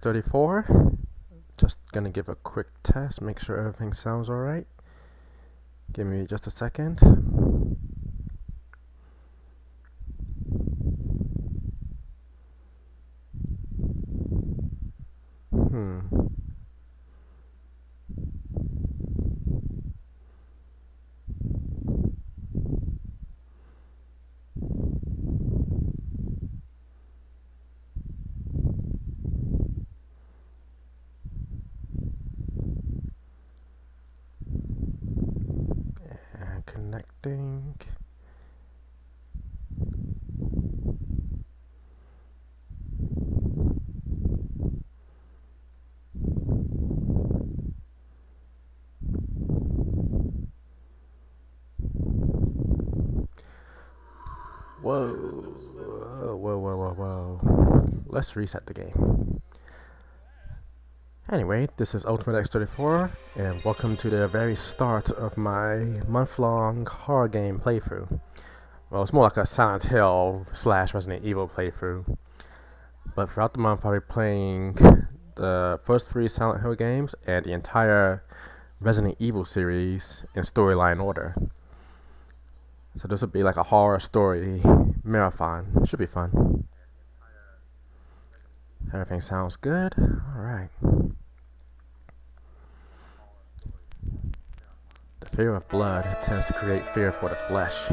34. Just gonna give a quick test, make sure everything sounds alright. Give me just a second. Hmm. And connecting. Whoa. Whoa. Let's reset the game. Anyway, this is Ultimate X34, and welcome to the very start of my month-long horror game playthrough. Well, it's more like a Silent Hill / Resident Evil playthrough. But throughout the month, I'll be playing the first 3 Silent Hill games and the entire Resident Evil series in storyline order. So this will be like a horror story marathon. Should be fun. Everything sounds good. Alright. The fear of blood tends to create fear for the flesh.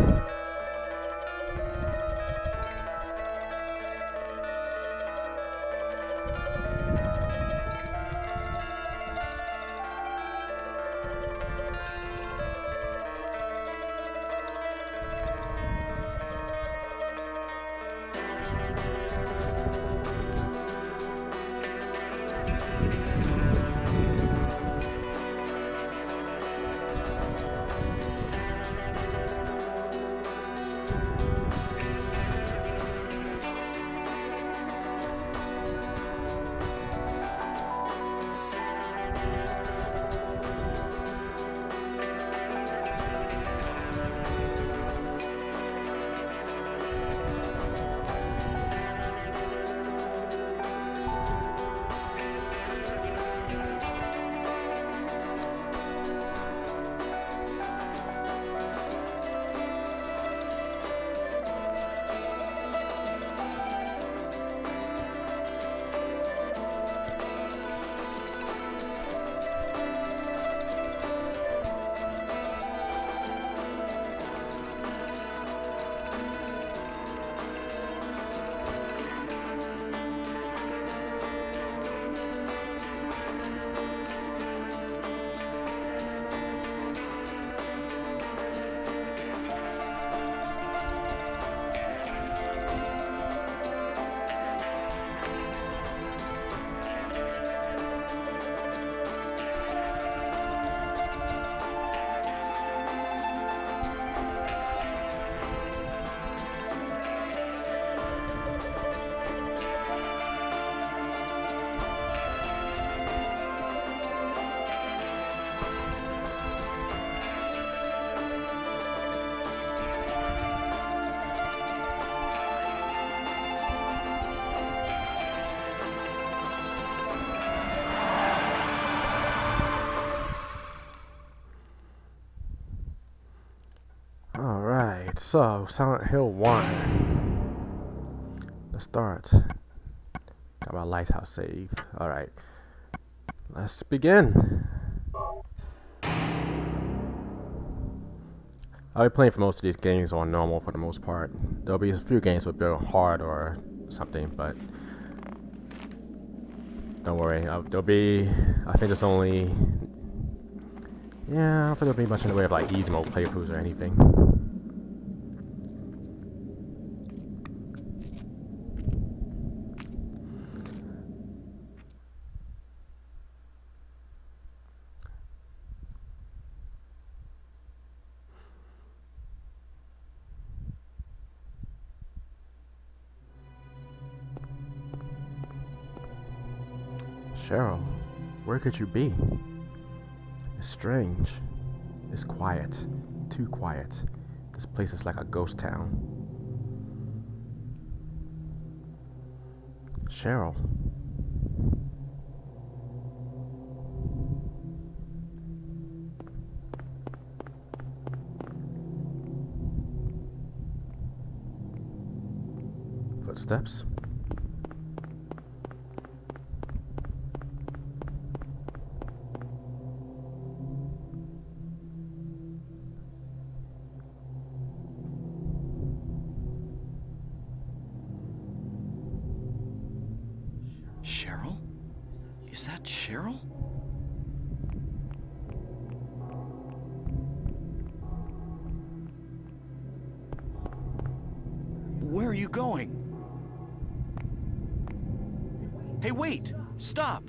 Alright, so Silent Hill 1. Let's start. Got my lighthouse save. Alright. Let's begin. I'll be playing for most of these games on normal for the most part. There'll be a few games with build hard or something, but don't worry. There'll be, I think there's only, yeah, I don't think there'll be much in the way of like easy mode playthroughs or anything. Cheryl, where could you be? It's strange. It's quiet. Too quiet. This place is like a ghost town. Cheryl. Footsteps. Cheryl? Is that Cheryl? Where are you going? Hey, wait! Stop!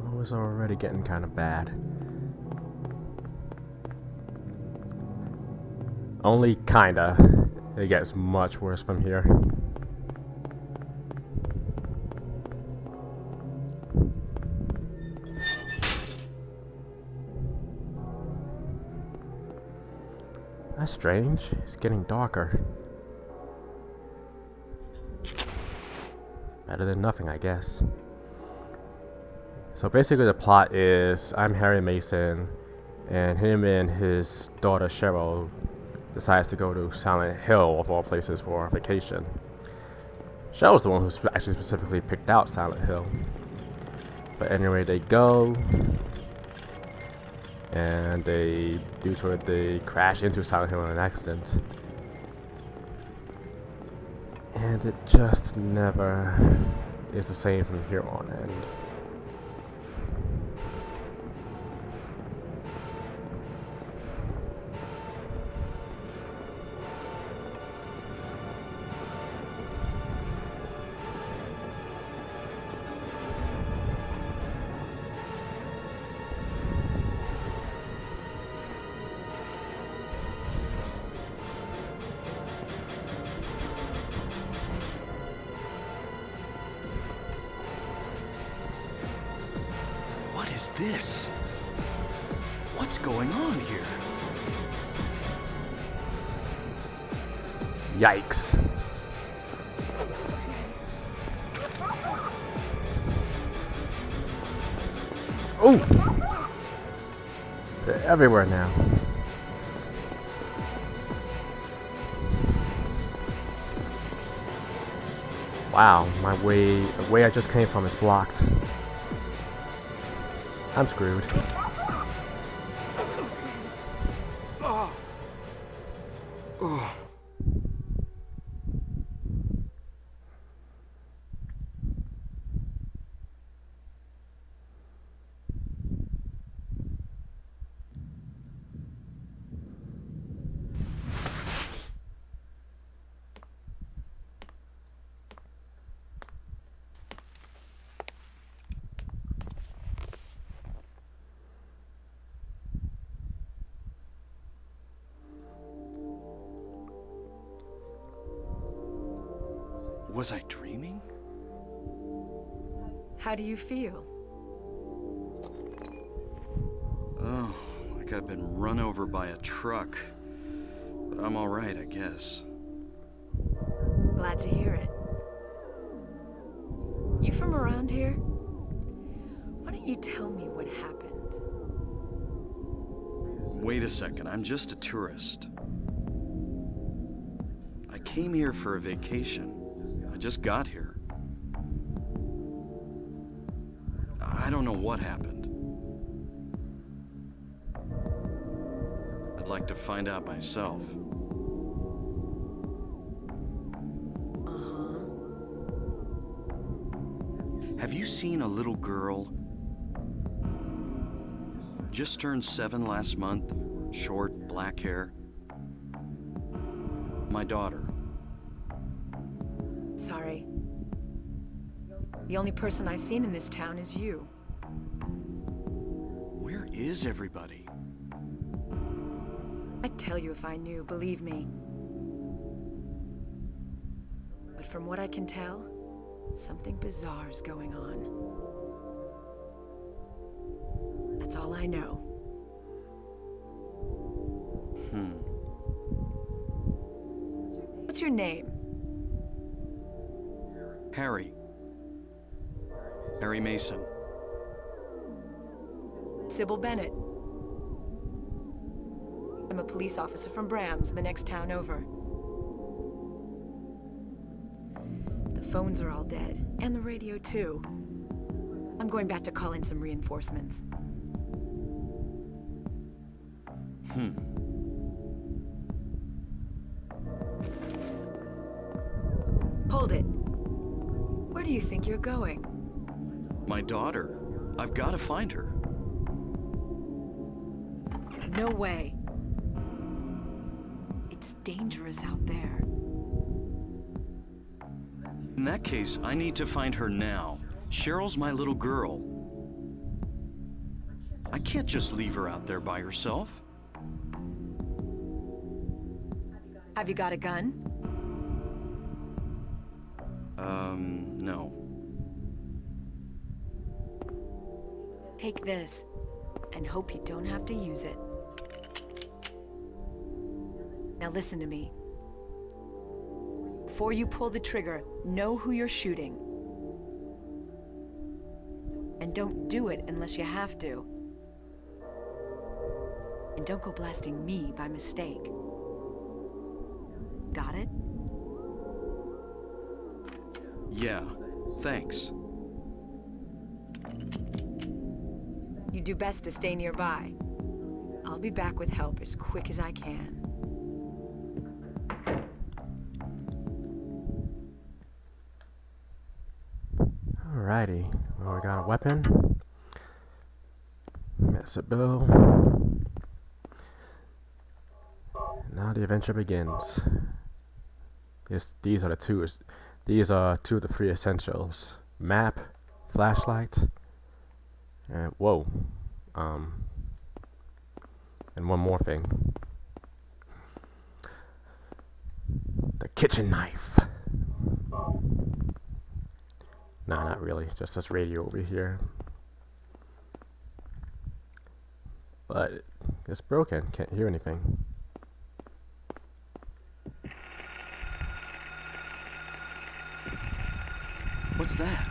Oh, it's already getting kind of bad. Only kinda. It gets much worse from here. That's strange. It's getting darker. Better than nothing, I guess. So basically the plot is I'm Harry Mason, and him and his daughter Cheryl decides to go to Silent Hill, of all places, for a vacation. Cheryl's the one who actually specifically picked out Silent Hill. But anyway, they go, and they crash into Silent Hill in an accident. And it just never is the same from here on end. What is this? What's going on here? Yikes. Oh! They're everywhere now. Wow, the way I just came from is blocked. I'm screwed. Was I dreaming? How do you feel? Oh, like I've been run over by a truck. But I'm all right, I guess. Glad to hear it. You from around here? Why don't you tell me what happened? Wait a second, I'm just a tourist. I came here for a vacation. I just got here. I don't know what happened. I'd like to find out myself. Uh-huh. Have you seen a little girl? Just turned 7 last month, short, black hair. My daughter. Sorry. The only person I've seen in this town is you. Where is everybody? I'd tell you if I knew, believe me. But from what I can tell, something bizarre's going on. That's all I know. What's your name? Harry. Harry Mason. Sybil Bennett. I'm a police officer from Brams, the next town over. The phones are all dead, and the radio too. I'm going back to call in some reinforcements. Hold it. Where do you think you're going? My daughter. I've got to find her. No way. It's dangerous out there. In that case, I need to find her now. Cheryl's my little girl. I can't just leave her out there by herself. Have you got a gun? No. Take this, and hope you don't have to use it. Now listen to me. Before you pull the trigger, know who you're shooting. And don't do it unless you have to. And don't go blasting me by mistake. Got it? Yeah, thanks. You do best to stay nearby. I'll be back with help as quick as I can. Alrighty, well, we got a weapon. Miss a bill. Now the adventure begins. These are two of the three essentials: map, flashlight, and and one more thing: the kitchen knife. Nah, not really. Just this radio over here. But it's broken. Can't hear anything. What's that?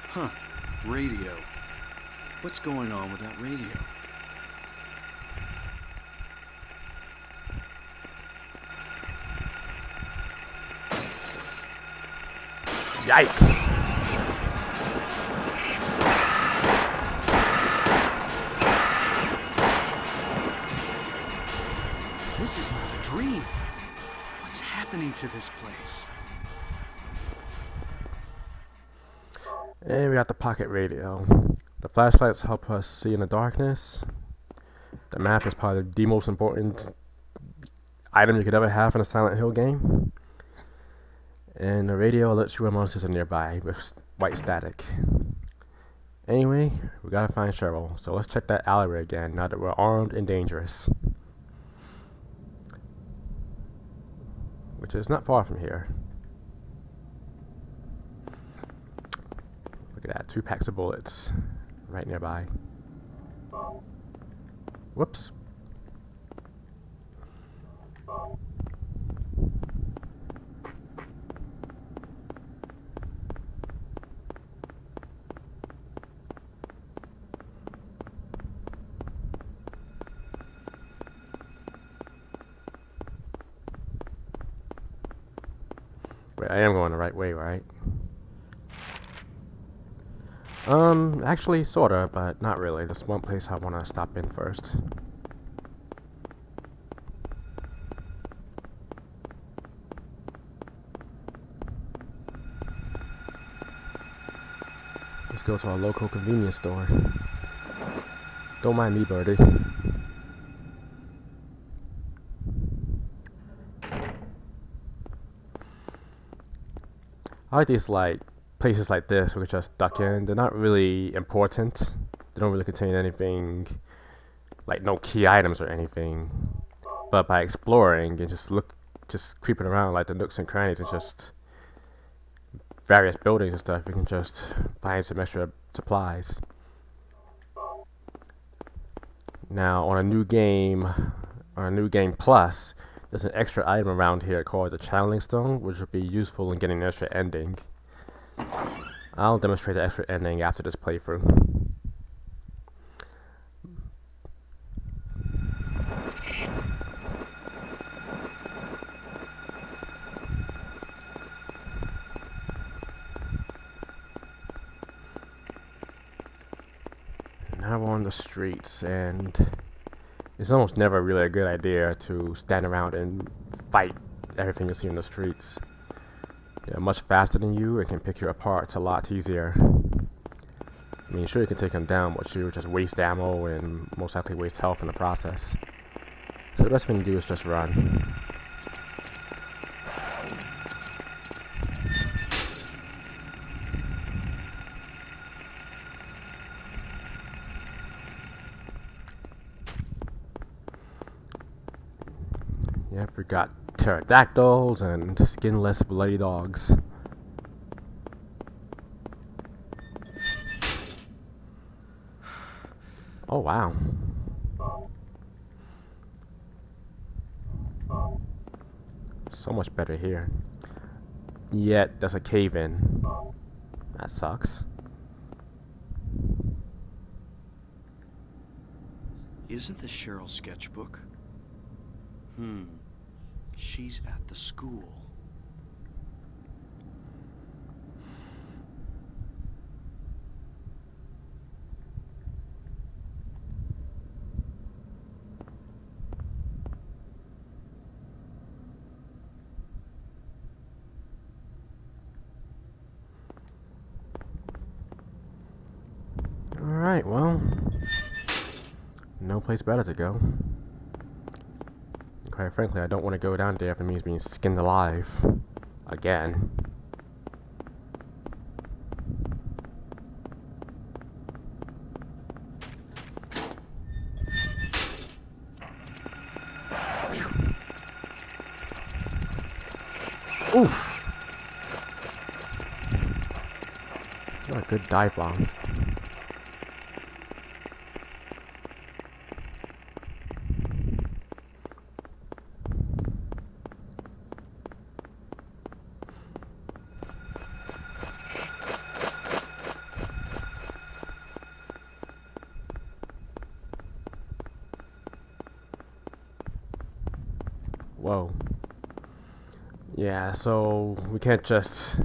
Huh. Radio. What's going on with that radio? Yikes! This is not a dream. What's happening to this place? And we got the pocket radio. The flashlights help us see in the darkness. The map is probably the most important item you could ever have in a Silent Hill game. And the radio alerts you when monsters are nearby with white static. Anyway, we gotta find Cheryl, so let's check that alleyway again now that we're armed and dangerous. Which is not far from here. Look at that, 2 packs of bullets right nearby. Whoops. Wait, I am going the right way, right? Actually, sorta, but not really. There's one place I want to stop in first. Let's go to our local convenience store. Don't mind me, birdie. I like these like places like this where we can just duck in. They're not really important. They don't really contain anything, like no key items or anything. But by exploring and just creeping around like the nooks and crannies and just various buildings and stuff, you can just find some extra supplies. Now on a new game plus, there's an extra item around here called the channeling stone, which will be useful in getting an extra ending. I'll demonstrate the extra ending after this playthrough. Now we're on the streets, and it's almost never really a good idea to stand around and fight everything you see in the streets. They're much faster than you and can pick you apart. It's a lot easier. I mean, sure, you can take them down, but you just waste ammo and most likely waste health in the process. So the best thing to do is just run. Yep, we got pterodactyls and skinless bloody dogs. Oh wow. So much better here. Yet there's a cave in. That sucks. Isn't this Cheryl's sketchbook? She's at the school. Alright, well, no place better to go. Quite frankly, I don't want to go down there if it means being skinned alive. Again. Oof! What a good dive bomb. Whoa. Yeah, so we can't just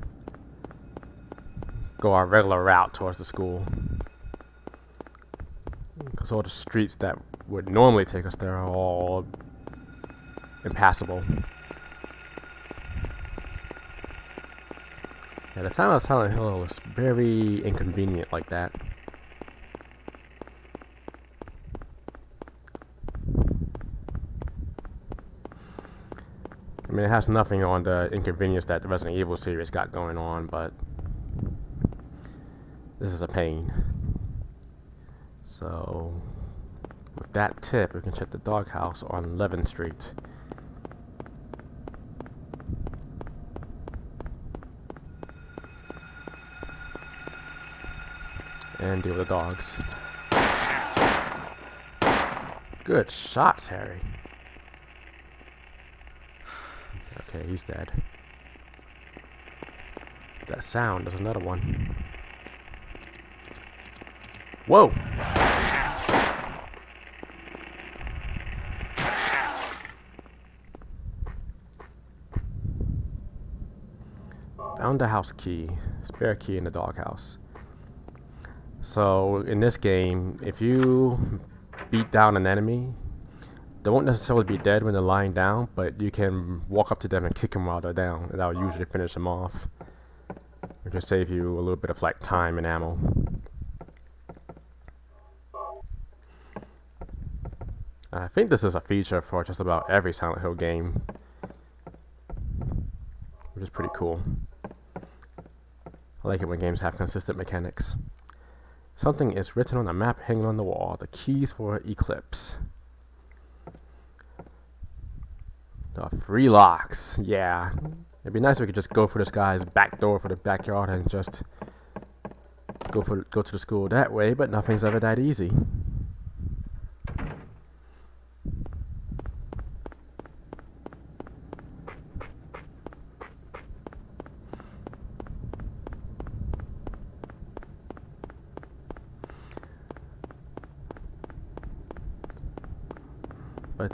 go our regular route towards the school. Because all the streets that would normally take us there are all impassable. Yeah, the town of Silent Hill is very inconvenient like that. I mean, it has nothing on the inconvenience that the Resident Evil series got going on, but this is a pain. So, with that tip, we can check the doghouse on 11th Street. And deal with the dogs. Good shots, Harry. Okay, he's dead. That sound, there's another one. Whoa! Found the house key. Spare key in the doghouse. So, in this game, if you beat down an enemy, they won't necessarily be dead when they're lying down, but you can walk up to them and kick them while they're down, and that'll usually finish them off. Which will save you a little bit of like time and ammo. I think this is a feature for just about every Silent Hill game, which is pretty cool. I like it when games have consistent mechanics. Something is written on a map hanging on the wall. The keys for Eclipse. The 3 locks. Yeah. It'd be nice if we could just go for this guy's back door for the backyard and just go to the school that way, but nothing's ever that easy. But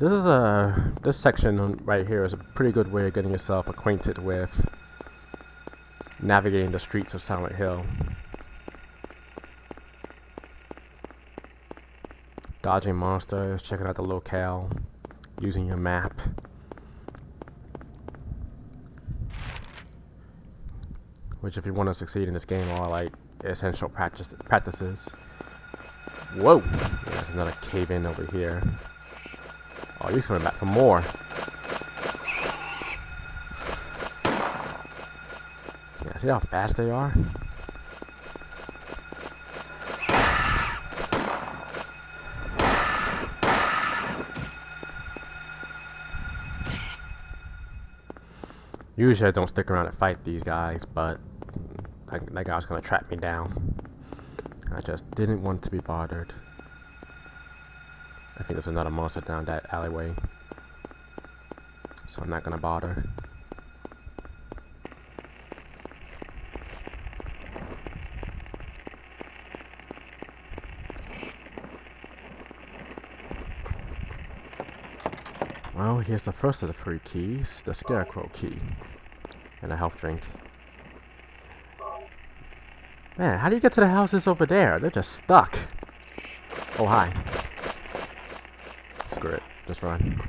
this section right here is a pretty good way of getting yourself acquainted with navigating the streets of Silent Hill. Dodging monsters, checking out the locale, using your map. Which, if you want to succeed in this game, are like essential practices. Whoa! Yeah, there's another cave-in over here. Oh, he's coming back for more. Yeah, see how fast they are? Usually I don't stick around to fight these guys, but that guy was gonna track me down. I just didn't want to be bothered. I think there's another monster down that alleyway, so I'm not gonna bother. Well, here's the first of the 3 keys, the Scarecrow key, and a health drink. Man, how do you get to the houses over there? They're just stuck. Oh, hi. Screw it, just run.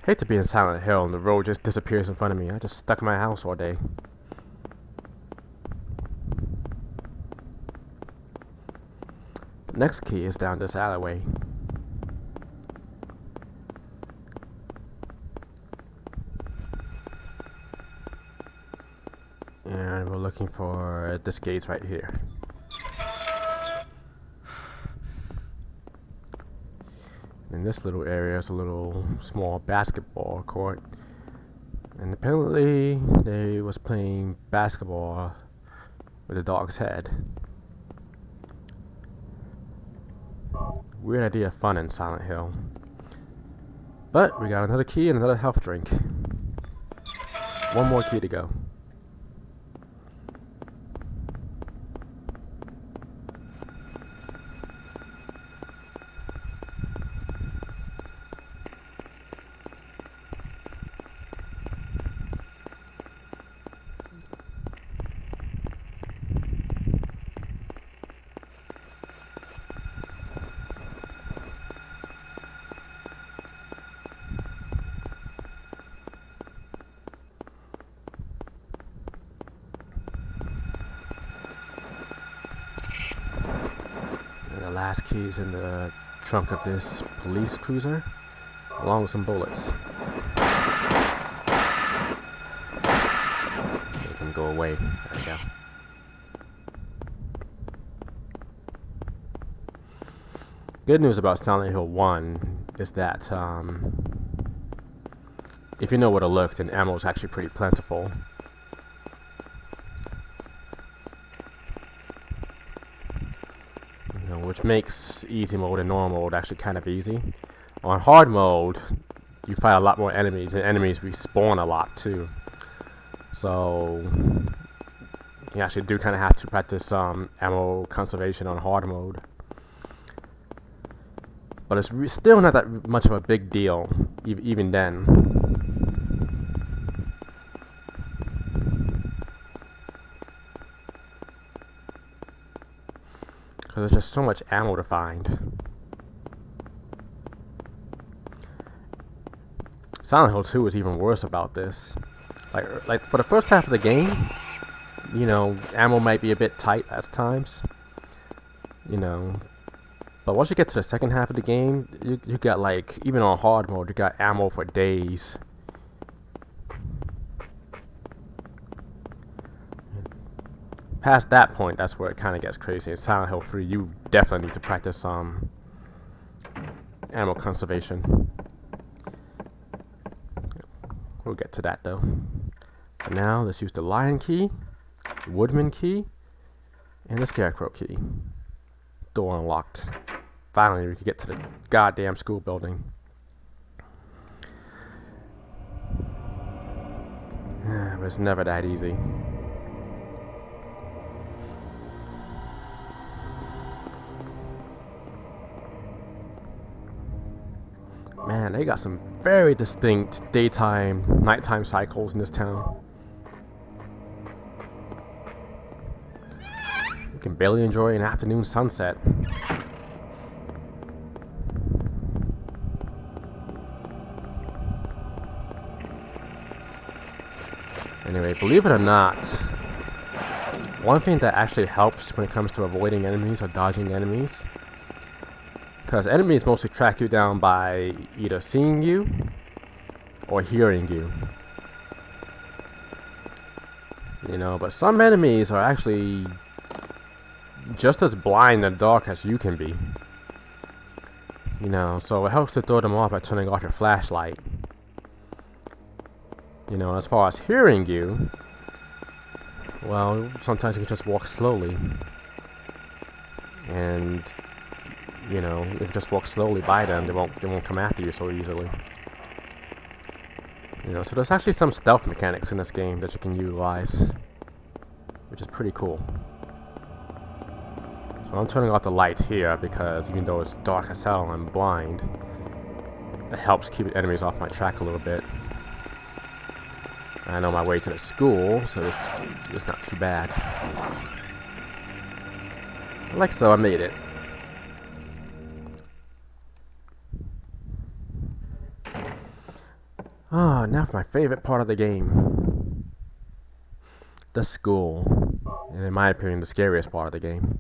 Hate to be in Silent Hill and the road just disappears in front of me. I just stuck in my house all day. The next key is down this alleyway. And we're looking for this gate right here. In this little area is a little small basketball court, and apparently they was playing basketball with a dog's head. Weird idea of fun in Silent Hill. But we got another key and another health drink. One more key to go. The last key is in the trunk of this police cruiser, along with some bullets. Make them go away. There we go. Good news about Silent Hill 1 is that if you know where to look, then ammo is actually pretty plentiful. Which makes easy mode and normal mode actually kind of easy. On hard mode, you fight a lot more enemies, and enemies respawn a lot too. So you actually do kind of have to practice ammo conservation on hard mode. But it's still not that much of a big deal, even then. Because there's just so much ammo to find. Silent Hill 2 is even worse about this. Like for the first half of the game, you know, ammo might be a bit tight at times. You know, but once you get to the second half of the game, you got, like, even on hard mode, you got ammo for days. past that point, that's where it kind of gets crazy. In Silent Hill 3, you definitely need to practice animal conservation. We'll get to that though. For now, let's use the lion key, the woodman key, and the scarecrow key. Door unlocked. Finally, we can get to the goddamn school building. But it's never that easy. Man, they got some very distinct daytime, nighttime cycles in this town. You can barely enjoy an afternoon sunset. Anyway, believe it or not, one thing that actually helps when it comes to avoiding enemies or dodging enemies, because enemies mostly track you down by either seeing you or hearing you. You know, but some enemies are actually just as blind and dark as you can be. You know, so it helps to throw them off by turning off your flashlight. You know, as far as hearing you, well, sometimes you can just walk slowly. And you know, if you just walk slowly by them, they won't come after you so easily. You know, so there's actually some stealth mechanics in this game that you can utilize, which is pretty cool. So I'm turning off the lights here because even though it's dark as hell and I'm blind, it helps keep enemies off my track a little bit. I know my way to the school, so it's not too bad. Like so, I made it. Ah, now for my favorite part of the game. The school. And in my opinion, the scariest part of the game.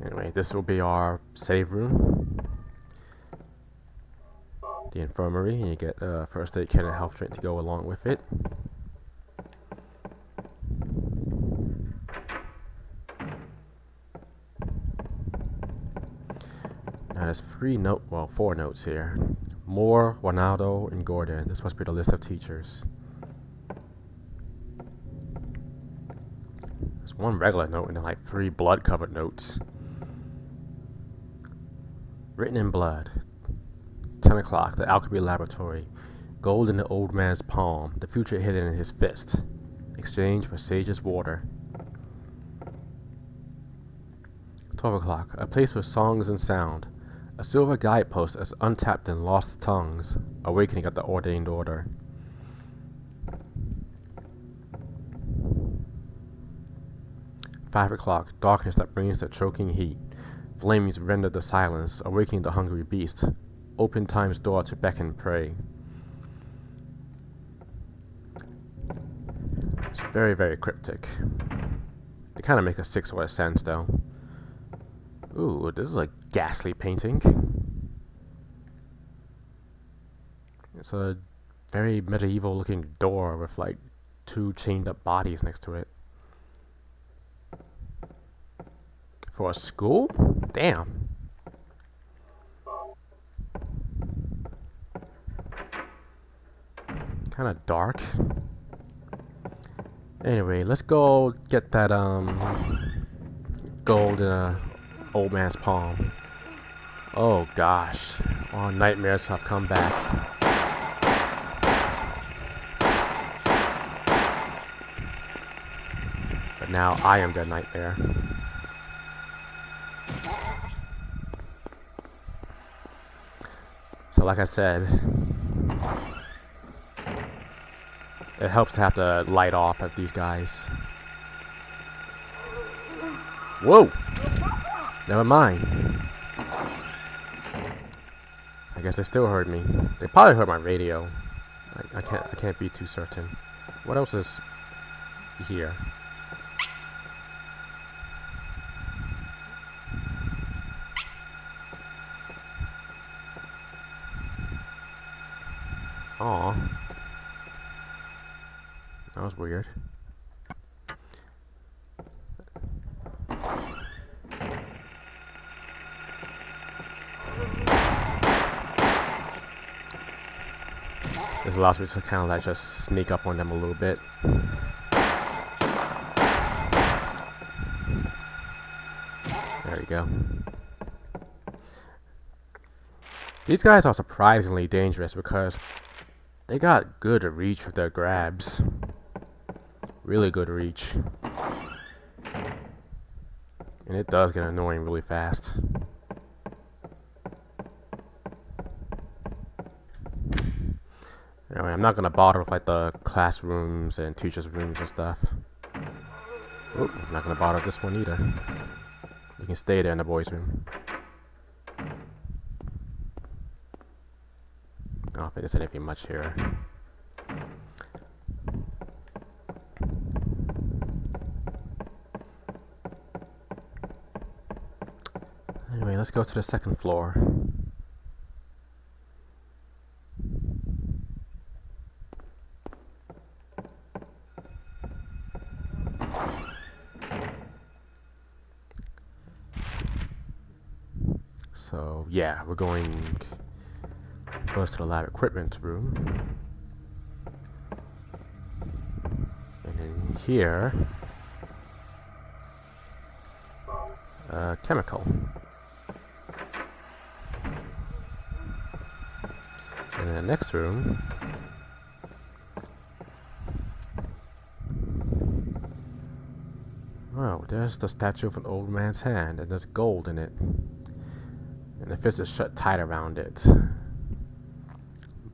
Anyway, this will be our save room. The infirmary, and you get a first aid kit and health drink to go along with it. Now there's four notes here. Moore, Ronaldo, and Gordon. This must be the list of teachers. There's one regular note and then like 3 blood-covered notes. Written in blood. 10 o'clock, the alchemy laboratory. Gold in the old man's palm, the future hidden in his fist. Exchange for sage's water. 12 o'clock, a place with songs and sound. A silver guidepost as untapped and lost tongues, awakening at the ordained order. Five o'clock, darkness that brings the choking heat. Flames render the silence, awakening the hungry beast. Open time's door to beckon prey. It's very, very cryptic. They kind of make a 6 sort of sense, though. Ooh, this is a ghastly painting. It's a very medieval looking door with like 2 chained up bodies next to it. For a school? Damn. Kind of dark. Anyway, let's go get that gold in a old man's palm. Oh gosh, all nightmares have come back. But now I am the nightmare. So like I said, it helps to have the light off of these guys. Whoa! Never mind. I guess they still heard me. They probably heard my radio. I can't be too certain. What else is here? Aw. That was weird. This allows me to kind of like just sneak up on them a little bit. There you go. These guys are surprisingly dangerous because they got good reach with their grabs. Really good reach. And it does get annoying really fast. Anyway, I'm not gonna bother with like the classrooms and teachers' rooms and stuff. Oop, I'm not gonna bother with this one either. You can stay there in the boys' room. I don't think there's anything much here. Anyway, let's go to the second floor. So yeah, we're going first to the lab equipment room. And then here, chemical. And in the next room, oh, there's the statue of an old man's hand, and there's gold in it. And the fist is shut tight around it.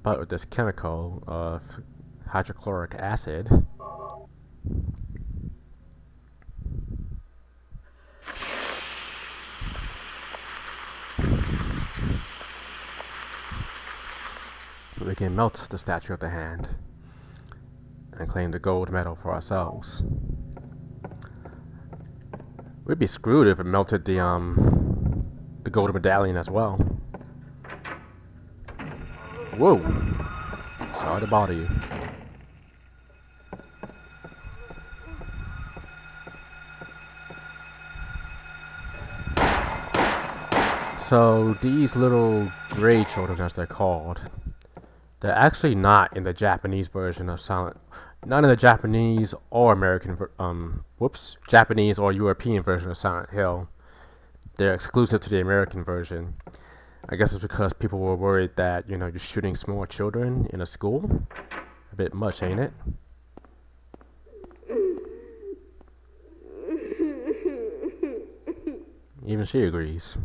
But with this chemical of hydrochloric acid, we can melt the statue of the hand and claim the gold medal for ourselves. We'd be screwed if it melted the gold medallion as well. Whoa! Sorry to bother you. So these little gray children, as they're called, they're actually not in the Japanese version of Silent. Not in the Japanese or American, Japanese or European version of Silent Hill. They're exclusive to the American version. I guess it's because people were worried that, you know, you're shooting small children in a school. A bit much, ain't it? Even she agrees.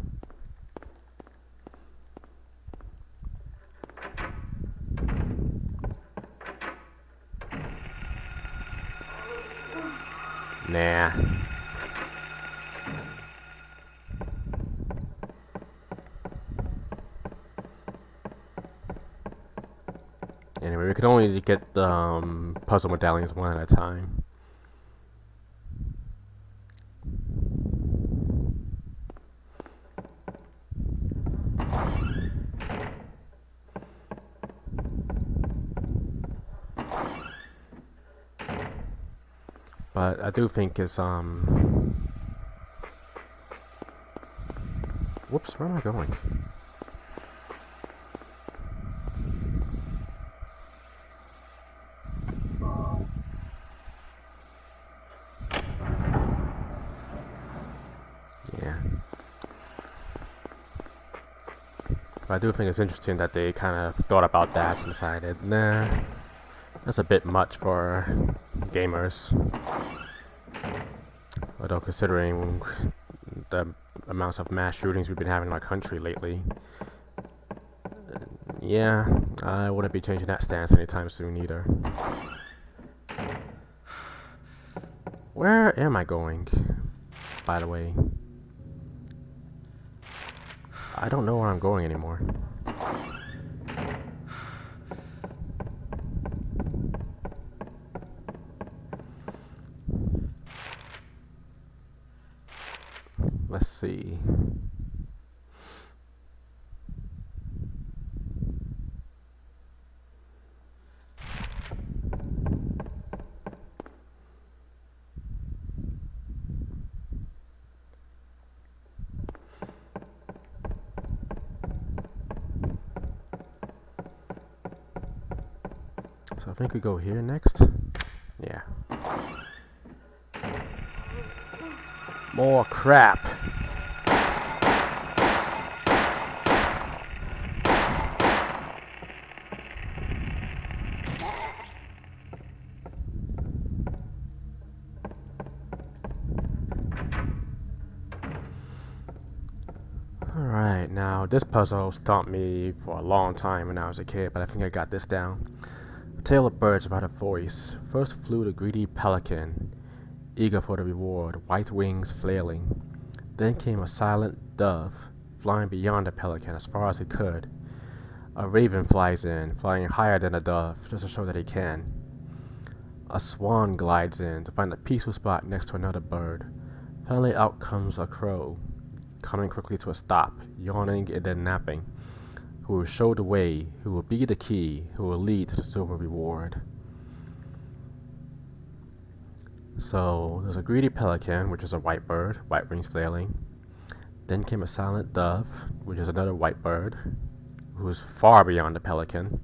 Nah. Anyway, we could only get the puzzle medallions one at a time. But I do think it's whoops, where am I going? Yeah. But I do think it's interesting that they kind of thought about that and decided, nah, that's a bit much for gamers. Although considering the amounts of mass shootings we've been having in our country lately, yeah, I wouldn't be changing that stance anytime soon either. Where am I going, by the way? I don't know where I'm going anymore. Let's see. So I think we go here next. Yeah. More crap. Alright, now this puzzle stumped me for a long time when I was a kid, but I think I got this down. A tale of birds without a voice. First flew the greedy pelican, eager for the reward, white wings flailing. Then came a silent dove, flying beyond the pelican as far as it could. A raven flies in, flying higher than a dove, just to show that he can. A swan glides in to find a peaceful spot next to another bird. Finally out comes a crow, coming quickly to a stop, yawning and then napping, who will show the way, who will be the key, who will lead to the silver reward. So there's a greedy pelican, which is a white bird, white wings flailing. Then came a silent dove, which is another white bird, who is far beyond the pelican.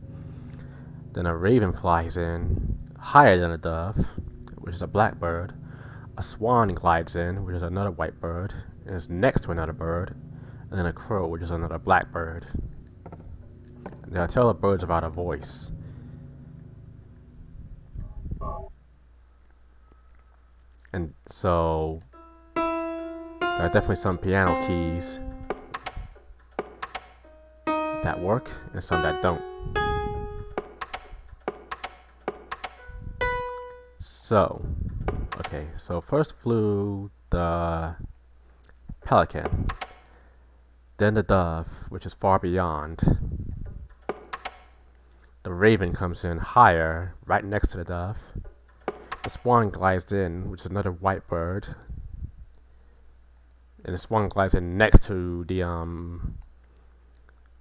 Then a raven flies in, higher than a dove, which is a black bird. A swan glides in, which is another white bird, and is next to another bird. And then a crow, which is another black bird. Then I tell the birds about a voice. And so there are definitely some piano keys that work and some that don't. So, okay, so first flew the pelican, then the dove, which is far beyond. The raven comes in higher, right next to the dove. The swan glides in, which is another white bird. And the swan glides in next to the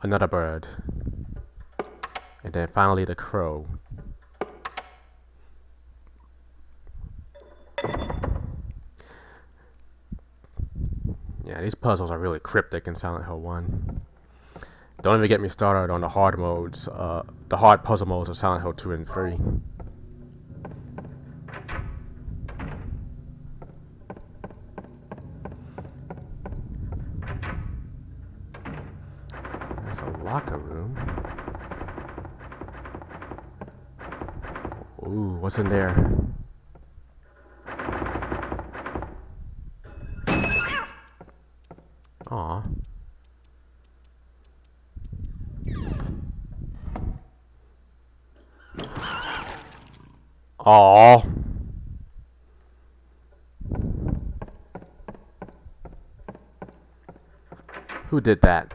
another bird. And then finally the crow. Yeah, these puzzles are really cryptic in Silent Hill 1. Don't even get me started on the hard modes, the hard puzzle modes of Silent Hill 2 and 3. There's a locker room. Ooh, what's in there? Aw. Aw. Who did that?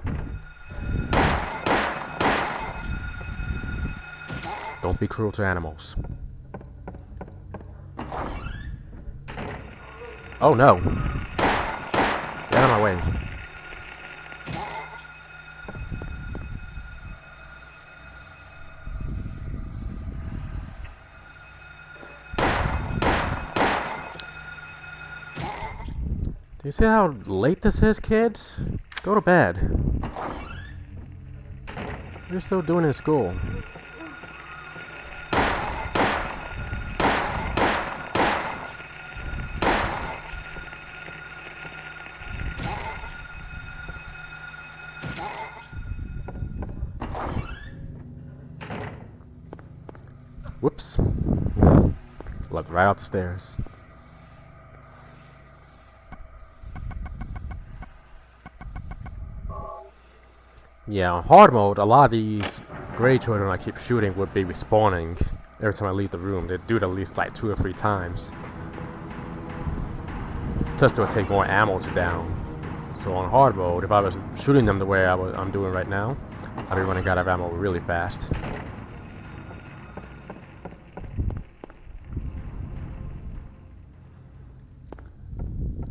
Don't be cruel to animals. Oh no. Get out of my way. Do you see how late this is, kids? Go to bed. What are you still doing in school? Whoops. Looked right out the stairs. Yeah, on hard mode, a lot of these gray children I keep shooting would be respawning every time I leave the room. They'd do it at least like 2 or 3 times. Plus, it would take more ammo to down. So on hard mode, if I was shooting them the way I'm doing right now, I'd be running out of ammo really fast.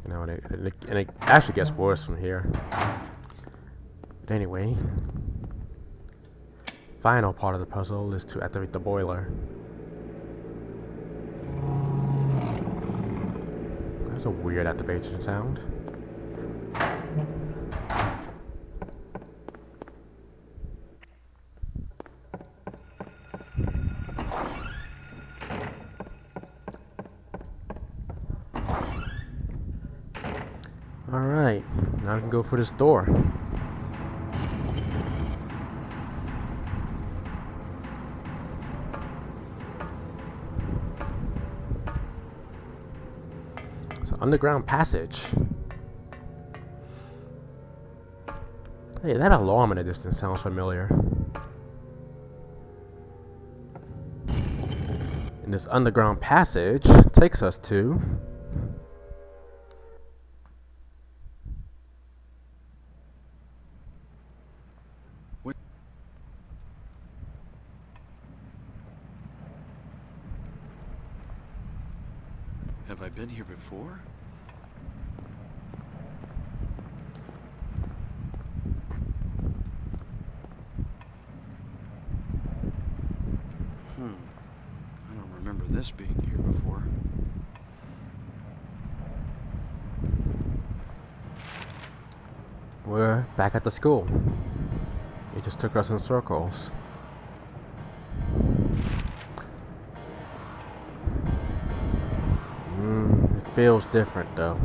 You know, and it actually gets worse from here. But anyway, final part of the puzzle is to activate the boiler. That's a weird activation sound. Alright, now I can go for this door. It's an underground passage. Hey, that alarm in the distance sounds familiar. And this underground passage takes us to... What? Have I been here before? I don't remember this being here before. We're back at the school. He just took us in circles. It feels different though.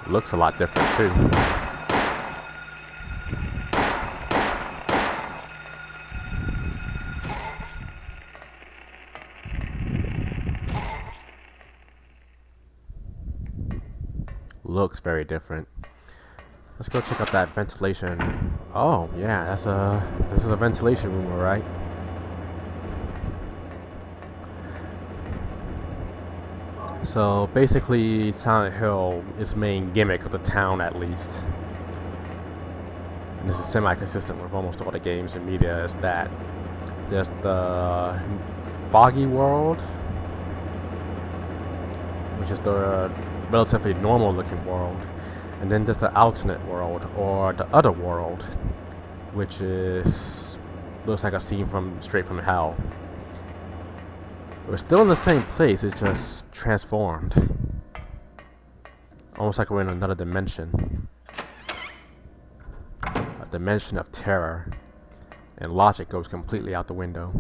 Looks a lot different too. Looks very different. Let's go check out that ventilation. Oh yeah, this is a ventilation room, alright. So basically, Silent Hill is the main gimmick of the town, at least. And this is semi-consistent with almost all the games and media. Is that there's the foggy world, which is the relatively normal-looking world, and then there's the alternate world, or the other world, which looks like a scene straight from hell. We're still in the same place, it's just transformed. Almost like we're in another dimension. A dimension of terror. And logic goes completely out the window.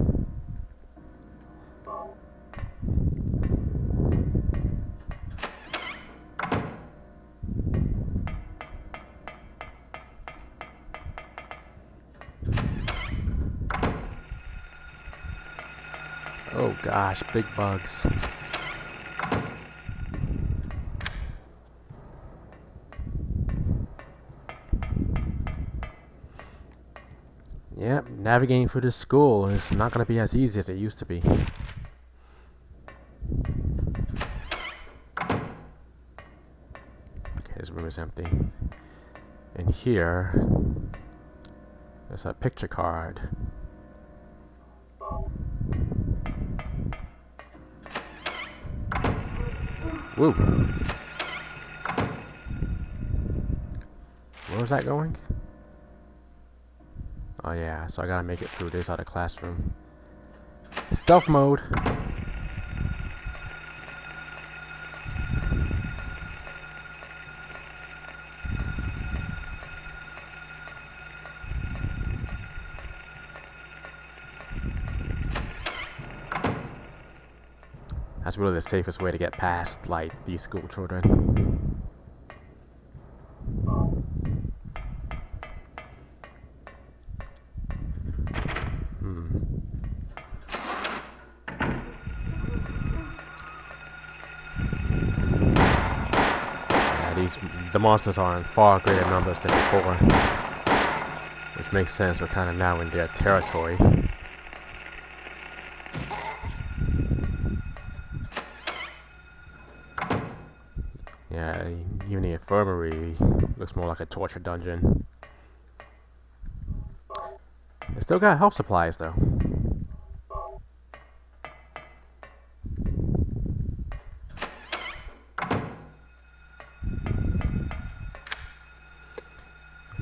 Oh gosh, big bugs. Yep, navigating through this school is not going to be as easy as it used to be. Okay, this room is empty. And here, there's a picture card. Woo! Where was that going? Oh yeah, so I gotta make it through this other classroom. Stealth mode! That's really the safest way to get past, like, these school children. The monsters are in far greater numbers than before, which makes sense. We're kind of now in their territory. Yeah, even the infirmary looks more like a torture dungeon. They still got health supplies though.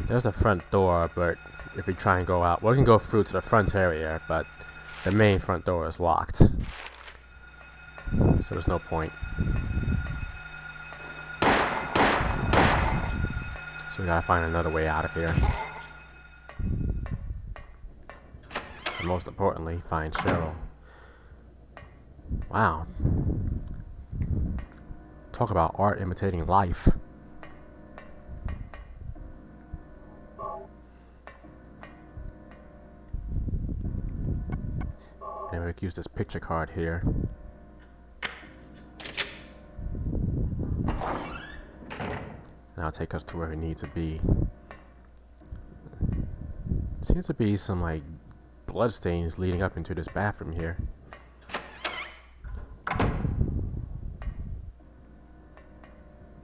There's the front door, but if we try and go out, well, we can go through to the front area, but the main front door is locked. So there's no point. So we gotta find another way out of here. And most importantly, find Cheryl. Wow. Talk about art imitating life. And we can use this picture card here. That'll take us to where we need to be. Seems to be some like bloodstains leading up into this bathroom here.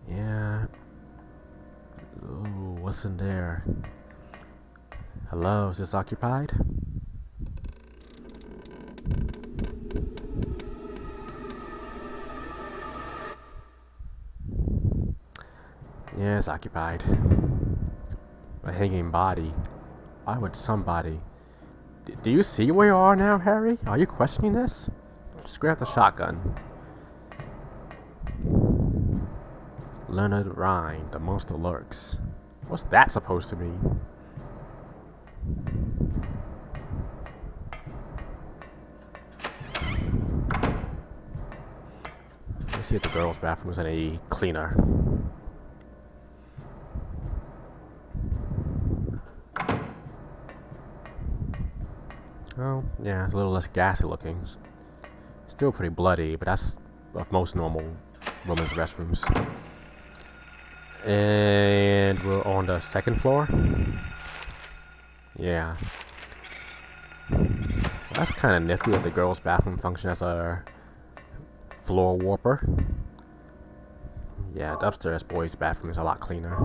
Yeah. Ooh, what's in there? Hello, is this occupied? Yeah, it's occupied. A hanging body. Why would somebody... Do you see where you are now, Harry? Are you questioning this? Just grab the shotgun. Leonard Rhine, the monster lurks. What's that supposed to mean? Let's see if the girls' bathroom is any cleaner. Oh, yeah, it's a little less gassy looking. Still pretty bloody, but that's of most normal women's restrooms. And we're on the second floor. Yeah. Well, that's kind of nifty that the girls' bathroom functions as a floor warper. Yeah, the upstairs boys' bathroom is a lot cleaner.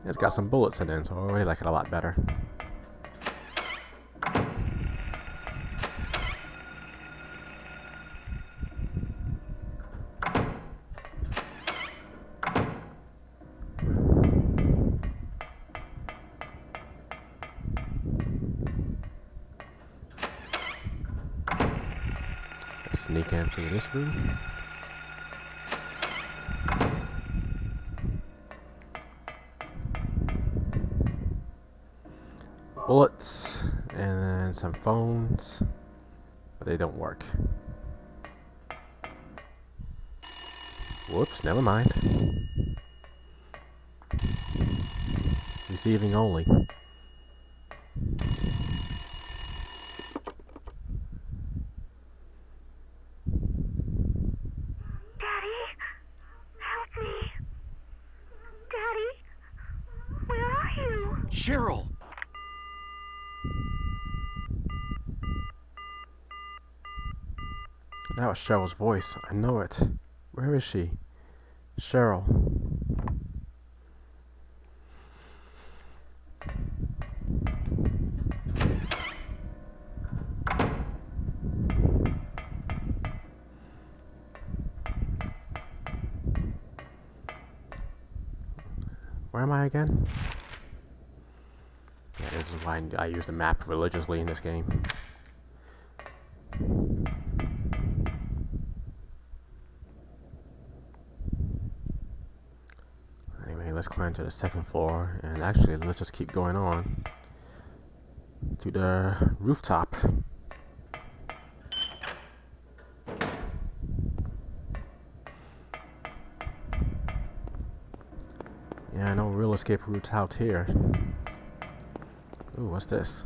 It's got some bullets in it, so I really like it a lot better. Sneak in through this room. Bullets and then some phones, but they don't work. Whoops, never mind. Receiving only. Cheryl! That was Cheryl's voice. I know it. Where is she? Cheryl. Where am I again? Yeah, this is why I use the map religiously in this game. Anyway, let's climb to the second floor, and actually, let's just keep going on to the rooftop. Yeah, no real escape routes out here. Ooh, what's this?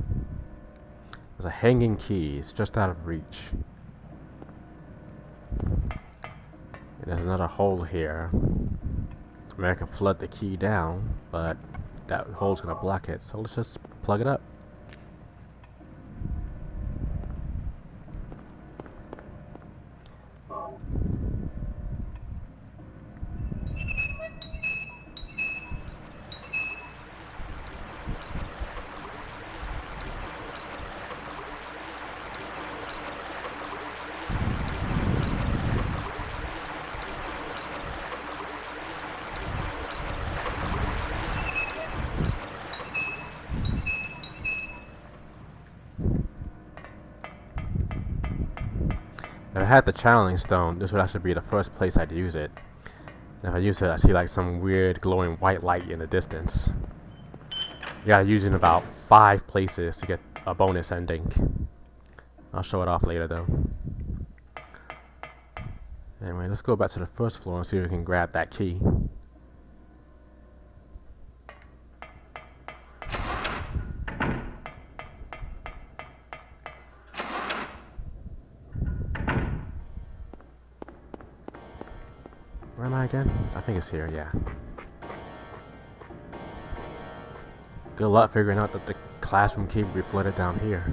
There's a hanging key. It's just out of reach. And there's another hole here. I mean, I can flood the key down, but that hole's gonna block it. So let's just plug it up. If I had the channeling stone, this would actually be the first place I'd use it. And if I use it, I see like some weird glowing white light in the distance. You gotta use it in about 5 places to get a bonus ending. I'll show it off later though. Anyway, let's go back to the first floor and see if we can grab that key. Where am I again? I think it's here, yeah. Good luck figuring out that the classroom key will be flooded down here.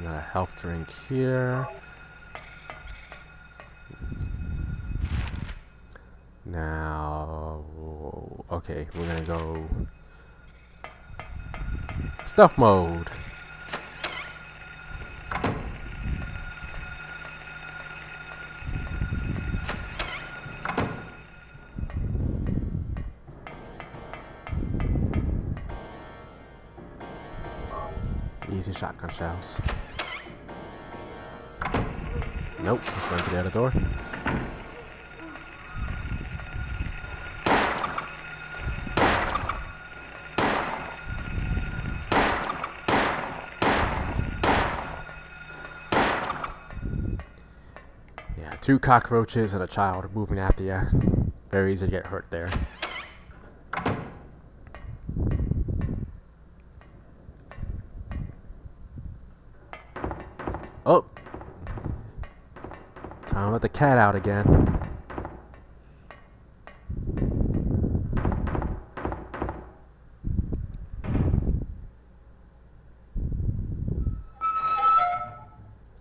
Got a health drink here. Now, okay, we're gonna go stealth mode. Easy shotgun shells. Nope, just run to the other door. Yeah, 2 cockroaches and a child moving after you. Very easy to get hurt there. Oh! Time to let the cat out again.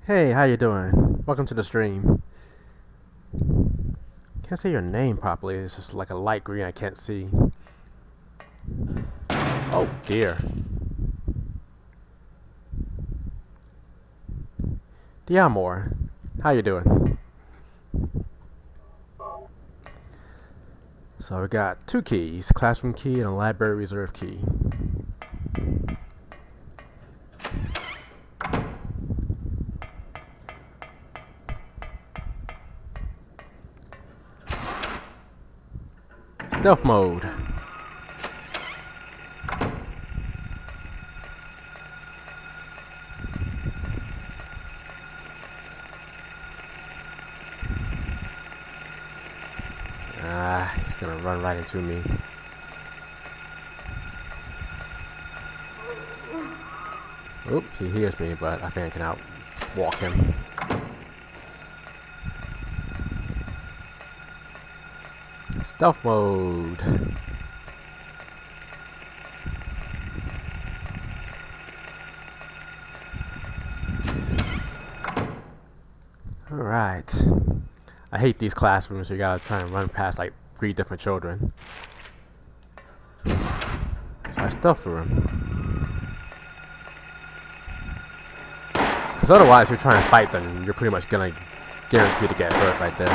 Hey, how you doing? Welcome to the stream. Can't say your name properly. It's just like a light green I can't see. Oh dear. Diamor, how you doing? So we got 2 keys, classroom key and a library reserve key. Stealth mode. He's gonna run right into me. Oop, he hears me, but I think I can outwalk him. Stealth mode. Alright. I hate these classrooms, so you gotta try and run past like 3 different children. So I stealth through him. Because otherwise, if you're trying to fight them, you're pretty much gonna guarantee to get hurt right there.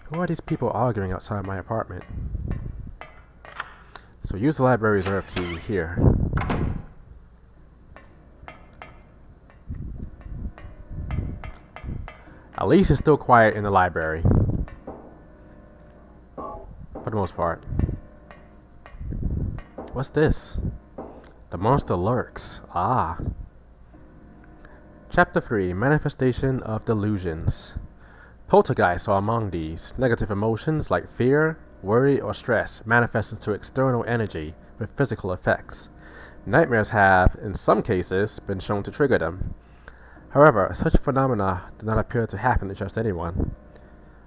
Who are these people arguing outside my apartment? So use the library reserve key here. At least it's still quiet in the library. For the most part. What's this? The monster lurks. Ah. Chapter 3, Manifestation of Delusions. Poltergeists are among these. Negative emotions like fear, worry, or stress manifest into external energy with physical effects. Nightmares have, in some cases, been shown to trigger them. However, such phenomena do not appear to happen to just anyone.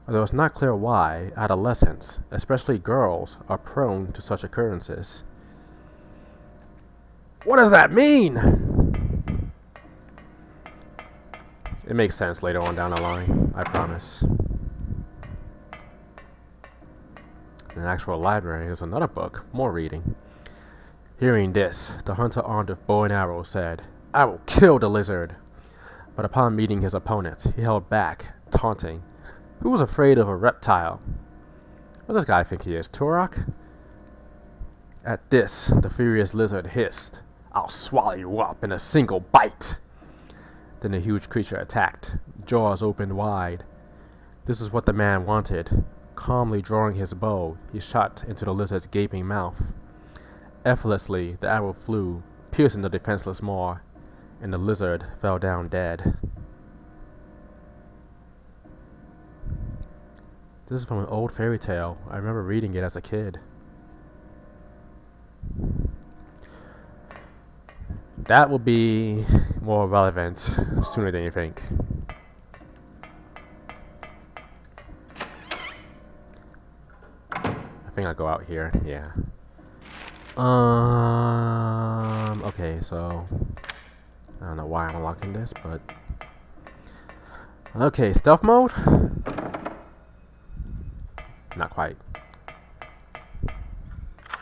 Although it's not clear why, adolescents, especially girls, are prone to such occurrences. What does that mean? It makes sense later on down the line, I promise. In the actual library, there's another book, more reading. Hearing this, the hunter armed with bow and arrow said, "I will kill the lizard." But upon meeting his opponent, he held back, taunting, "Who was afraid of a reptile?" What does this guy think he is, Turok? At this, the furious lizard hissed, "I'll swallow you up in a single bite!" Then the huge creature attacked, jaws opened wide. This is what the man wanted. Calmly drawing his bow, he shot into the lizard's gaping mouth. Effortlessly, the arrow flew, piercing the defenseless maw, and the lizard fell down dead. This is from an old fairy tale. I remember reading it as a kid. That will be more relevant sooner than you think. I think I'll go out here. Yeah. Okay, so I don't know why I'm unlocking this, but okay, stealth mode. Not quite.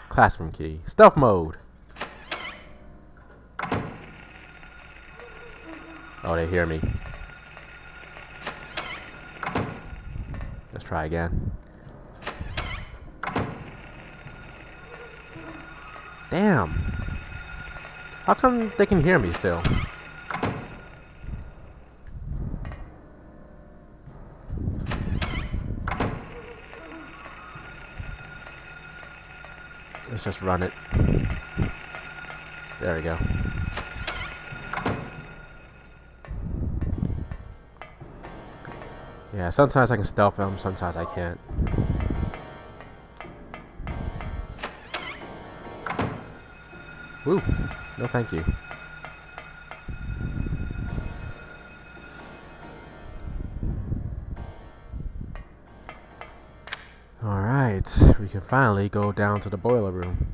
Classroom key. Stealth mode. Oh, they hear me. Let's try again. Damn. How come they can hear me still? Let's just run it. There we go. Yeah, sometimes I can stealth them, sometimes I can't. Woo, no thank you. Alright, we can finally go down to the boiler room.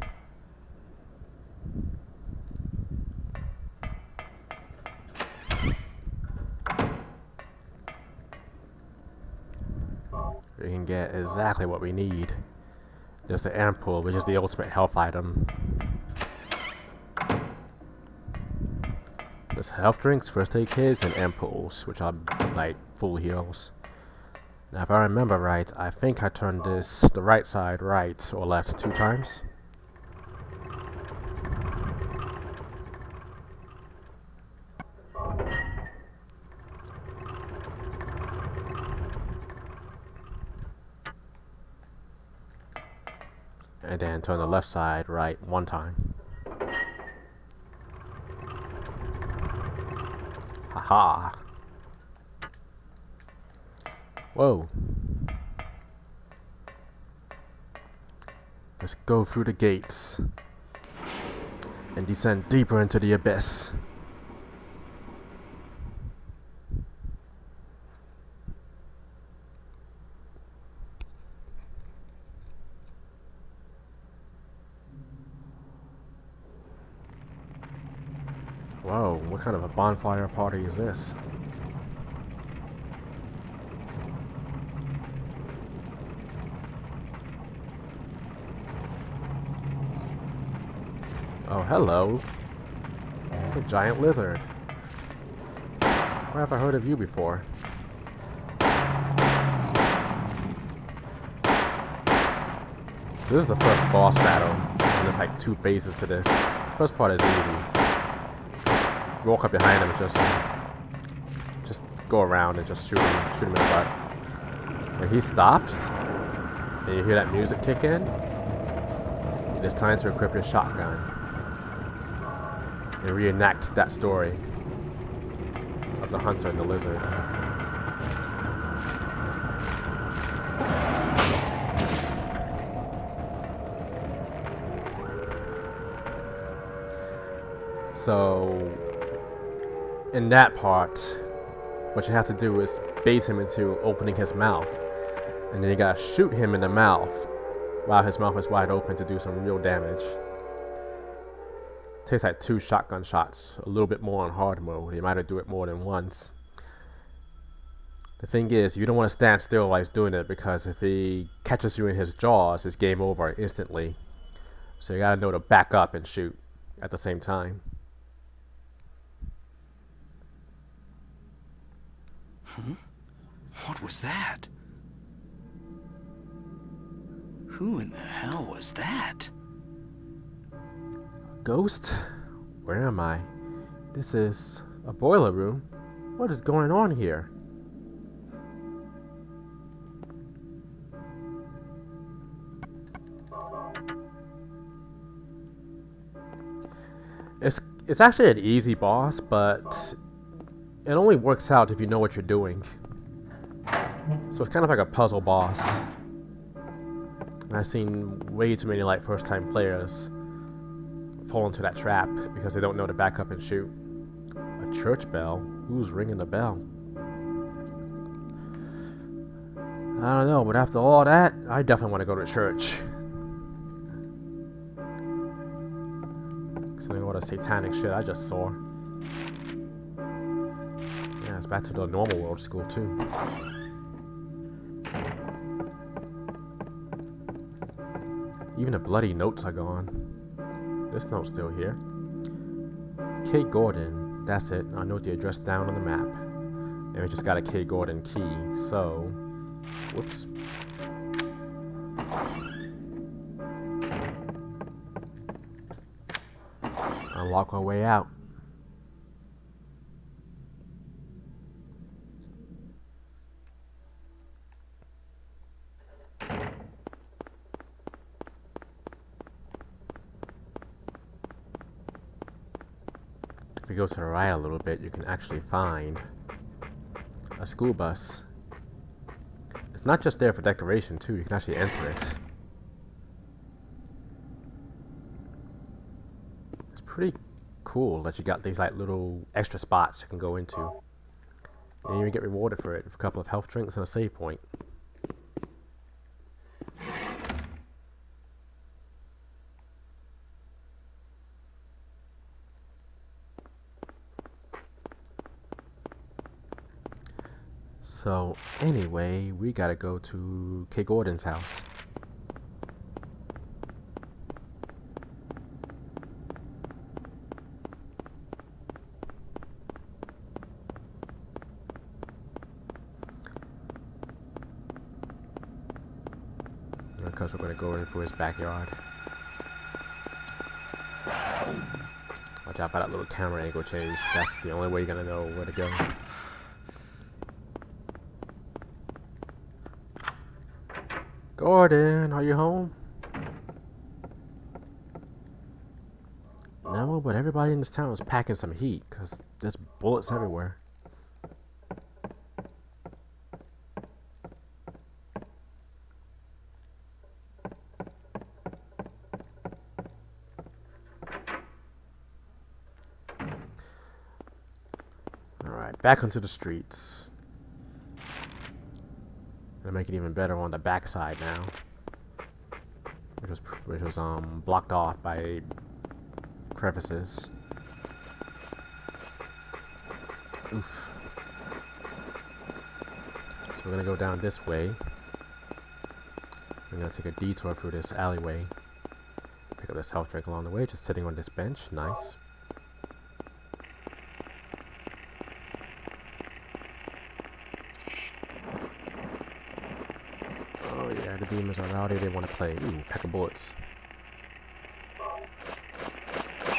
We can get exactly what we need. There's the ampoule, which is the ultimate health item. There's health drinks, first aid kits, and ampoules, which are like full heals. Now if I remember right, I think I turned this the right side right or left 2 times. And then turn the left side right 1 time. Haha. Whoa. Let's go through the gates and descend deeper into the abyss. Whoa, what kind of a bonfire party is this? Oh, hello. It's a giant lizard. Where have I heard of you before? So this is the first boss battle, and there's like 2 phases to this. First part is easy. Just walk up behind him and just go around and just shoot him in the butt. When he stops, and you hear that music kick in, it is time to equip your shotgun and reenact that story of the hunter and the lizard. So, in that part, what you have to do is bait him into opening his mouth, and then you gotta shoot him in the mouth while his mouth is wide open to do some real damage. Takes like 2 shotgun shots, a little bit more on hard mode. You might have to do it more than once. The thing is, you don't want to stand still while he's doing it, because if he catches you in his jaws, it's game over instantly. So you gotta know to back up and shoot at the same time. Huh? What was that? Who in the hell was that? Ghost? Where am I? This is a boiler room. What is going on here? It's actually an easy boss, but it only works out if you know what you're doing. So it's kind of like a puzzle boss. And I've seen way too many like first time players fall into that trap because they don't know to back up and shoot. A church bell? Who's ringing the bell? I don't know, but after all that, I definitely want to go to church. Considering all the satanic shit I just saw. Yeah, it's back to the normal world school too. Even the bloody notes are gone. This note's still here. K. Gordon. That's it. I note the address down on the map. And we just got a K. Gordon key, so... Whoops. Unlock our way out. If you go to the right a little bit, you can actually find a school bus. It's not just there for decoration too, you can actually enter it. It's pretty cool that you got these like little extra spots you can go into. And you even get rewarded for it with a couple of health drinks and a save point. So anyway, we gotta go to K. Gordon's house. Because we're gonna go in for his backyard. Watch out for that little camera angle change. That's the only way you're gonna know where to go. Gordon, are you home? No, but everybody in this town is packing some heat because there's bullets everywhere. Alright, back onto the streets. Gonna make it even better on the backside now, which was blocked off by crevices. Oof. So we're gonna go down this way. We're gonna take a detour through this alleyway. Pick up this health drink along the way, just sitting on this bench. Nice. Oh yeah, the demons are rowdy, they want to play. Ooh, pack of bullets.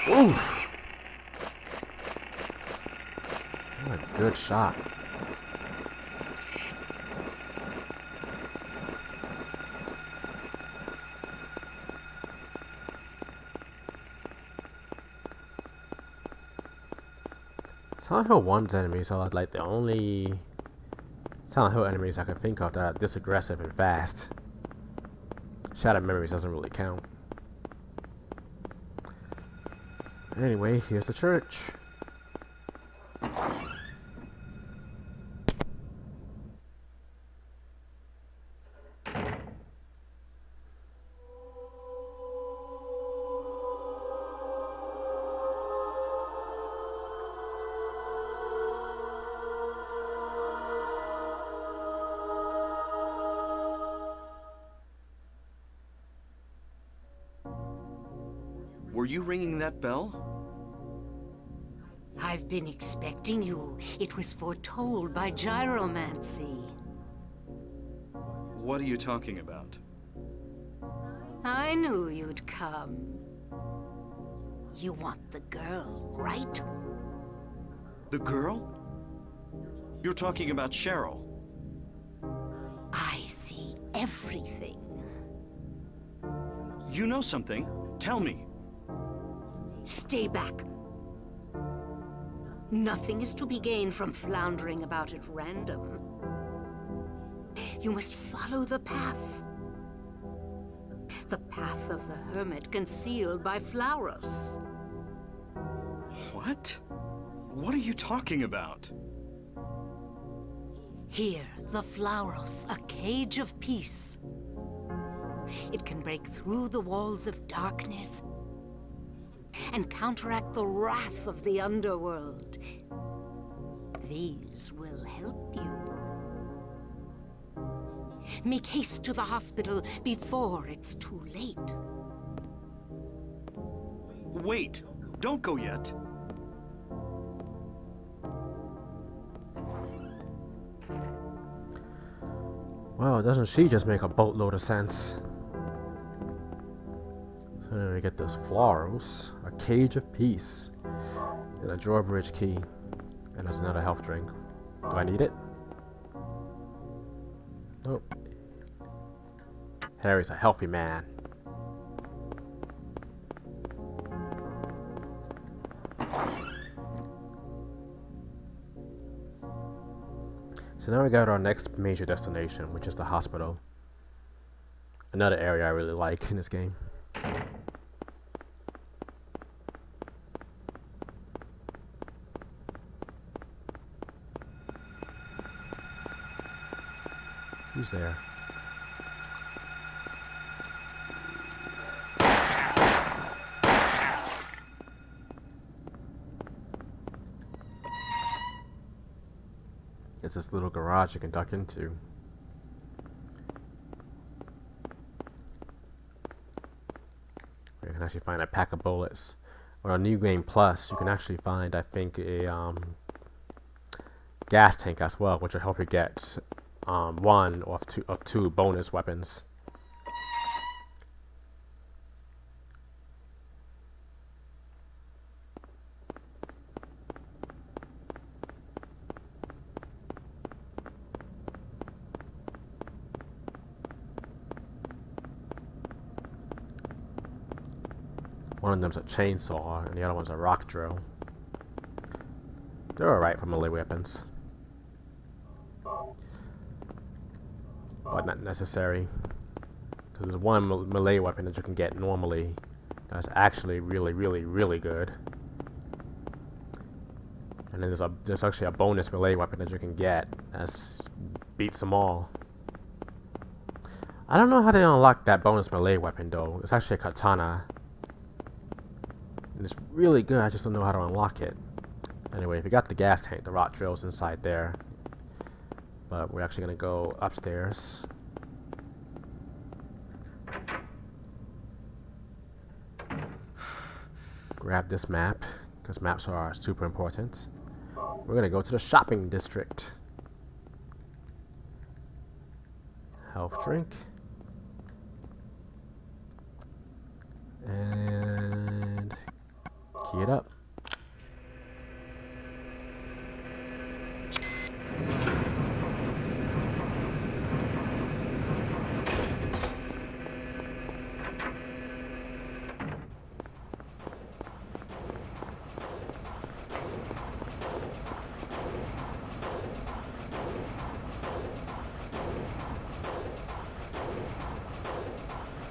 Oof! What a good shot. Silent Hill 1's enemies are like the only Silent Hill enemies I can think of that are this aggressive and fast. Shattered Memories doesn't really count. Anyway, here's the church. Were you ringing that bell? I've been expecting you. It was foretold by gyromancy. What are you talking about? I knew you'd come. You want the girl, right? The girl? You're talking about Cheryl. I see everything. You know something? Tell me. Stay back. Nothing is to be gained from floundering about at random. You must follow the path. The path of the hermit concealed by Flauros. What? What are you talking about? Here, the Flauros, a cage of peace. It can break through the walls of darkness and counteract the wrath of the underworld. These will help you. Make haste to the hospital before it's too late. Wait! Don't go yet. Wow, doesn't she just make a boatload of sense? So then we get this Flauros, a cage of peace, and a drawbridge key, and there's another health drink. Do I need it? Nope. Harry's a healthy man. So now we got our next major destination, which is the hospital. Another area I really like in this game. Who's there? It's this little garage you can duck into. You can actually find a pack of bullets. Or on New Game Plus, you can actually find, I think, a gas tank as well, which will help you get one of two bonus weapons. One of them's a chainsaw, and the other one's a rock drill. They're alright for melee weapons, but not necessary, because there's one melee weapon that you can get normally that's actually really good, and then there's actually a bonus melee weapon that you can get that beats them all. I don't know how they unlock that bonus melee weapon though. It's actually a katana, and it's really good. I just don't know how to unlock it. Anyway, if you got the gas tank, the rock drill's inside there. But we're actually gonna go upstairs. Grab this map, because maps are super important. We're gonna go to the shopping district. Health drink. And key it up.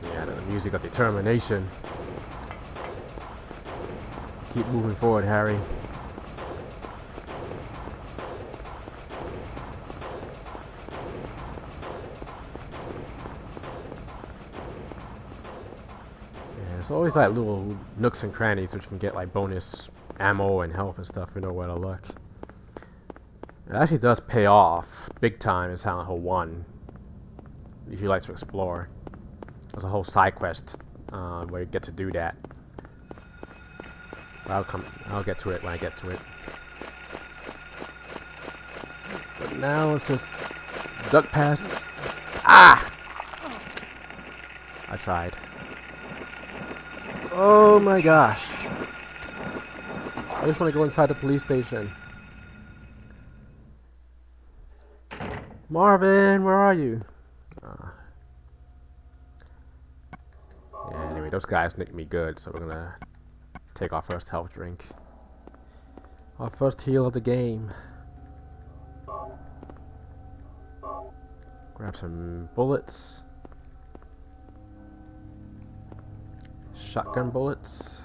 Yeah, the music of determination. Keep moving forward, Harry. Yeah, there's always like little nooks and crannies which can get like bonus ammo and health and stuff if you know where to look. It actually does pay off big time in Silent Hill 1 if you like to explore. There's a whole side quest where you get to do that. I'll get to it when I get to it. But now let's just duck past. Ah! I tried. Oh my gosh. I just want to go inside the police station. Marvin, where are you? Yeah, anyway, those guys nicked me good, so we're gonna take our first health drink. Our first heal of the game. Grab some bullets. Shotgun bullets.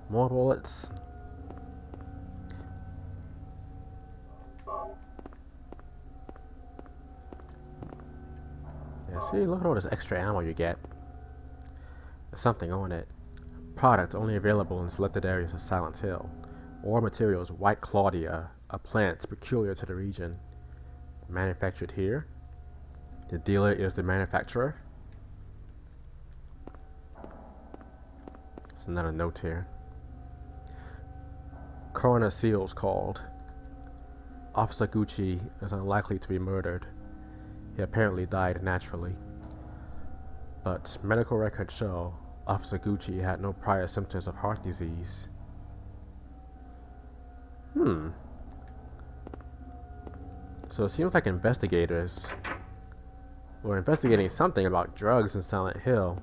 More bullets. Yeah, see, look at all this extra ammo you get. There's something on it. Product only available in selected areas of Silent Hill. Ore materials, White Claudia, a plant peculiar to the region. Manufactured here. The dealer is the manufacturer. There's another note here. Coroner Seals called. Officer Gucci is unlikely to be murdered. He apparently died naturally. But medical records show Officer Gucci had no prior symptoms of heart disease. So it seems like investigators were investigating something about drugs in Silent Hill,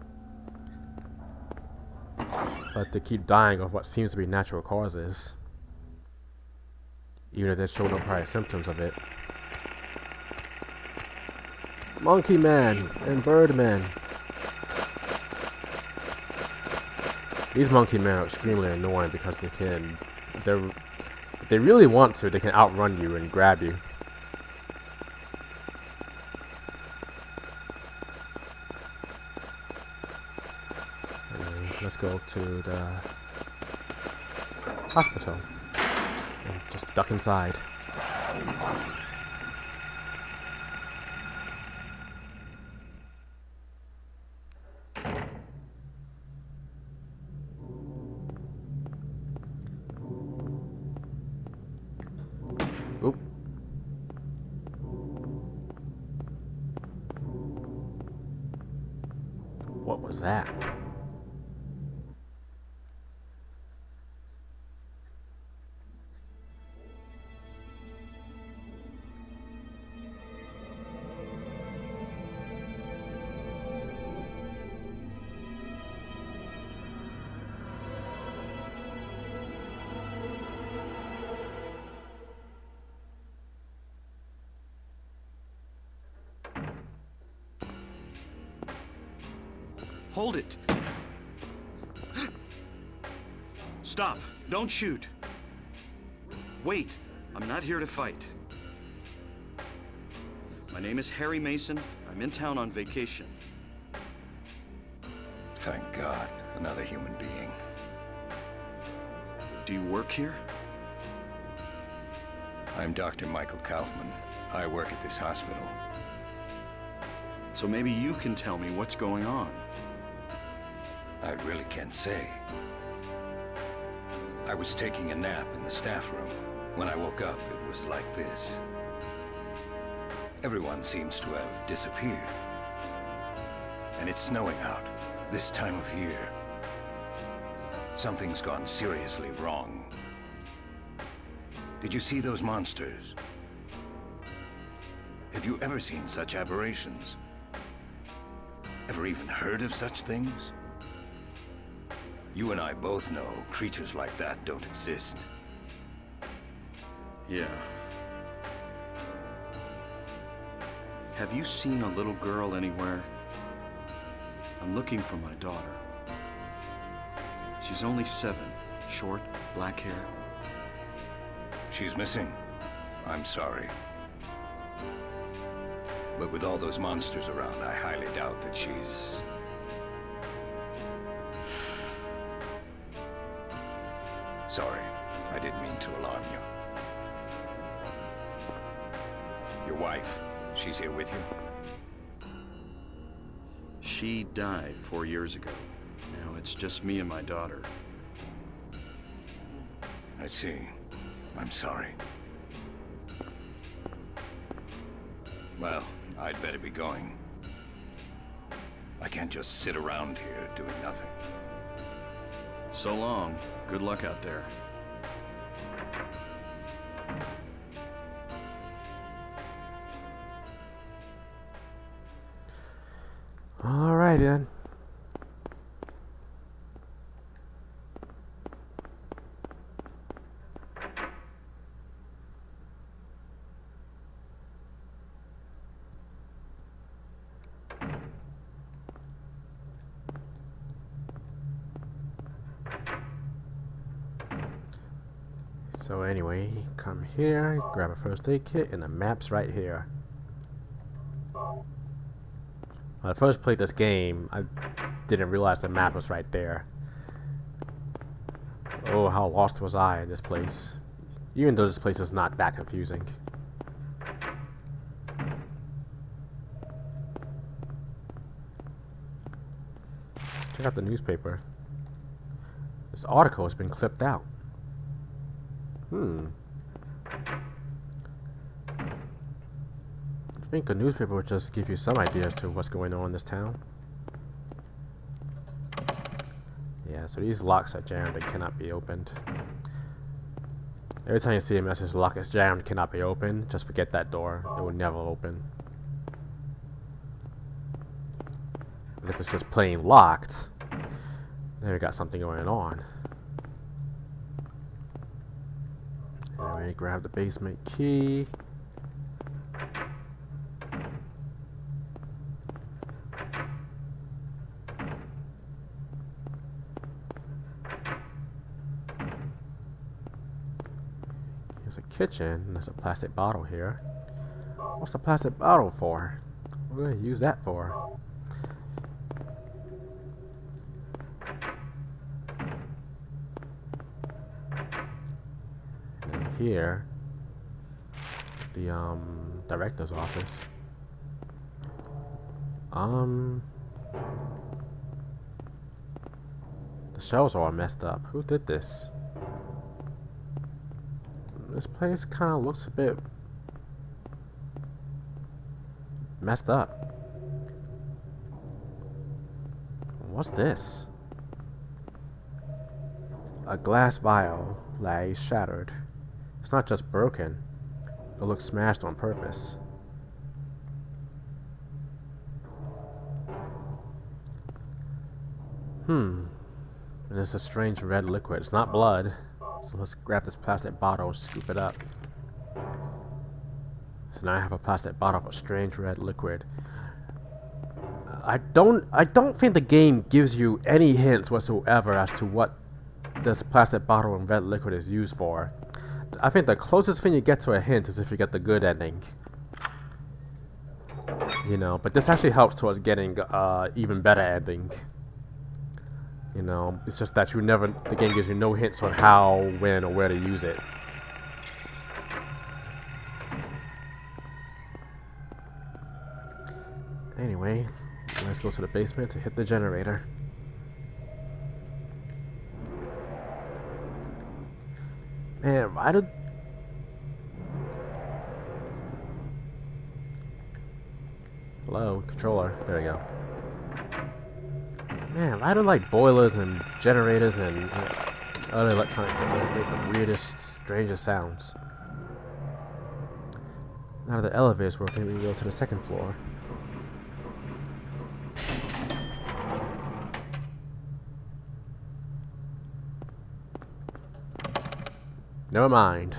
but they keep dying of what seems to be natural causes, even if they show no prior symptoms of it. Monkey Man and Birdman. These monkey men are extremely annoying because if they really want to, they can outrun you and grab you. Anyway, let's go to the hospital and just duck inside. Oop. What was that? Hold it! Stop! Don't shoot! Wait! I'm not here to fight. My name is Harry Mason. I'm in town on vacation. Thank God, another human being. Do you work here? I'm Dr. Michael Kaufman. I work at this hospital. So maybe you can tell me what's going on. I really can't say. I was taking a nap in the staff room. When I woke up, it was like this. Everyone seems to have disappeared. And it's snowing out, this time of year. Something's gone seriously wrong. Did you see those monsters? Have you ever seen such aberrations? Ever even heard of such things? You and I both know creatures like that don't exist. Yeah. Have you seen a little girl anywhere? I'm looking for my daughter. She's only 7, short, black hair. She's missing. I'm sorry. But with all those monsters around, I highly doubt that she's... Sorry, I didn't mean to alarm you. Your wife, she's here with you? She died 4 years ago. Now it's just me and my daughter. I see. I'm sorry. Well, I'd better be going. I can't just sit around here doing nothing. So long. Good luck out there. Alright then. So anyway, come here, grab a first aid kit, and the map's right here. When I first played this game, I didn't realize the map was right there. Oh, how lost was I in this place. Even though this place is not that confusing. Let's check out the newspaper. This article has been clipped out. I think a newspaper would just give you some idea as to what's going on in this town. Yeah, so these locks are jammed and cannot be opened. Every time you see a message, lock is jammed, cannot be opened, just forget that door. It will never open. But if it's just plain locked, then we got something going on. Anyway, grab the basement key. There's a kitchen, and there's a plastic bottle here. What's the plastic bottle for? What do I use that for? And here, the director's office. The shelves are all messed up. Who did this? This place kind of looks a bit messed up. What's this? A glass vial lies shattered. It's not just broken, it looks smashed on purpose. And it's a strange red liquid. It's not blood. So let's grab this plastic bottle and scoop it up. So now I have a plastic bottle of a strange red liquid. I don't think the game gives you any hints whatsoever as to what this plastic bottle and red liquid is used for. I think the closest thing you get to a hint is if you get the good ending. You know, but this actually helps towards getting even better ending. You know, it's just that the game gives you no hints on how, when, or where to use it. Anyway, let's go to the basement to hit the generator. Man, why did... Hello, controller. There we go. Man, why do like boilers and generators and other electronic equipment make the weirdest, strangest sounds? Now that the elevator's working, we can go to the second floor. Never mind.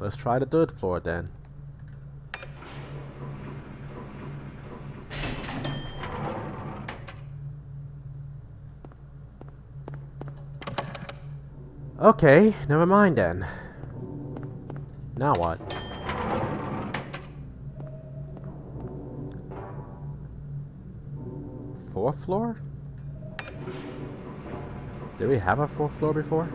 Let's try the third floor then. Okay, never mind then. Now what? Fourth floor? Did we have a fourth floor before?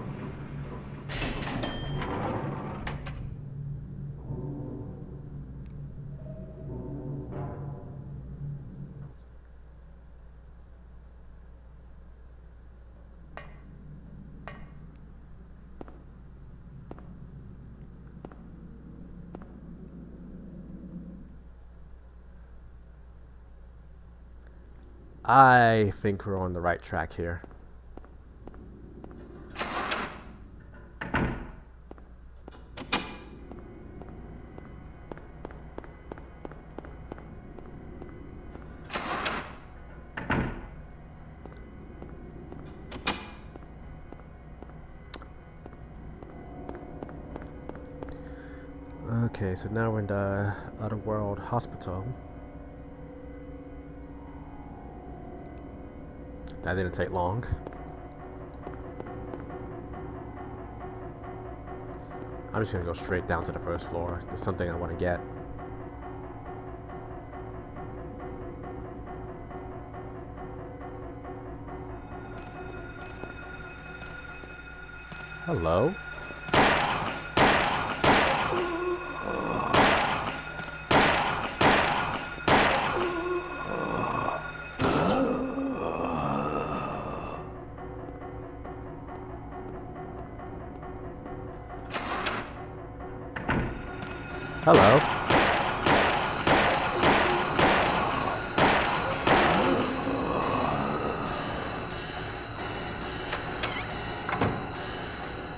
I think we're on the right track here. Okay, so now we're in the Otherworld Hospital. That didn't take long. I'm just gonna go straight down to the first floor. There's something I want to get. Hello? Hello.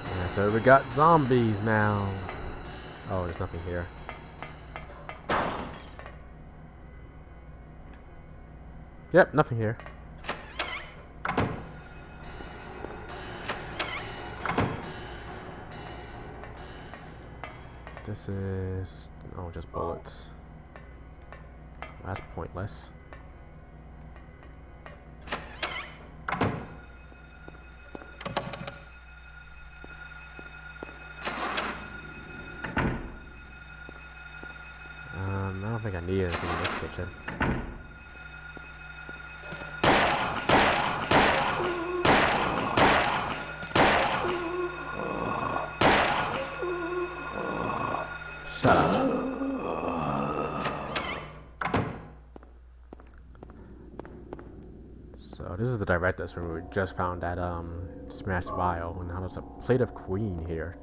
Yeah, so we got zombies now. Oh, there's nothing here. Yep, nothing here. This is... oh, just bullets. That's pointless. I don't think I need anything in this kitchen. Shut up. So this is the director's room. We just found that smashed vial, and now there's a plate of queen here.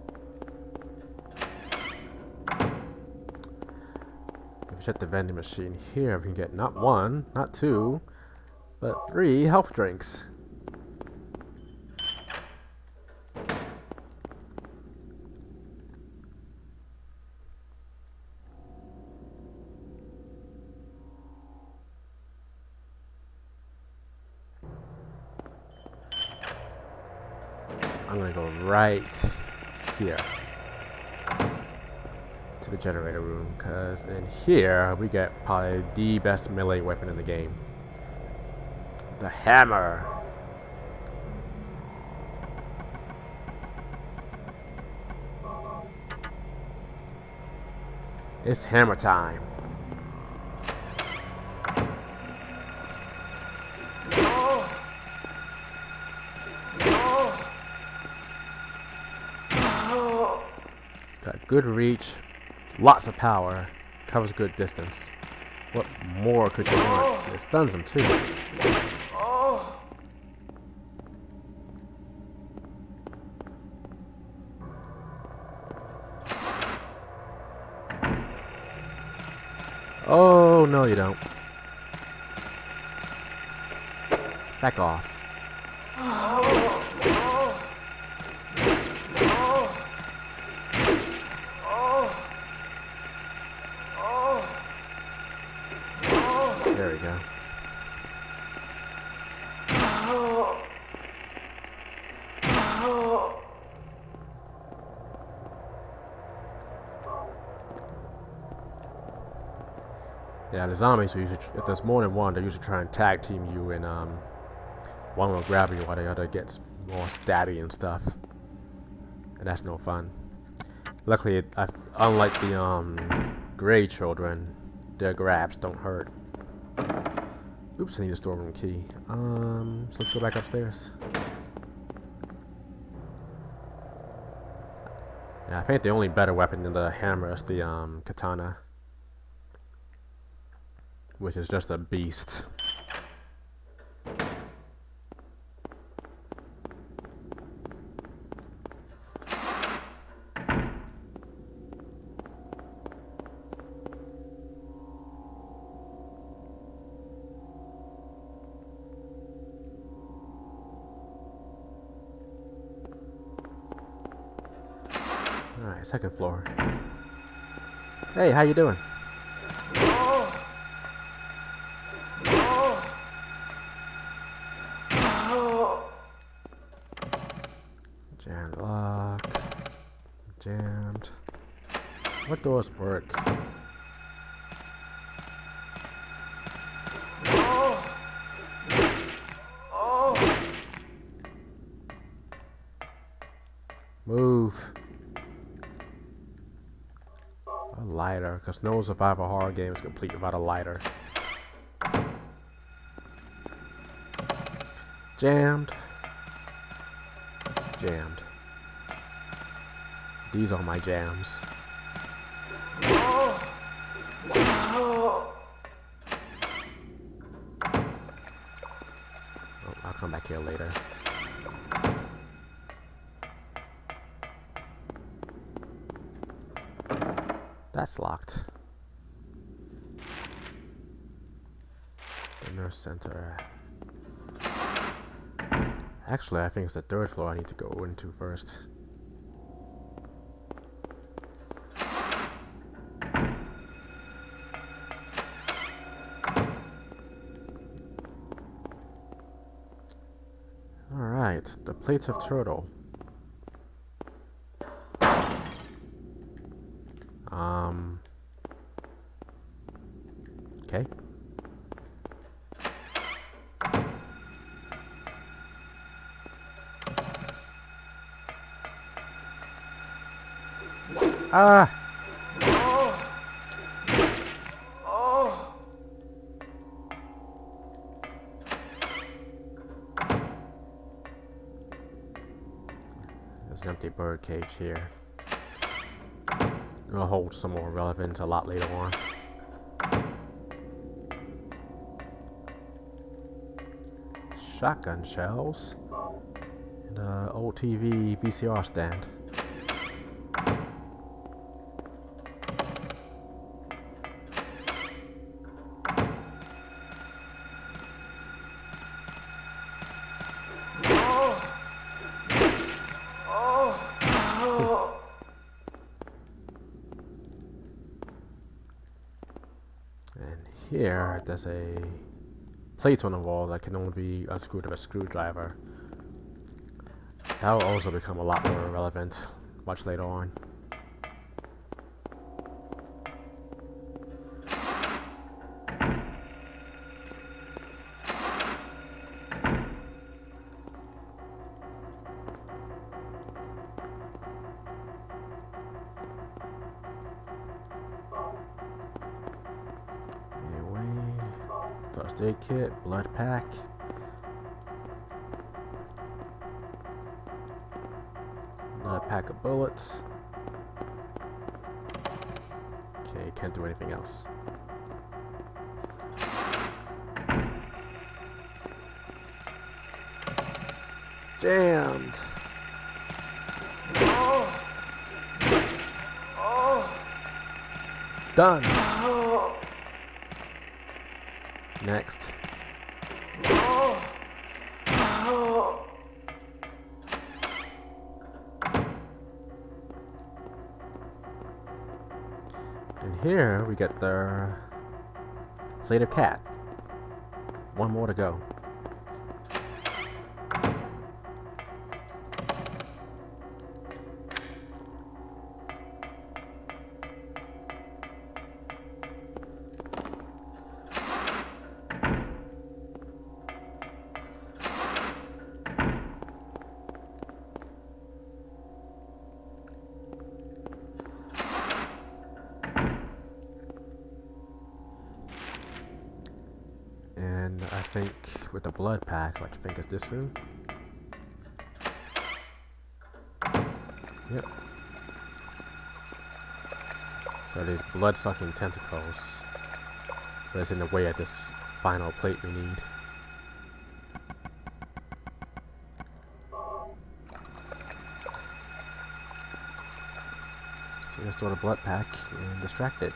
If we check the vending machine here, we can get not one, not two, but 3 health drinks. I'm gonna go right here to the generator room, because in here we get probably the best melee weapon in the game. The hammer. It's hammer time. Got good reach, lots of power, covers good distance. What more could you want? And it stuns him too. Oh, no you don't. Back off. There we go. Yeah, the zombies usually, if there's more than one, they usually try and tag team you, and one will grab you while the other gets more stabby and stuff. And that's no fun. Luckily, unlike the gray children, their grabs don't hurt. Oops, I need a storeroom key. So let's go back upstairs. Yeah, I think the only better weapon than the hammer is the katana, which is just a beast. Alright, second floor. Hey, how you doing? Jammed lock. Jammed. What doors work? Move. A lighter, because no survival horror game is complete without a lighter. Jammed. Jammed. These are my jams. Oh, I'll come back here later. That's locked. The nurse center. Actually, I think it's the third floor I need to go into first. Alright, the plates of turtle. Okay. Ah! There's an empty bird cage here. It'll hold some more relevance a lot later on. Shotgun shells. And an old TV VCR stand. And here, there's a plate on the wall that can only be unscrewed with a screwdriver. That will also become a lot more relevant much later on. First aid kit, blood pack. Another pack of bullets. Okay, can't do anything else. Jammed. Done. Next. And here we get the plate of cat. One more to go. And I think with the blood pack, I think it's this room. Yep. So these blood-sucking tentacles, but it's in the way of this final plate we need. So just throw the blood pack and distract it.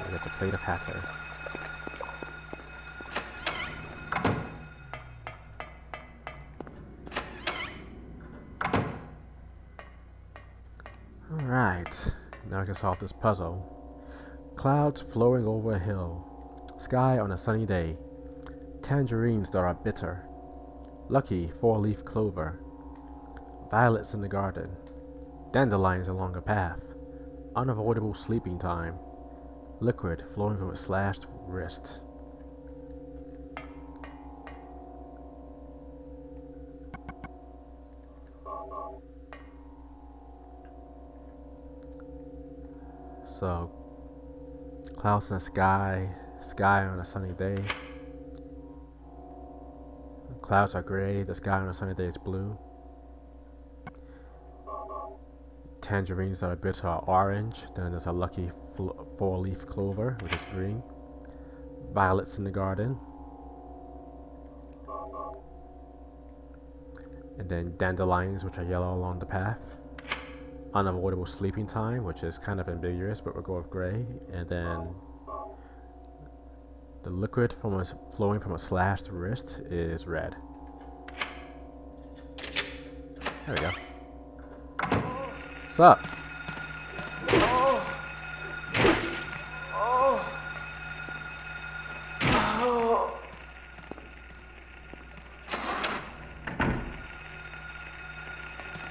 We got the plate of Hatter. Now I can solve this puzzle. Clouds flowing over a hill. Sky on a sunny day. Tangerines that are bitter. Lucky 4-leaf clover. Violets in the garden. Dandelions along a path. Unavoidable sleeping time. Liquid flowing from a slashed wrist. So, clouds in the sky, sky on a sunny day. Clouds are gray, the sky on a sunny day is blue. Tangerines that are bitter are orange, then there's a lucky 4-leaf clover, which is green. Violets in the garden. And then dandelions, which are yellow along the path. Unavoidable sleeping time, which is kind of ambiguous, but we'll go with gray. And then the liquid flowing from a slashed wrist is red. There we go. What's up?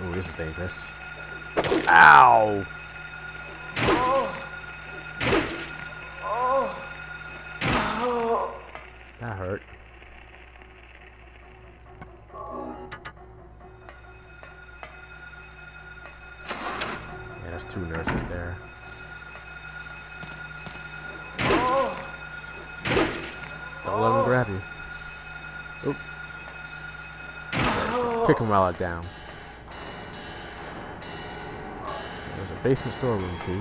Ooh, this is dangerous. Ow! That hurt. Yeah, there's 2 nurses there. Don't let them grab you. Oop. Kick him while I'm down. There's a basement storeroom key.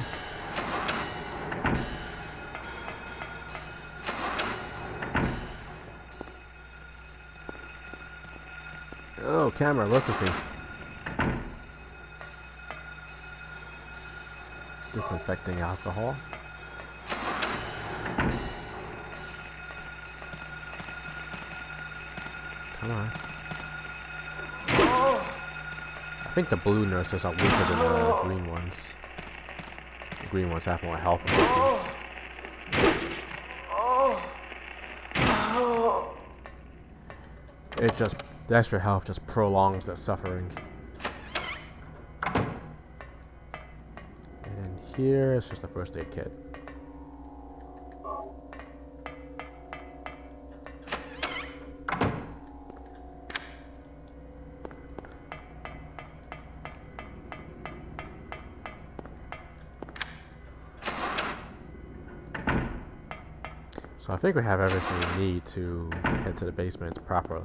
Oh, camera, work with me. Disinfecting alcohol. Come on. I think the blue nurses are weaker than the green ones. The green ones have more health or something. It just, the extra health just prolongs their suffering. And then here is just a first aid kit. So I think we have everything we need to head to the basement properly.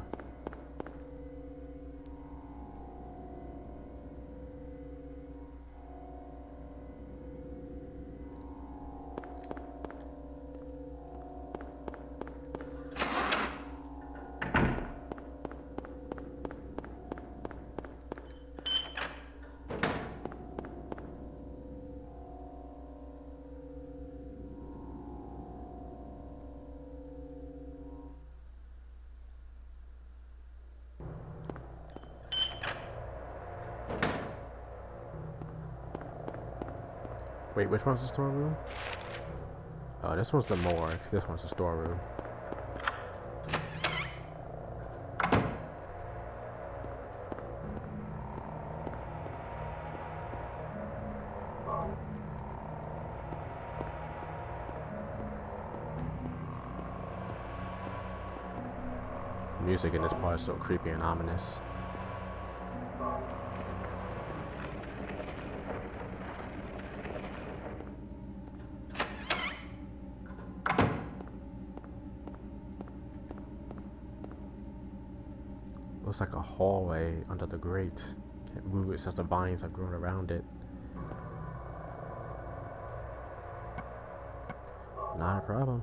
Wait, which one's the storeroom? Oh, this one's the morgue. This one's the storeroom. Music in this part is so creepy and ominous. Looks like a hallway under the grate. Can't move it since the vines have grown around it. Not a problem.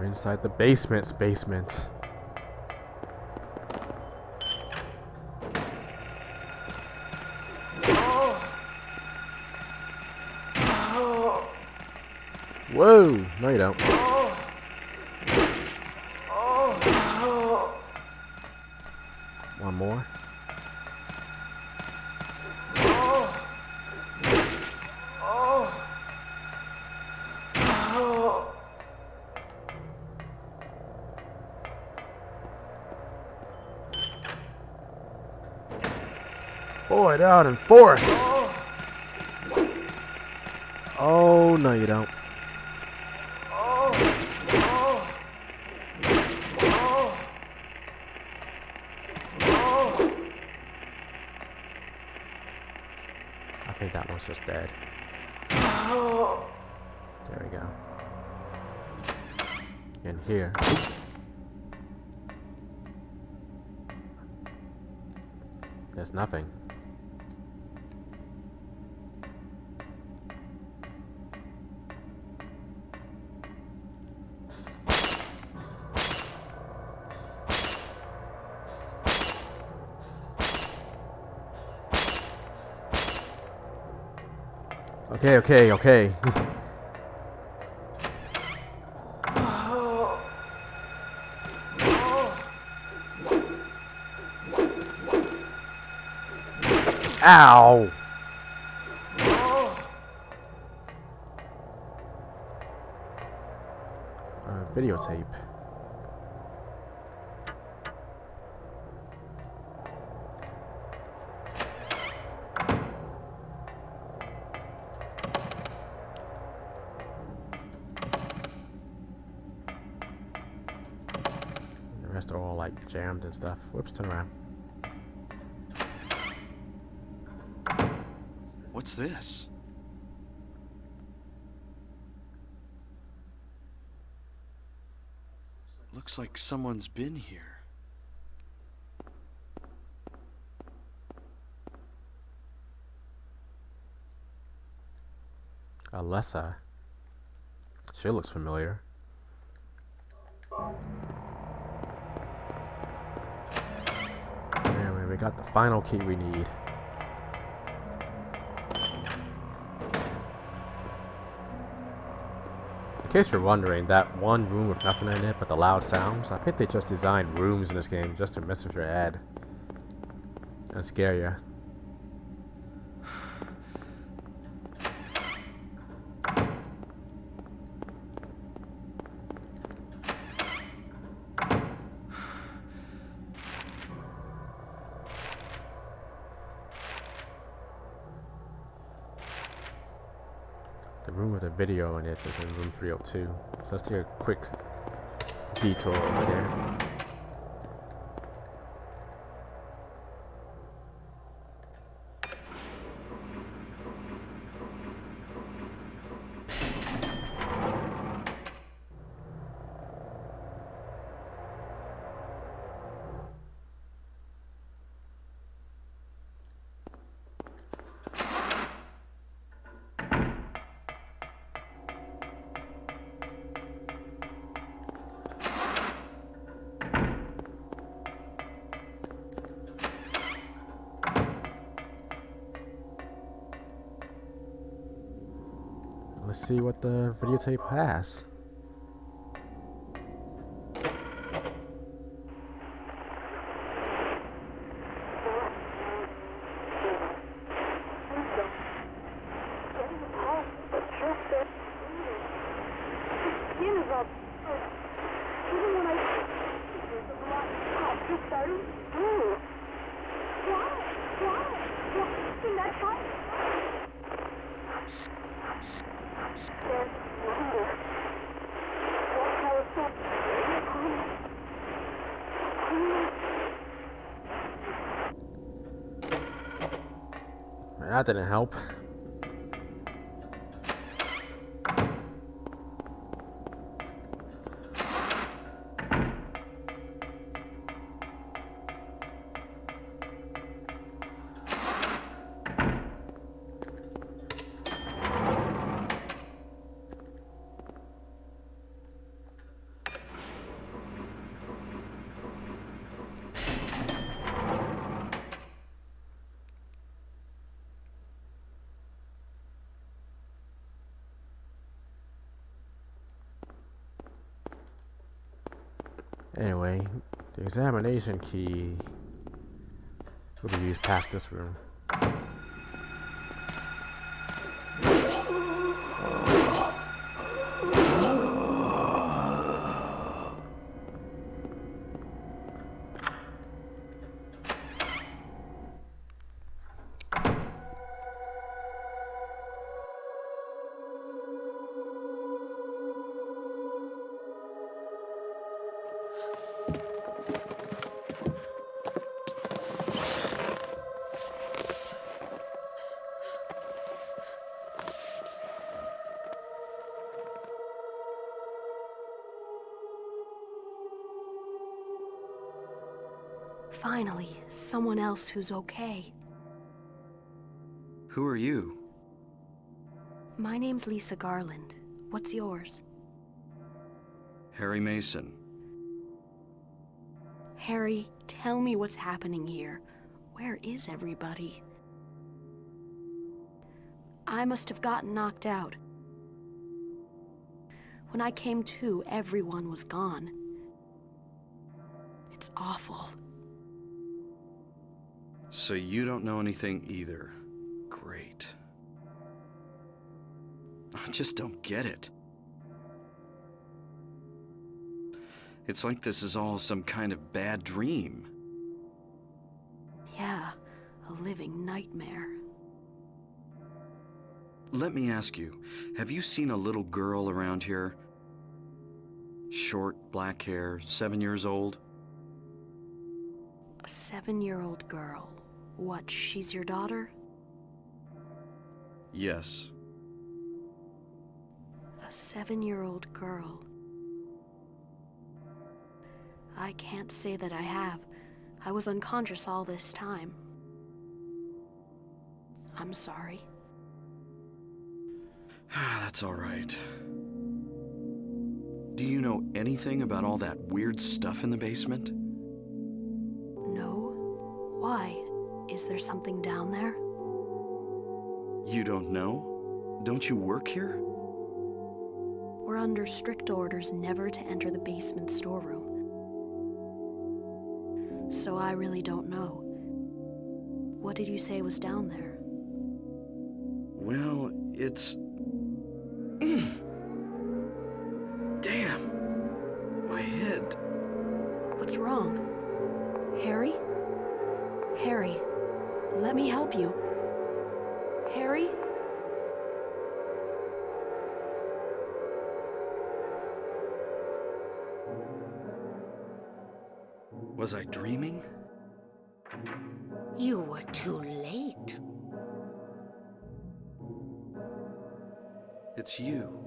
We're inside the basement's basement. Whoa! No, you don't. One more. Boy, down in force. Oh, no, you don't. I think that one's just dead. There we go. In here. There's nothing. Okay. Ow! Videotape. The rest are all like jammed and stuff. Whoops, turn around. What's this? Looks like someone's been here. Alessa. She looks familiar. Anyway, we got the final key we need. In case you're wondering, that one room with nothing in it but the loud sounds, I think they just designed rooms in this game just to mess with your head and scare you. The room with the video in it is in room 302. So let's take a quick detour over there. Let's see what the videotape has. That didn't help. Anyway, the examination key will be used past this room. Finally, someone else who's okay. Who are you? My name's Lisa Garland. What's yours? Harry Mason. Harry, tell me what's happening here. Where is everybody? I must have gotten knocked out. When I came to, everyone was gone. It's awful. So you don't know anything either. Great. I just don't get it. It's like this is all some kind of bad dream. Yeah, a living nightmare. Let me ask you, have you seen a little girl around here? Short, black hair, 7 years old? A 7-year-old girl. What, she's your daughter? Yes. A 7-year-old girl. I can't say that I have. I was unconscious all this time. I'm sorry. That's all right. Do you know anything about all that weird stuff in the basement? No? Why? Is there something down there? You don't know? Don't you work here? We're under strict orders never to enter the basement storeroom. So I really don't know. What did you say was down there? Well, it's... Damn! My head. What's wrong? Harry? Harry, let me help you. Harry? Was I dreaming? You were too late. It's you.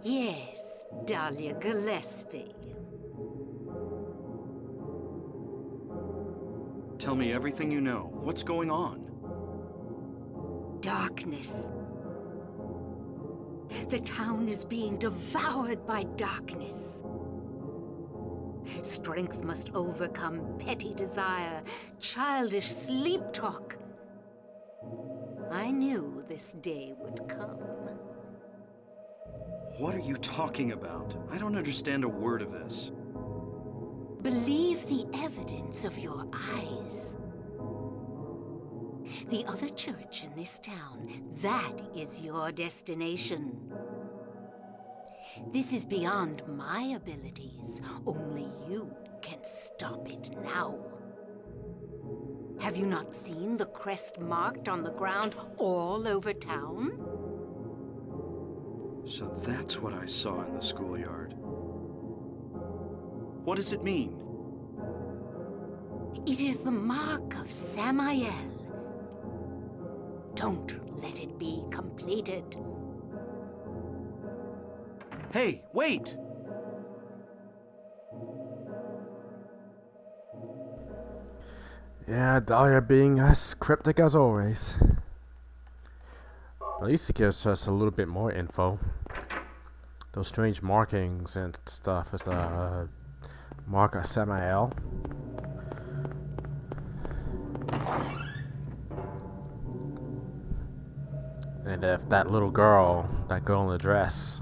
Yes, Dahlia Gillespie. Tell me everything you know. What's going on? Darkness. The town is being devoured by darkness. Strength must overcome petty desire, childish sleep talk. I knew this day would come. What are you talking about? I don't understand a word of this. Believe the evidence of your eyes. The other church in this town, that is your destination. This is beyond my abilities. Only you can stop it now. Have you not seen the crest marked on the ground all over town? So that's what I saw in the schoolyard. What does it mean? It is the mark of Samael. Don't let it be completed. Hey, wait! Yeah, Dahlia being as cryptic as always. At least it gives us a little bit more info. Those strange markings and stuff is the mark of Samael. And if that little girl, that girl in the dress,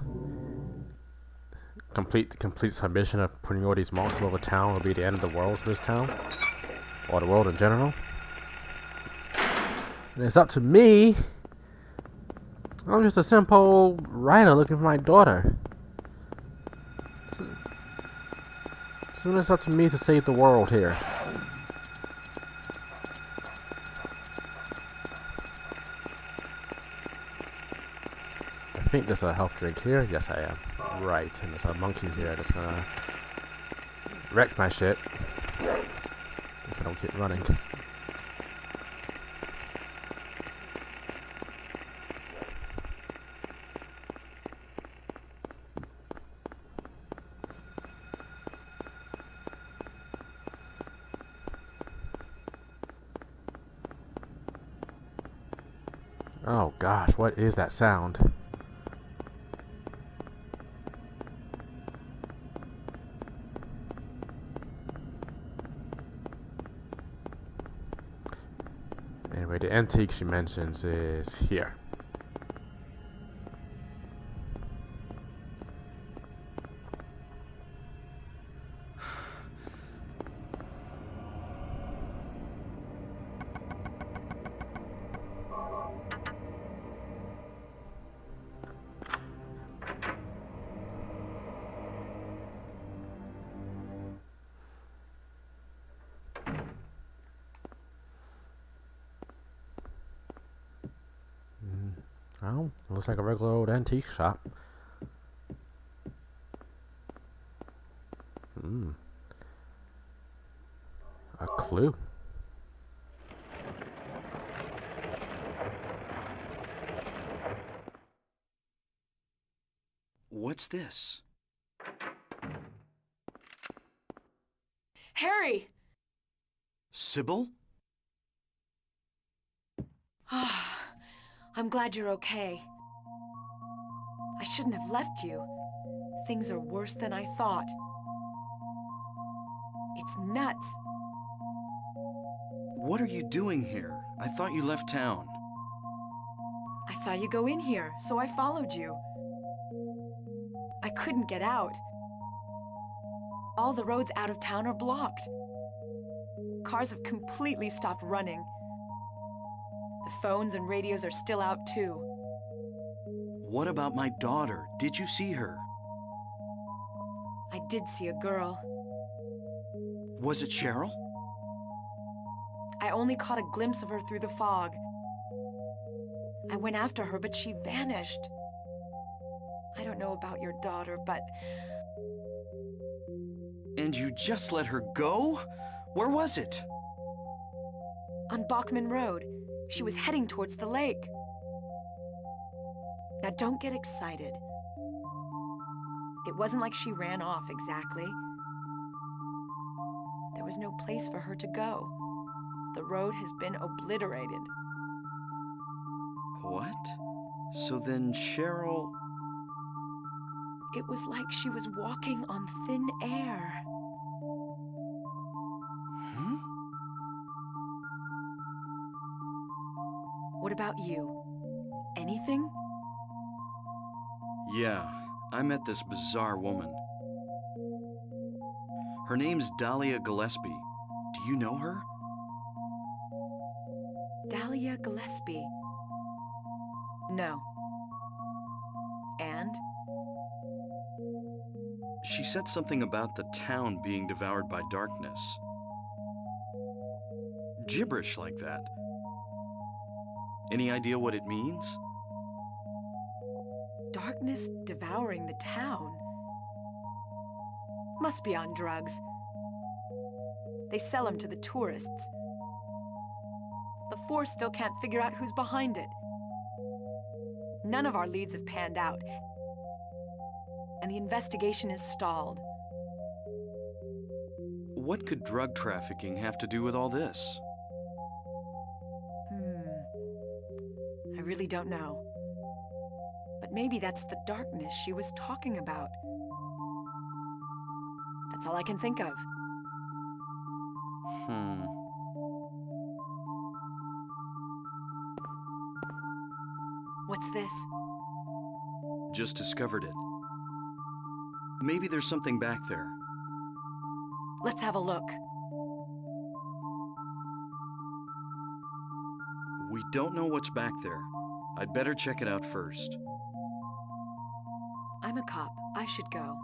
complete submission of putting all these monsters over town will be the end of the world for this town, or the world in general. And it's up to me. I'm just a simple writer looking for my daughter. Soon it's up to me to save the world here. I think there's a health drink here. Yes, I am. Right, and there's a monkey here that's gonna wreck my shit if I don't keep running. Oh gosh, what is that sound? Anyway, the antique she mentions is here. Well, looks like a regular old antique shop. A clue. What's this? Harry! Sybil? I'm glad you're okay. I shouldn't have left you. Things are worse than I thought. It's nuts. What are you doing here? I thought you left town. I saw you go in here, so I followed you. I couldn't get out. All the roads out of town are blocked. Cars have completely stopped running. The phones and radios are still out too. What about my daughter? Did you see her? I did see a girl. Was it Cheryl? I only caught a glimpse of her through the fog. I went after her, but she vanished. I don't know about your daughter, but... And you just let her go? Where was it? On Bachman Road. She was heading towards the lake. Now don't get excited. It wasn't like she ran off exactly. There was no place for her to go. The road has been obliterated. What? So then Cheryl... It was like she was walking on thin air. Hmm? What about you? Anything? Yeah, I met this bizarre woman. Her name's Dahlia Gillespie. Do you know her? Dahlia Gillespie. No. And? She said something about the town being devoured by darkness. Gibberish like that. Any idea what it means? Darkness devouring the town? Must be on drugs. They sell them to the tourists. The Force still can't figure out who's behind it. None of our leads have panned out, and the investigation is stalled. What could drug trafficking have to do with all this? I really don't know. But maybe that's the darkness she was talking about. That's all I can think of. What's this? Just discovered it. Maybe there's something back there. Let's have a look. We don't know what's back there. I'd better check it out first. I'm a cop. I should go.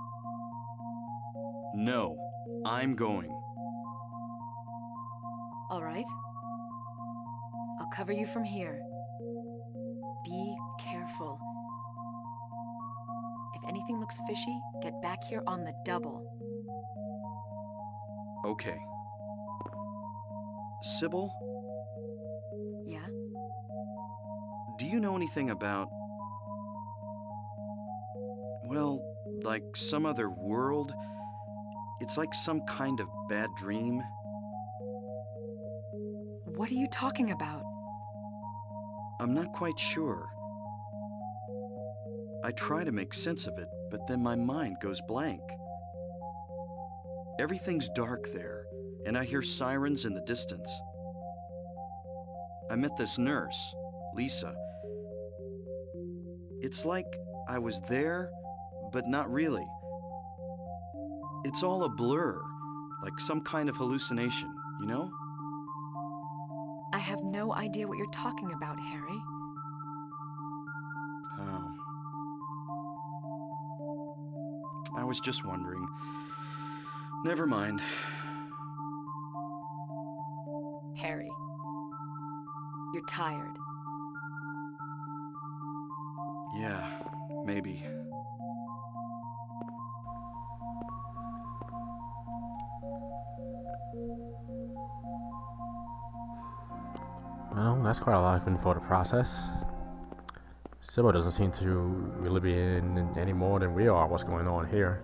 No, I'm going. All right. I'll cover you from here. Be careful. If anything looks fishy, get back here on the double. Okay. Sybil, Yeah? do you know anything about... well, like some other world? It's like some kind of bad dream. What are you talking about? I'm not quite sure. I try to make sense of it, but then my mind goes blank. Everything's dark there, and I hear sirens in the distance. I met this nurse, Lisa. It's like I was there, but not really. It's all a blur, like some kind of hallucination, you know? I have no idea what you're talking about, Harry. Oh. I was just wondering. Never mind. Harry. You're tired. Yeah, maybe. Well, that's quite a lot of info to process. Sybil doesn't seem to really be in any more than we are what's going on here.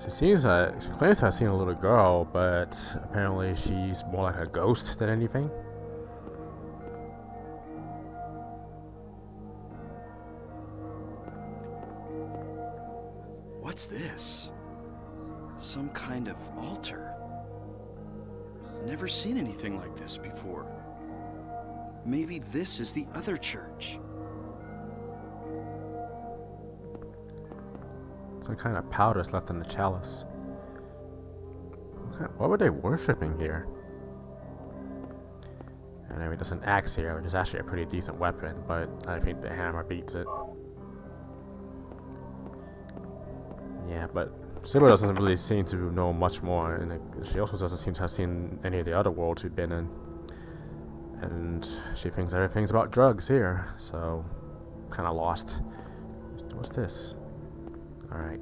She claims to have seen a little girl, but apparently she's more like a ghost than anything. What's this? Some kind of altar. Never seen anything like this before. Maybe this is the other church. Some kind of powder's left in the chalice. What were they worshipping here? And I mean, there's an axe here, which is actually a pretty decent weapon, but I think the hammer beats it. Yeah, but Sybil doesn't really seem to know much more, and she also doesn't seem to have seen any of the other worlds we've been in. And she thinks everything's about drugs here, so kind of lost. What's this? Alright.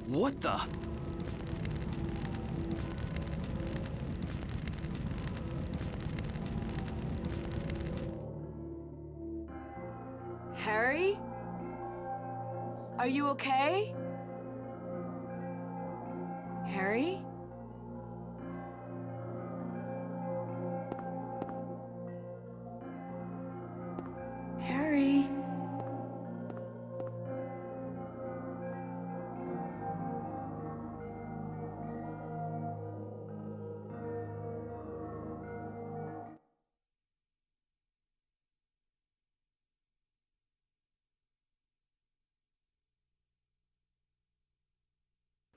What the? Harry? Are you okay? Harry? Harry?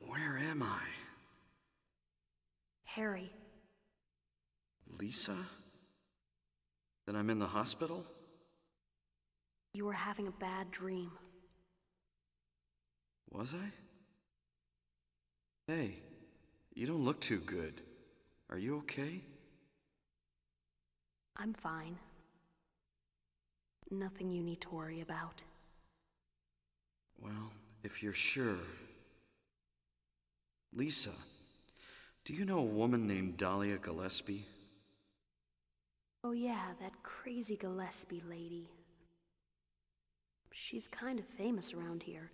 Where am I? Harry, Lisa? Then I'm in the hospital? you were having a bad dream. Was I? Hey, you don't look too good. Are you okay? I'm fine. Nothing you need to worry about. Well, if you're sure. Lisa, do you know a woman named Dahlia Gillespie? Oh yeah, that crazy Gillespie lady. She's kind of famous around here.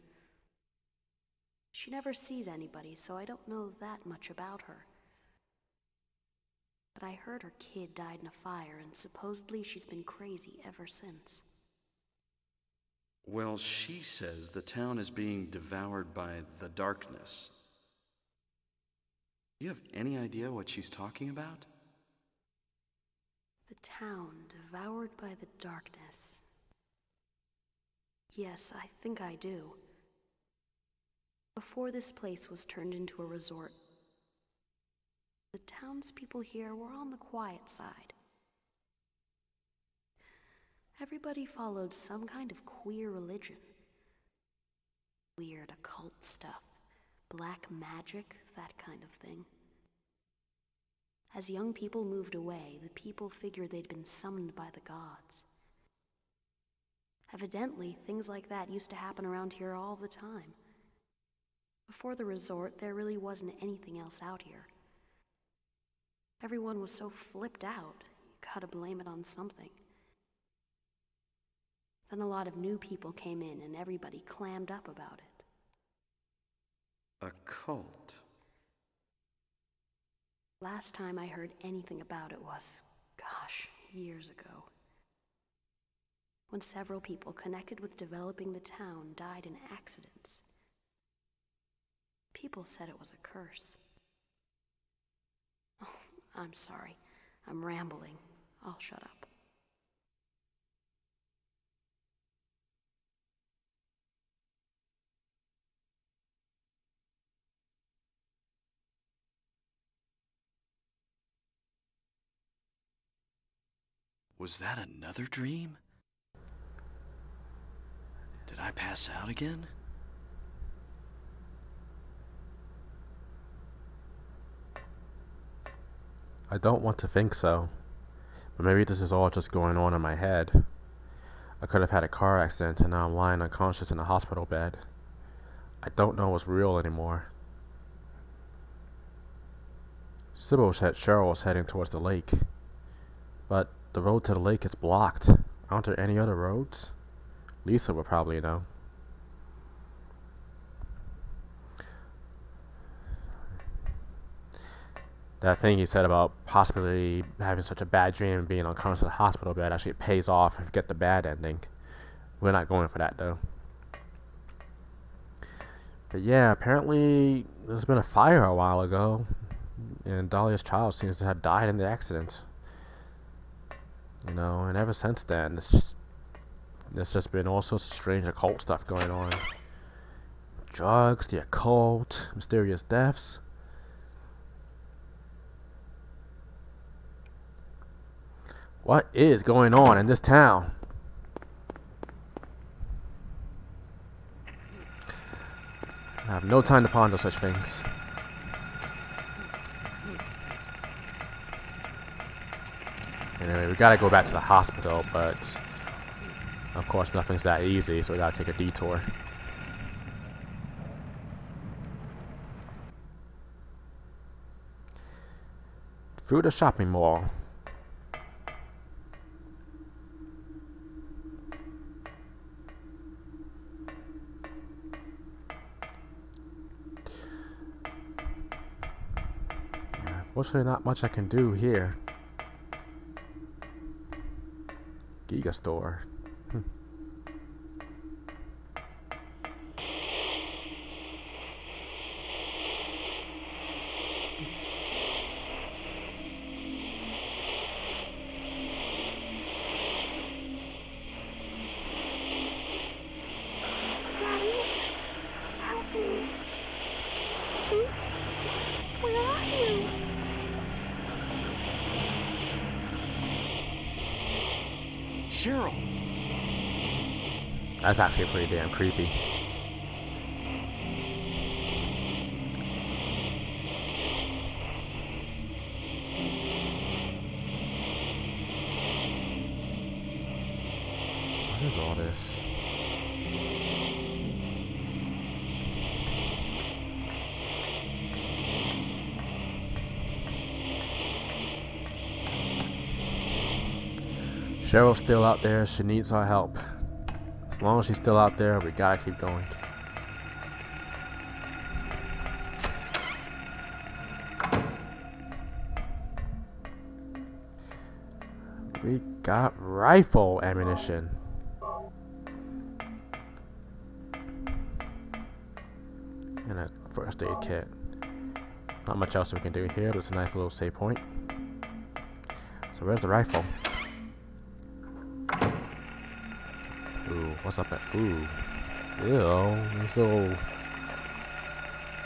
She never sees anybody, so I don't know that much about her. But I heard her kid died in a fire, and supposedly she's been crazy ever since. Well, she says the town is being devoured by the darkness. Do you have any idea what she's talking about? The town devoured by the darkness. Yes, I think I do. Before this place was turned into a resort, the townspeople here were on the quiet side. Everybody followed some kind of queer religion. Weird occult stuff, black magic, that kind of thing. As young people moved away, the people figured they'd been summoned by the gods. Evidently, things like that used to happen around here all the time. Before the resort, there really wasn't anything else out here. Everyone was so flipped out, you gotta blame it on something. Then a lot of new people came in and everybody clammed up about it. A cult? Last time I heard anything about it was, gosh, years ago. When several people connected with developing the town died in accidents. People said it was a curse. Oh, I'm sorry. I'm rambling. I'll shut up. Was that another dream? Did I pass out again? I don't want to think so, but maybe this is all just going on in my head. I could have had a car accident and now I'm lying unconscious in a hospital bed. I don't know what's real anymore. Sybil said Cheryl was heading towards the lake, but the road to the lake is blocked. Aren't there any other roads? Lisa would probably know. That thing he said about possibly having such a bad dream and being unconscious in a hospital bed actually pays off if you get the bad ending. We're not going for that though. But yeah, apparently there's been a fire a while ago, and Dahlia's child seems to have died in the accident. You know, and ever since then, there's just been all sorts of strange occult stuff going on. Drugs, the occult, mysterious deaths. What is going on in this town? I have no time to ponder such things. Anyway, we gotta go back to the hospital, but of course nothing's that easy, so we gotta take a detour. Through the shopping mall. Unfortunately, not much I can do here. Giga store. Cheryl! That's actually pretty damn creepy. What is all this? Cheryl's still out there. She needs our help. As long as she's still out there, we gotta keep going. We got rifle ammunition. And a first aid kit. Not much else we can do here, but it's a nice little save point. So where's the rifle? Ooh, what's up at? Ooh. Ew, these little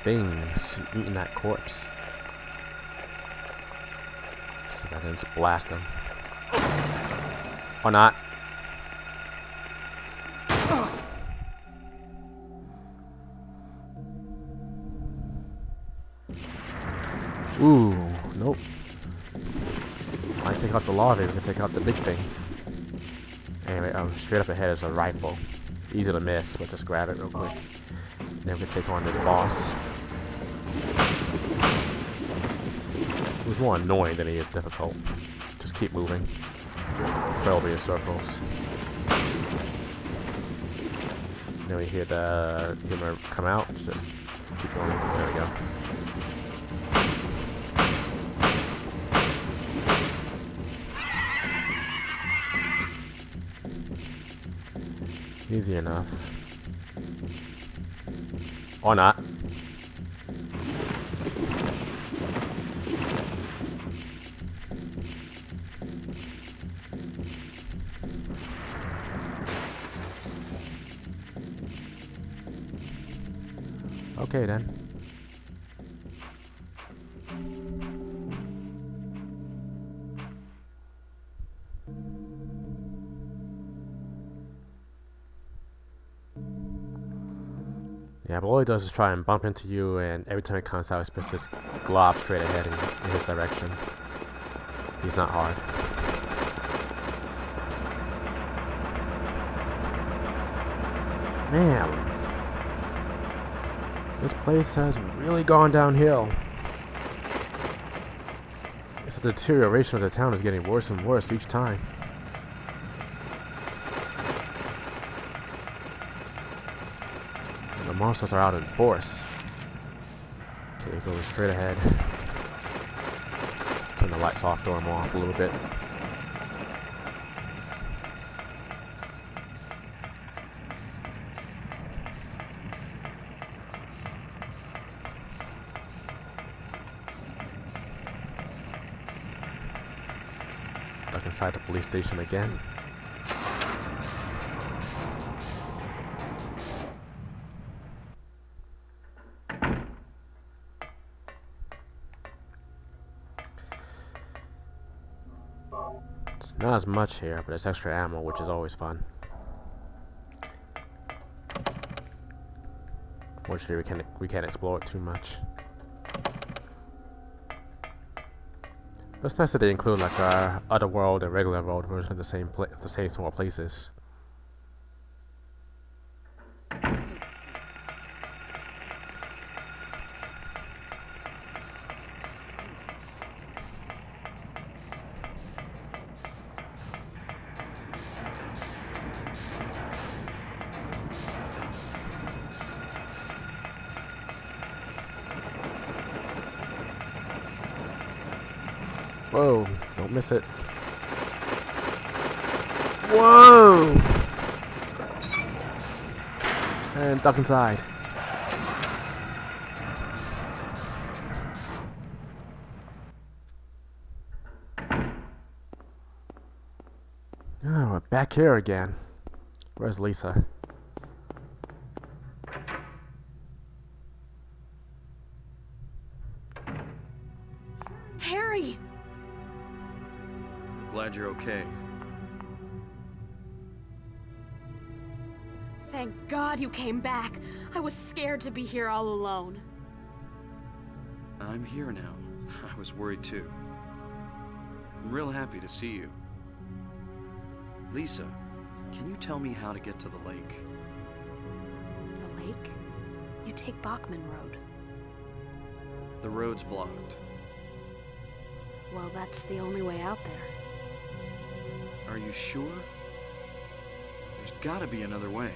things eating that corpse. See if I can just blast them. Or not. Ooh, nope. I take out the larvae, we can take out the big thing. Anyway, straight up ahead is a rifle. Easy to miss, but just grab it real quick. Then we can take on this boss. He was more annoying than he is difficult. Just keep moving. Fill over your circles. Then we hear the humor come out. Just keep going. There we go. Easy enough. Or not. Okay then. Yeah, but all he does is try and bump into you, and every time it comes out, it's just this glob straight ahead in his direction. He's not hard. Man, this place has really gone downhill. It's the deterioration of the town is getting worse and worse each time. The monsters are out in force. Okay, go straight ahead. Turn the lights off, throw them off a little bit. Duck inside the police station again. It's not as much here, but it's extra ammo, which is always fun. Fortunately, we can't explore it too much. But it's nice that they include like our Otherworld and regular world version of the same sort of places. Whoa, don't miss it. Whoa! And duck inside. Oh, we're back here again. Where's Lisa? Harry! Glad you're okay. Thank God you came back. I was scared to be here all alone. I'm here now. I was worried too. I'm real happy to see you. Lisa, can you tell me how to get to the lake? The lake? You take Bachman Road. The road's blocked. Well, that's the only way out there. Are you sure? There's gotta be another way.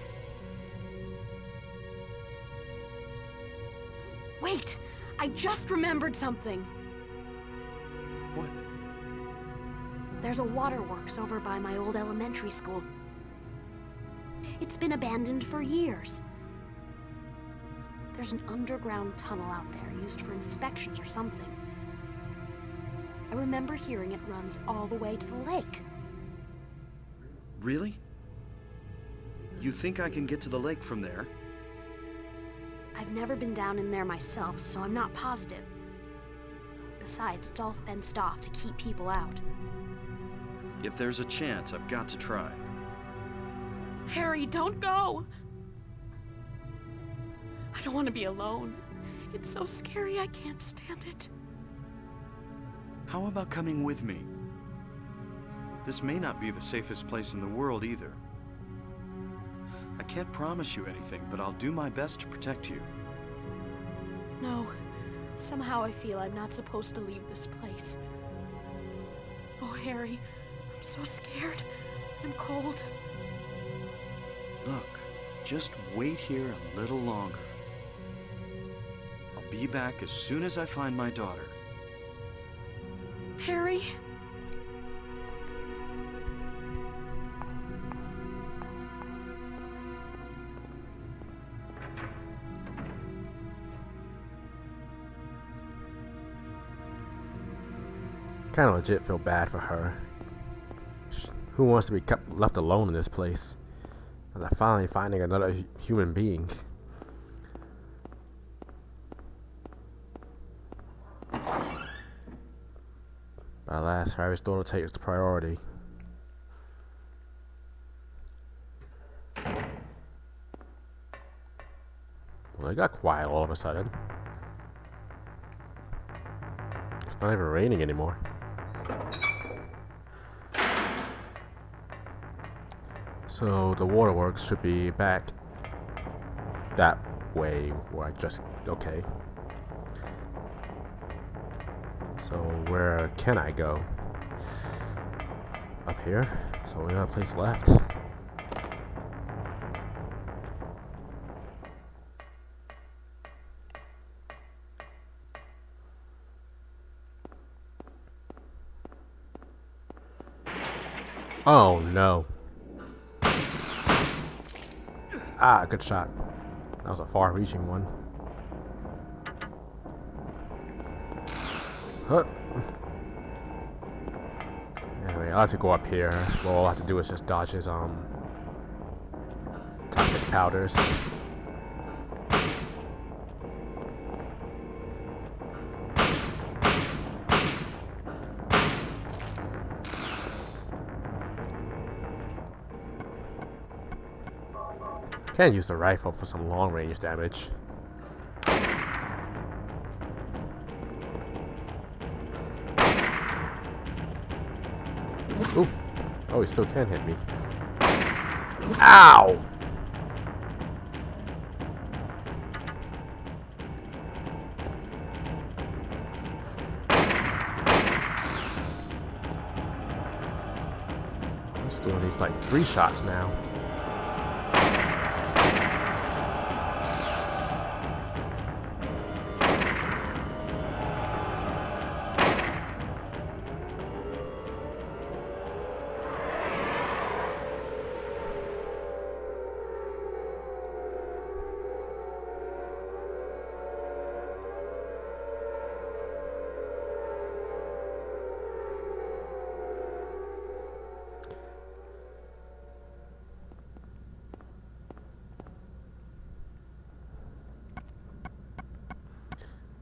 Wait! I just remembered something. What? There's a waterworks over by my old elementary school. It's been abandoned for years. There's an underground tunnel out there used for inspections or something. I remember hearing it runs all the way to the lake. Really? You think I can get to the lake from there? I've never been down in there myself, so I'm not positive. Besides, it's all fenced off to keep people out. If there's a chance, I've got to try. Harry, don't go! I don't want to be alone. It's so scary, I can't stand it. How about coming with me? This may not be the safest place in the world either. I can't promise you anything, but I'll do my best to protect you. No. Somehow I feel I'm not supposed to leave this place. Oh, Harry, I'm so scared. I'm cold. Look, just wait here a little longer. I'll be back as soon as I find my daughter. Harry? Kind of legit feel bad for her. Who wants to be kept left alone in this place? And they're finally finding another human being. But alas, Harry's daughter takes priority. Well, it got quiet all of a sudden. It's not even raining anymore. So the waterworks should be back that way where I just, okay. So where can I go? Up here? So we got a place left. Oh no. Ah, good shot. That was a far-reaching one. Huh. Anyway, I'll have to go up here. Well, all I have to do is just dodge his toxic powders. Can use the rifle for some long-range damage. Ooh. Oh, he still can hit me. Ow! He's doing these like 3 shots now.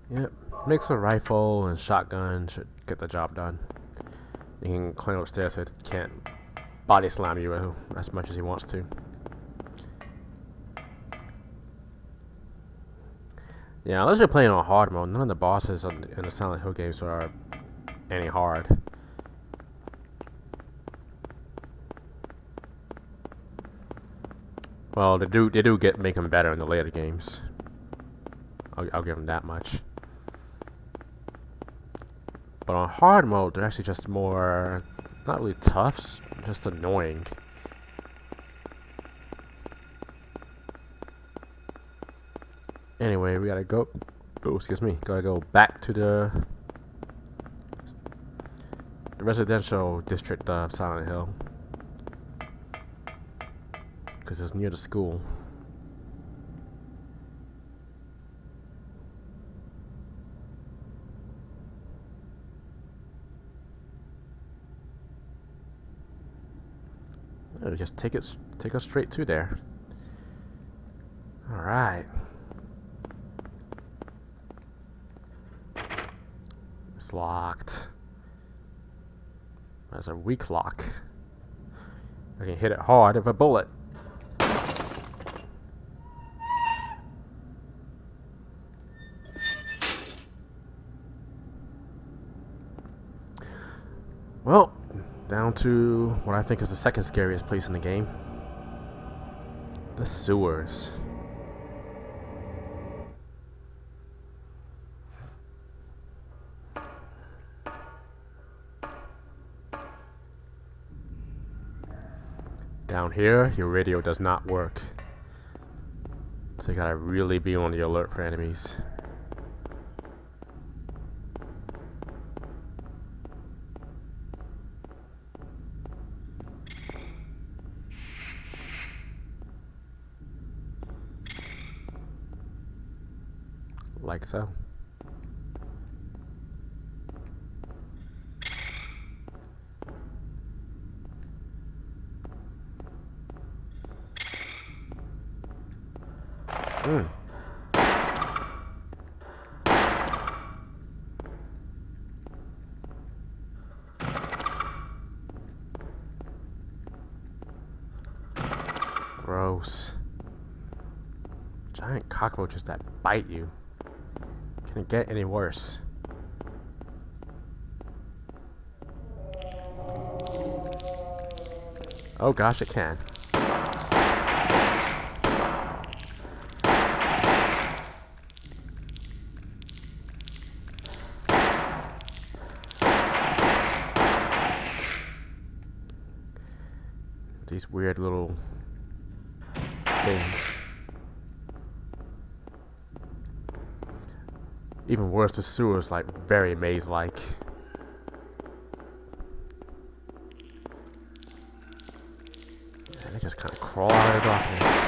Yep, mix of rifle and shotgun should get the job done. You can climb upstairs so it can't body slam you as much as he wants to. Yeah, unless you're playing on hard mode, none of the bosses in the Silent Hill games are any hard. Well, they do make them better in the later games. I'll give them that much. But on hard mode, they're actually just more, not really tough, just annoying. Anyway, we gotta go. Oh, excuse me. Gotta go back to the residential district of Silent Hill, because it's near the school. Oh, just take us straight to there. All right. It's locked. That's a weak lock. I can hit it hard with a bullet. Well, down to what I think is the second scariest place in the game. The sewers. Down here, your radio does not work. So you gotta really be on the alert for enemies. Like so. Gross. Giant cockroaches that bite you. Can it get any worse? Oh gosh, it can. These weird little things. Even worse, the sewer is like very maze-like. And they just kind of crawl out of the darkness.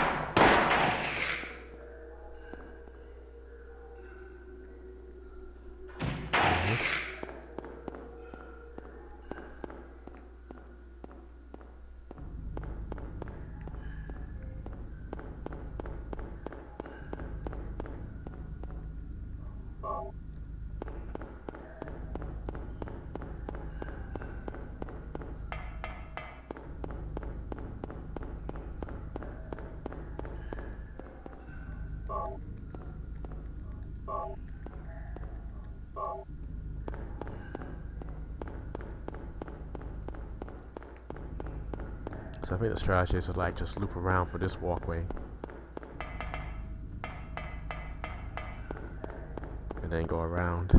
So I think the strategy is to like just loop around for this walkway. And then go around.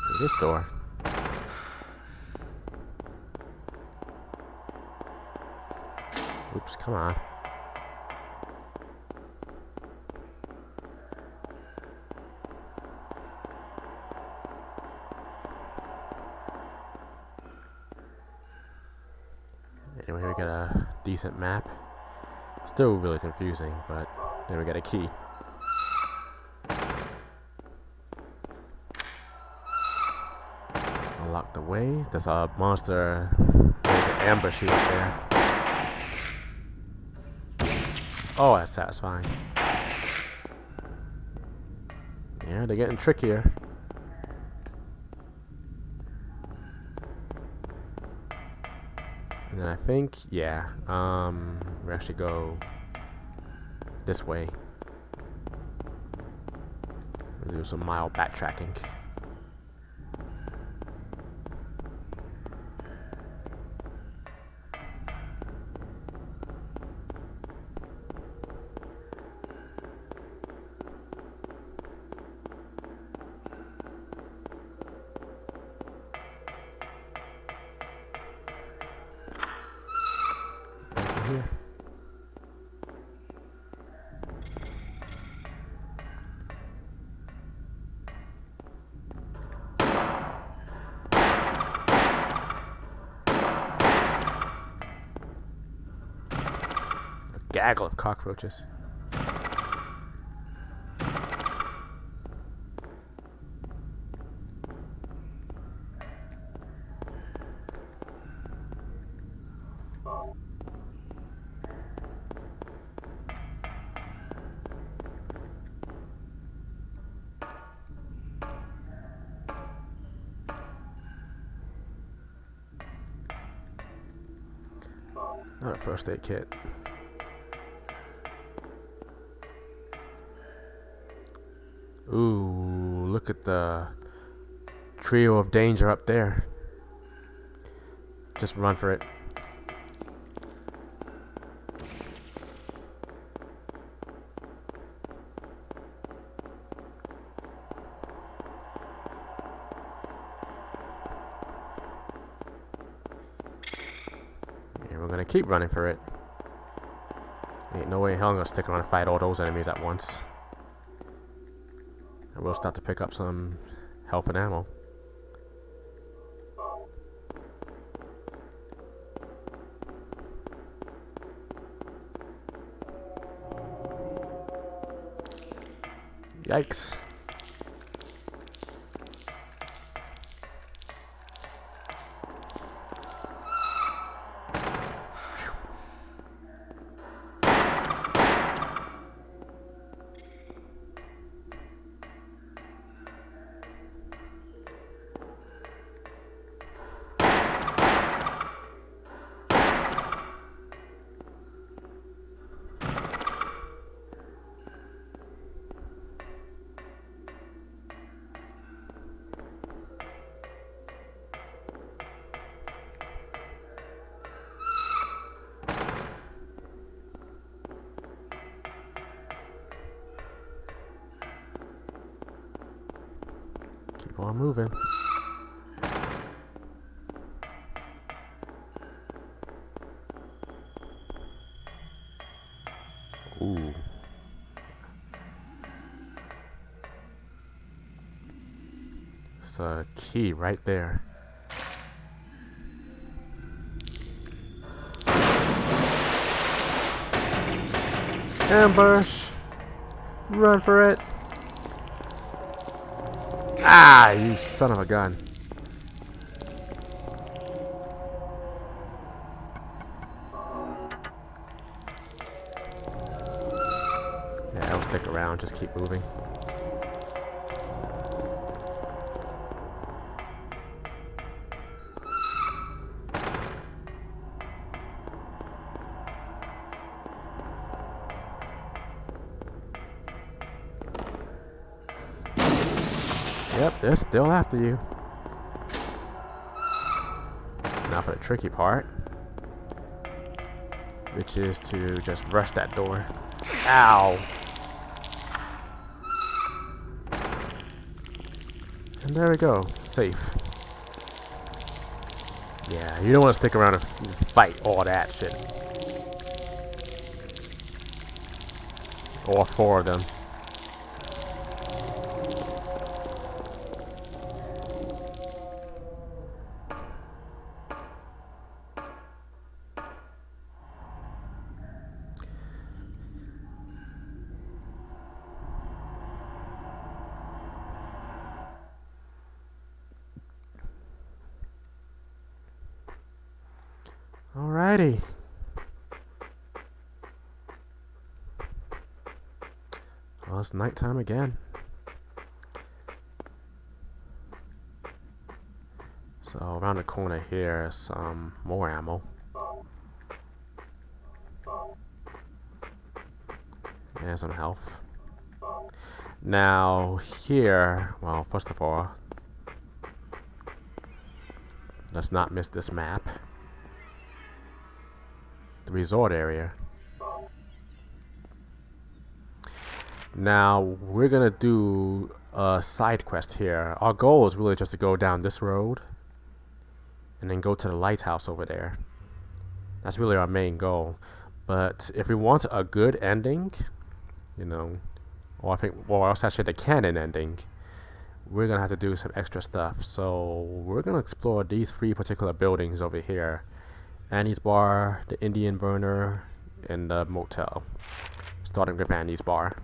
Through this door. Oops, come on. Anyway, we got a decent map. Still really confusing, but then we got a key. Unlock the way. There's a monster. There's an ambush up there. Oh, that's satisfying. Yeah, they're getting trickier. And then I think, yeah, we actually go this way. We'll do some mild backtracking. Here. A gaggle of cockroaches. Not a first aid kit. Ooh, look at the trio of danger up there. Just run for it. And we're gonna keep running for it. Ain't no way in hell I'm gonna stick around and fight all those enemies at once. I will start to pick up some health and ammo. Yikes. Keep on moving. Ooh. It's a key right there. Ambush! Run for it! Ah, you son of a gun. Yeah, I'll stick around, just keep moving. Yep, they're still after you. Now for the tricky part, which is to just rush that door. Ow! And there we go, safe. Yeah, you don't want to stick around and fight all that shit. All four of them. Alrighty. Well, it's nighttime again. So around the corner here is some more ammo. And some health. Now here, well, first of all, let's not miss this map. The resort area. Now we're gonna do a side quest here. Our goal is really just to go down this road and then go to the lighthouse over there. That's really our main goal. But if we want a good ending, you know, or I think, well, else actually the canon ending, we're gonna have to do some extra stuff. So we're gonna explore these three particular buildings over here. Annie's Bar, the Indian Burner, and the motel. Starting with Annie's Bar.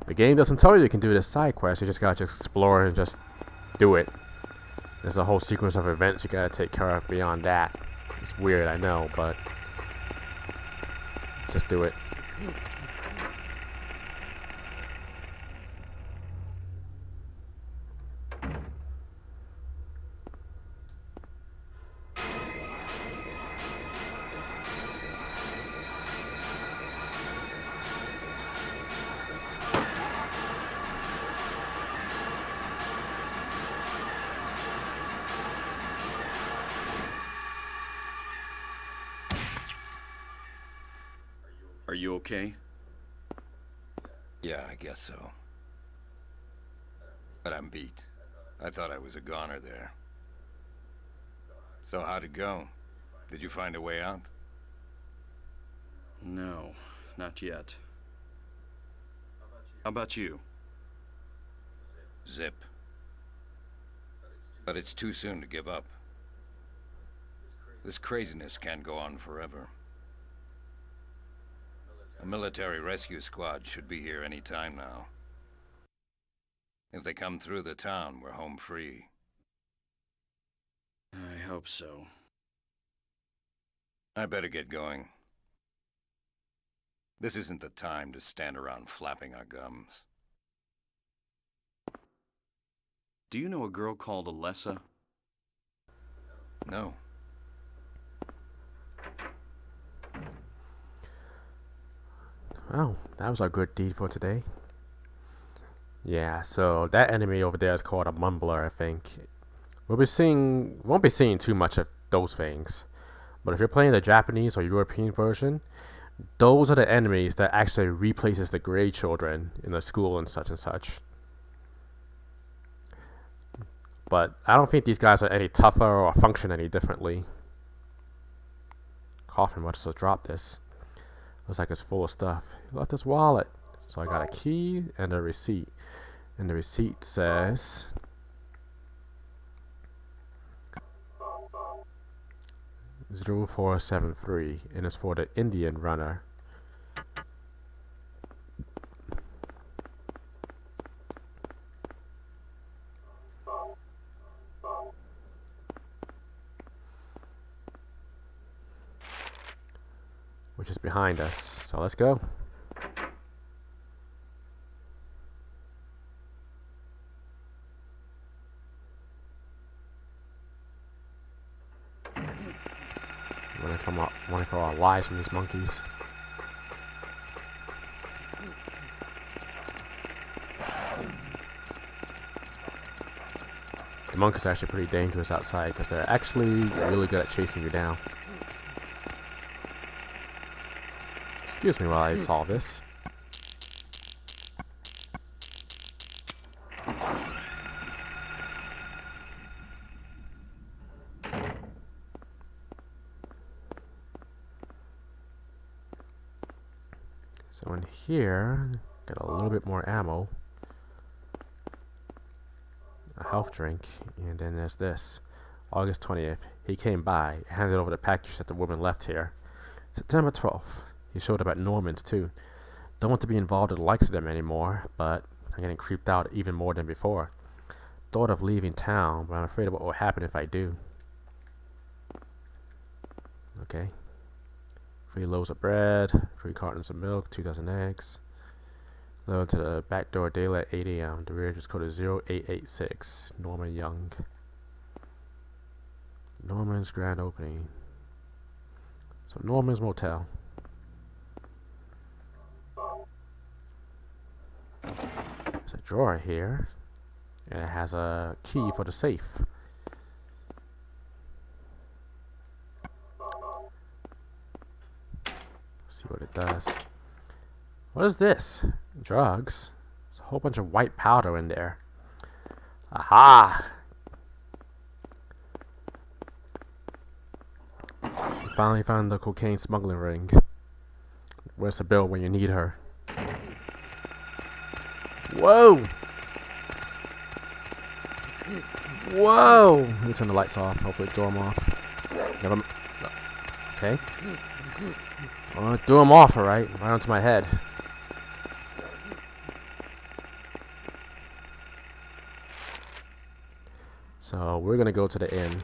The game doesn't tell you can do this side quest, you just gotta just explore and just do it. There's a whole sequence of events you gotta take care of beyond that. It's weird, I know, but just do it. Are you okay? Yeah, I guess so. But I'm beat. I thought I was a goner there. So how'd it go? Did you find a way out? No, not yet. How about you? Zip. But it's too soon to give up. This craziness can't go on forever. A military rescue squad should be here any time now. If they come through the town, we're home free. I hope so. I better get going. This isn't the time to stand around flapping our gums. Do you know a girl called Alessa? No. Well, that was our good deed for today. Yeah, so that enemy over there is called a mumbler, I think. Won't be seeing too much of those things. But if you're playing the Japanese or European version, those are the enemies that actually replaces the gray children in the school and such. But I don't think these guys are any tougher or function any differently. Coffin must have dropped this. Looks like it's full of stuff. He left his wallet. So I got a key and a receipt. And the receipt says 0473, and it's for the Indian runner. Which is behind us. So let's go. Running for our lives from these monkeys. The monkeys are actually pretty dangerous outside because they're actually really good at chasing you down. Excuse me while I solve this. So in here, got a little bit more ammo, a health drink, and then there's this. August 20th, he came by, handed over the package that the woman left here. September 12th, he showed up at Norman's too. Don't want to be involved in the likes of them anymore, but I'm getting creeped out even more than before. Thought of leaving town, but I'm afraid of what will happen if I do. Okay. 3 loaves of bread, 3 cartons of milk, 2 dozen eggs. Load to the back door daily at 8 a.m. The rear just code is 0886. Norman Young. Norman's grand opening. So Norman's Motel. There's a drawer here. And it has a key for the safe. See what it does. What is this? Drugs? There's a whole bunch of white powder in there. Aha! We finally found the cocaine smuggling ring. Where's the bill when you need her? Whoa! Whoa! Let me turn the lights off. Hopefully throw them off. Never. Okay. Threw them off, alright. Right onto my head. So we're gonna go to the inn.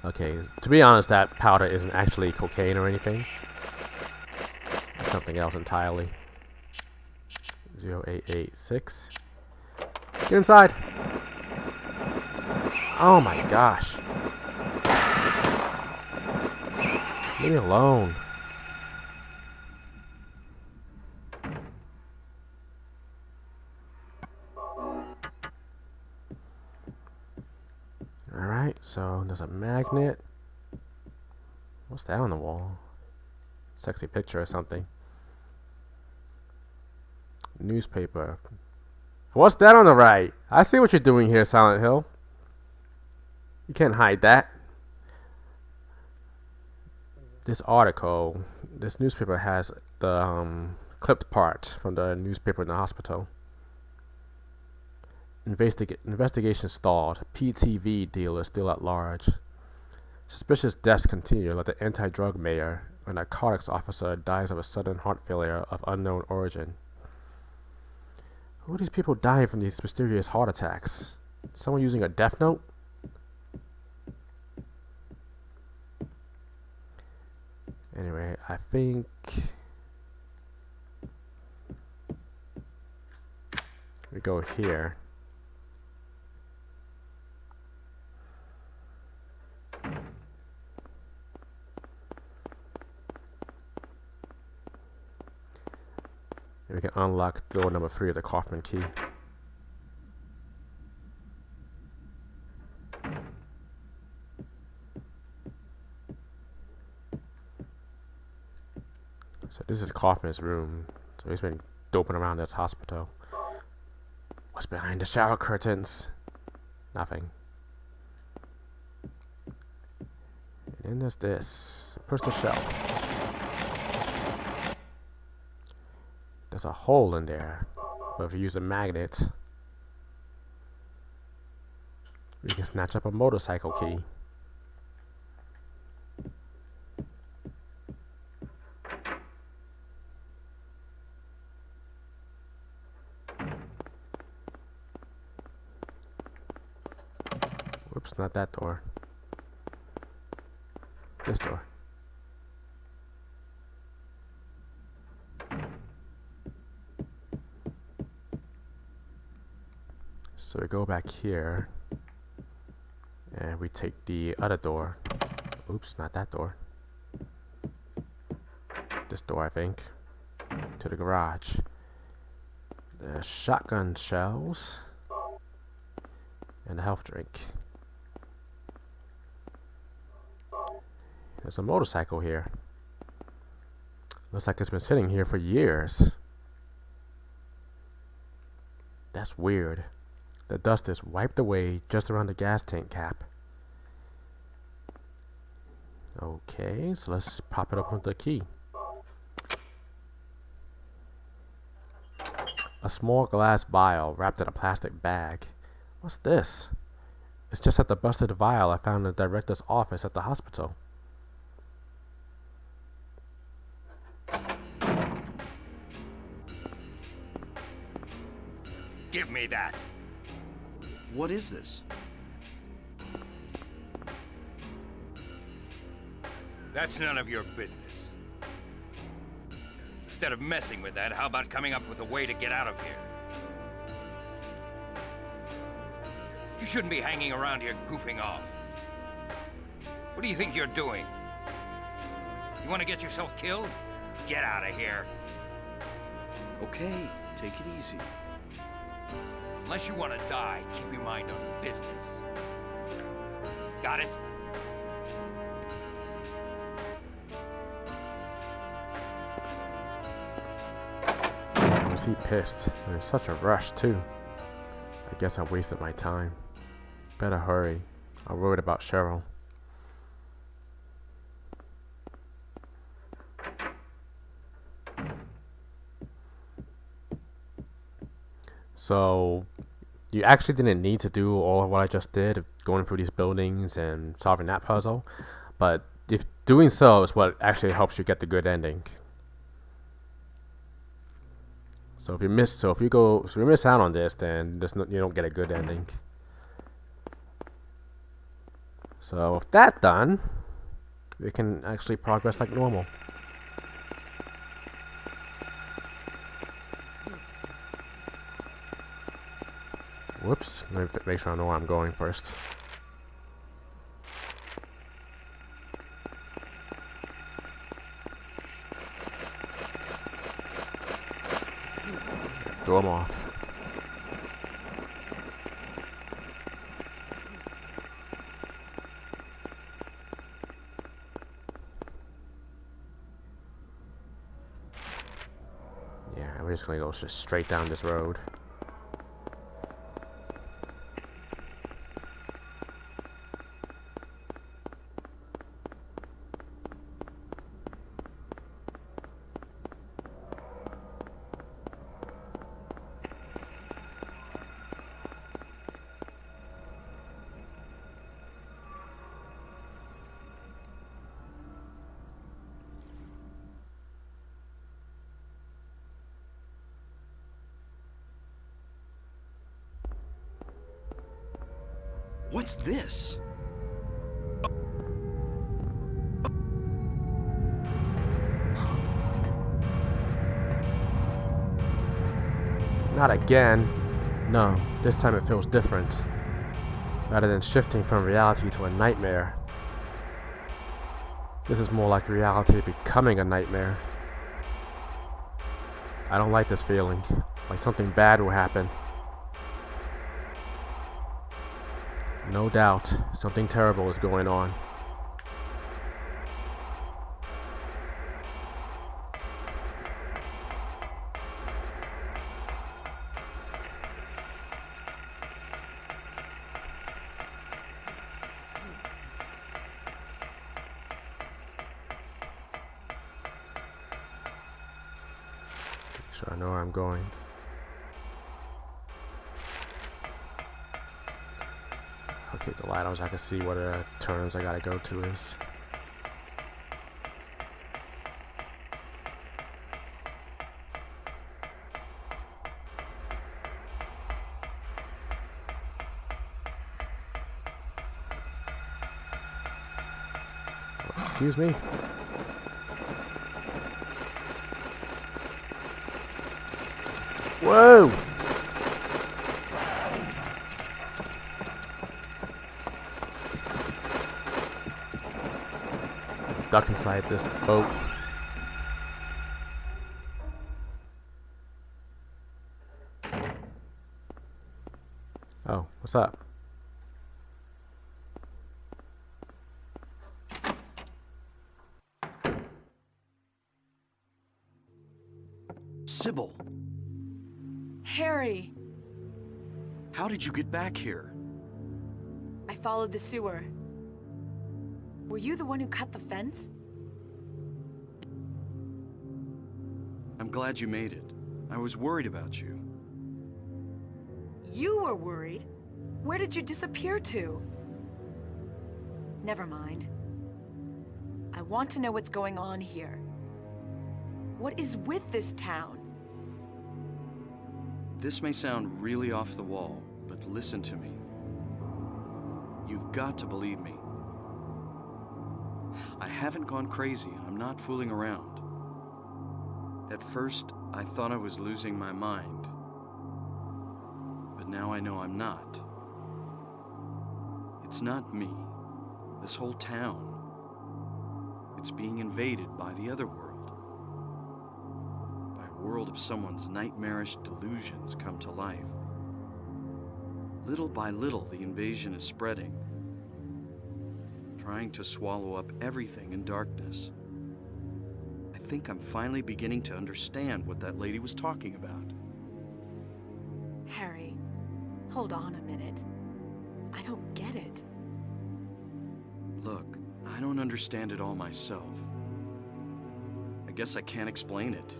Okay, to be honest, that powder isn't actually cocaine or anything. It's something else entirely. 0886. Get inside! Oh my gosh. Leave me alone. Alright, so there's a magnet. What's that on the wall? Sexy picture or something. Newspaper. What's that on the right? I see what you're doing here, Silent Hill. You can't hide that. This article, this newspaper has the clipped part from the newspaper in the hospital. Investigation stalled. PTV dealer still at large. Suspicious deaths continue, like the anti-drug mayor. A narcotics officer dies of a sudden heart failure of unknown origin. Who are these people dying from these mysterious heart attacks? Someone using a death note? Anyway, I think we go here. We can unlock door number 3 of the Kaufman key. So this is Kaufman's room. So he's been doping around this hospital. What's behind the shower curtains? Nothing. And then there's this. Push the shelf. There's a hole in there. But if you use a magnet, we can snatch up a motorcycle key. Whoops, not that door. This door. So we go back here and we take the other door. Oops, not that door. This door, I think. To the garage. The shotgun shells and the health drink. There's a motorcycle here. Looks like it's been sitting here for years. That's weird. The dust is wiped away just around the gas tank cap. Okay, so let's pop it up with the key. A small glass vial wrapped in a plastic bag. What's this? It's just like the busted vial I found in the director's office at the hospital. Give me that. What is this? That's none of your business. Instead of messing with that, how about coming up with a way to get out of here? You shouldn't be hanging around here goofing off. What do you think you're doing? You want to get yourself killed? Get out of here. Okay, take it easy. Unless you want to die, keep your mind on business. Got it? Was he pissed? And in such a rush too. I guess I wasted my time. Better hurry. I'm worried about Cheryl. So, you actually didn't need to do all of what I just did, going through these buildings and solving that puzzle. But if doing so is what actually helps you get the good ending. So if you miss out on this, then you don't get a good ending. So with that done, we can actually progress like normal. Whoops, let me make sure I know where I'm going first. Throw them off. we're just gonna go just straight down this road. What's this? Not again. No, this time it feels different. Rather than shifting from reality to a nightmare, this is more like reality becoming a nightmare. I don't like this feeling, like something bad will happen. No doubt, something terrible is going on. So I know where I'm going. Okay, the light on so I can see what turns I gotta go to is. Oh, excuse me. Whoa! Duck inside this boat. Oh, what's up? Sybil, Harry! how did you get back here? I followed the sewer. Were you the one who cut the fence? I'm glad you made it. I was worried about you. You were worried? Where did you disappear to? Never mind. I want to know what's going on here. What is with this town? This may sound really off the wall, but listen to me. You've got to believe me. I haven't gone crazy, and I'm not fooling around. At first, I thought I was losing my mind. But now I know I'm not. It's not me. This whole town. It's being invaded by the other world. By a world of someone's nightmarish delusions come to life. Little by little, the invasion is spreading, trying to swallow up everything in darkness. I think I'm finally beginning to understand what that lady was talking about. Harry, hold on a minute. I don't get it. Look, I don't understand it all myself. I guess I can't explain it.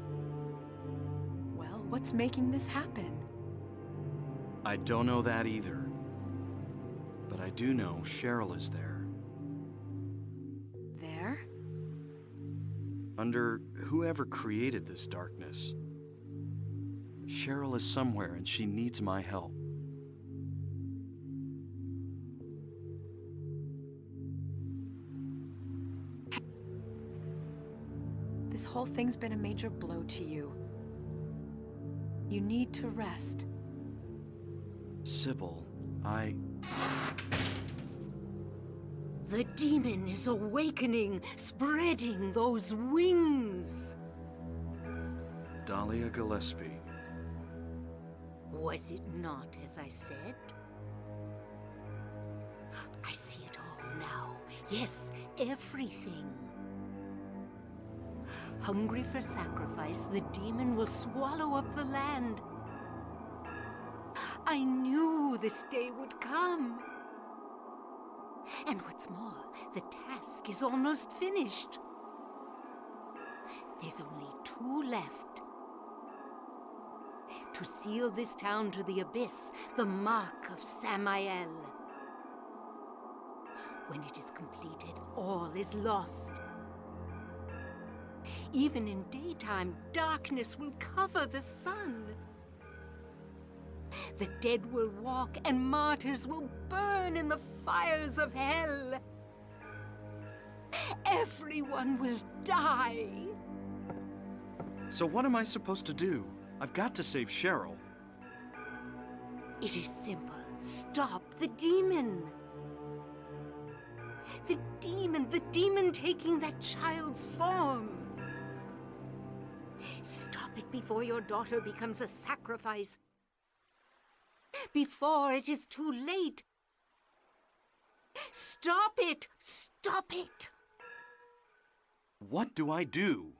Well, what's making this happen? I don't know that either. But I do know Cheryl is there. There? Under whoever created this darkness. Cheryl is somewhere and she needs my help. This whole thing's been a major blow to you. You need to rest. Sybil, The demon is awakening, spreading those wings. Dahlia Gillespie. Was it not as I said? I see it all now. Yes, everything. Hungry for sacrifice, the demon will swallow up the land. I knew this day would come. And what's more, the task is almost finished. There's only 2 left. To seal this town to the abyss, the mark of Samael. When it is completed, all is lost. Even in daytime, darkness will cover the sun. The dead will walk, and martyrs will burn in the fires of hell. Everyone will die. So what am I supposed to do? I've got to save Cheryl. It is simple. Stop the demon. The demon taking that child's form. Stop it before your daughter becomes a sacrifice. Before it is too late. Stop it! Stop it! What do I do?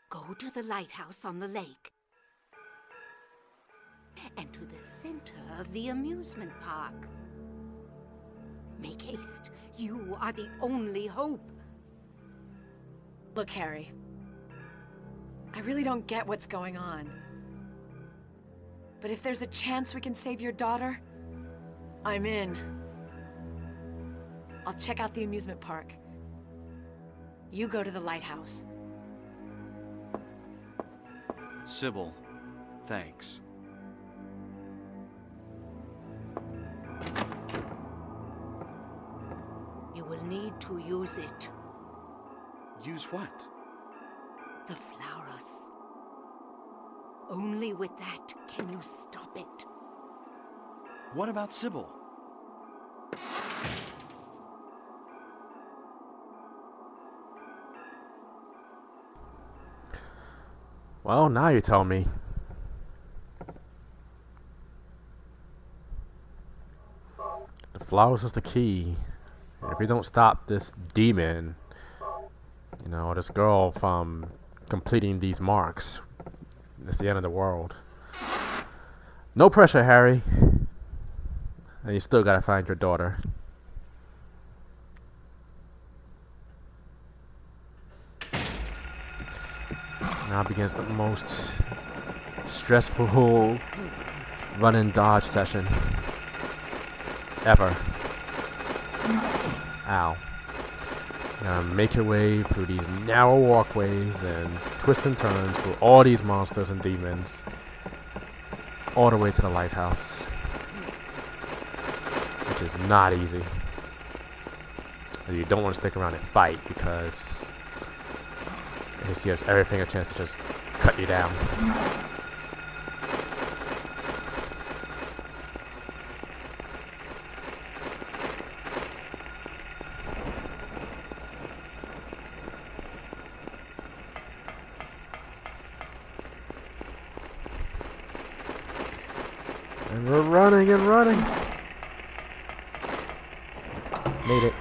Go to the lighthouse on the lake. And to the center of the amusement park. Make haste. You are the only hope. Look, Harry. I really don't get what's going on. But if there's a chance we can save your daughter, I'm in. I'll check out the amusement park. You go to the lighthouse. Sybil, thanks. You will need to use it. Use what? The Flauros. Only with that can you stop it. What about Sybil? Well, now you tell me. The flowers is the key. And if we don't stop this demon, you know, this girl from completing these marks, it's the end of the world. No pressure, Harry. And you still gotta find your daughter. Now begins the most stressful run and dodge session ever. Ow. Make your way through these narrow walkways and twists and turns through all these monsters and demons, all the way to the lighthouse, which is not easy. You don't want to stick around and fight because it just gives everything a chance to just cut you down. And we're running and running. Made it.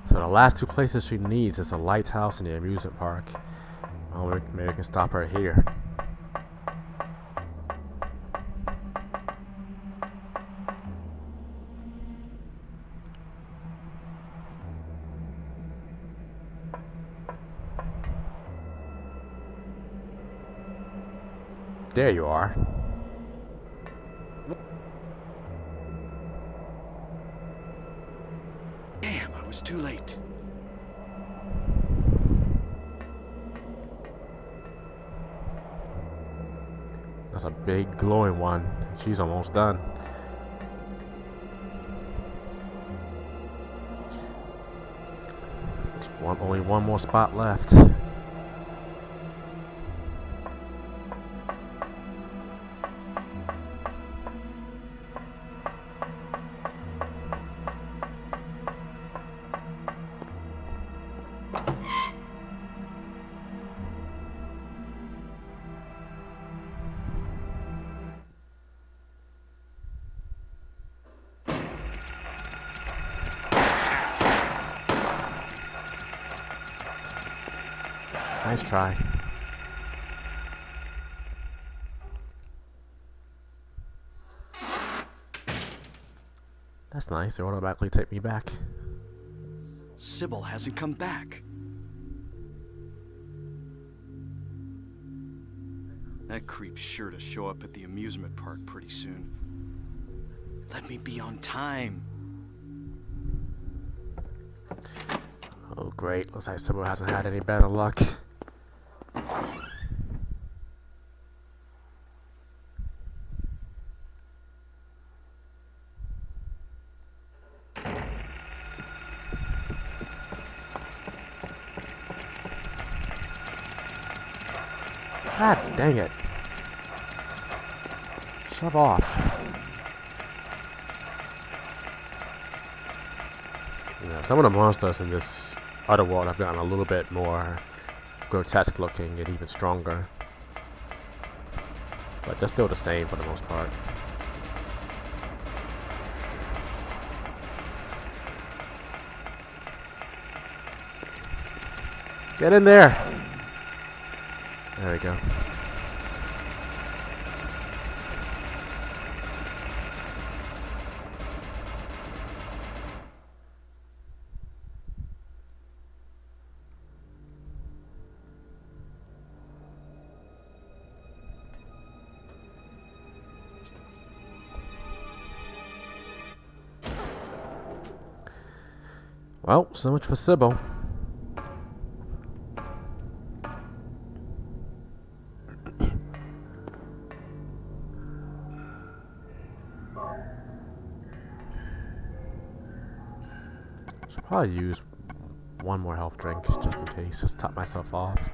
So the last 2 places she needs is the lighthouse and the amusement park. Well, maybe we can stop her here. There you are. Damn, I was too late. That's a big glowing one. She's almost done. Only one more spot left. Nice try. That's nice. It automatically take me back. Sybil hasn't come back. That creep's sure to show up at the amusement park pretty soon. Let me be on time. Oh great, looks like Sybil hasn't had any better luck. God dang it. Shove off. Yeah, some of the monsters in this other world have gotten a little bit more grotesque looking and even stronger. But they're still the same for the most part. Get in there! There we go. Well, so much for Sybil. Should probably use one more health drink just in case, just top myself off.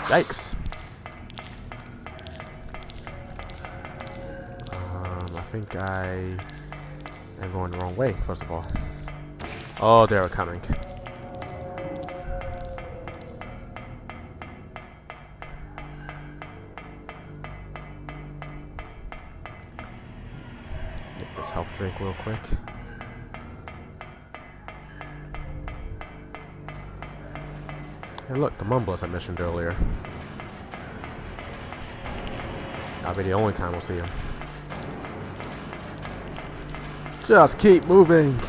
Yikes! I think I am going the wrong way, first of all. Oh, they're coming. Get this health drink real quick. Hey look, the Mumbles I mentioned earlier. That'll be the only time we'll see him. Just keep moving!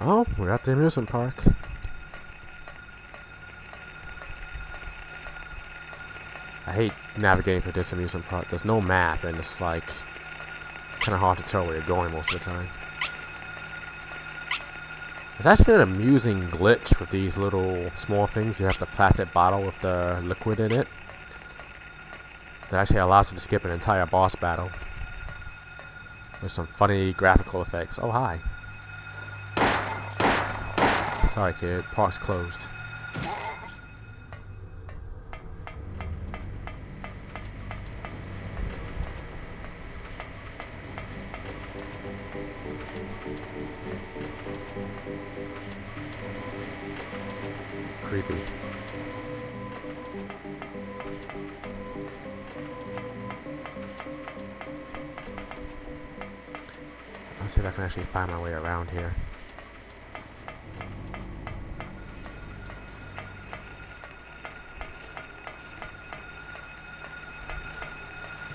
Oh, we're at the amusement park. I hate navigating for this amusement park. There's no map, and it's like kind of hard to tell where you're going most of the time. It's actually an amusing glitch with these little small things. You have the plastic bottle with the liquid in it. That actually allows you to skip an entire boss battle with some funny graphical effects. Oh, hi. Sorry, kid. Park's closed. Creepy. Let's see if I can actually find my way around here.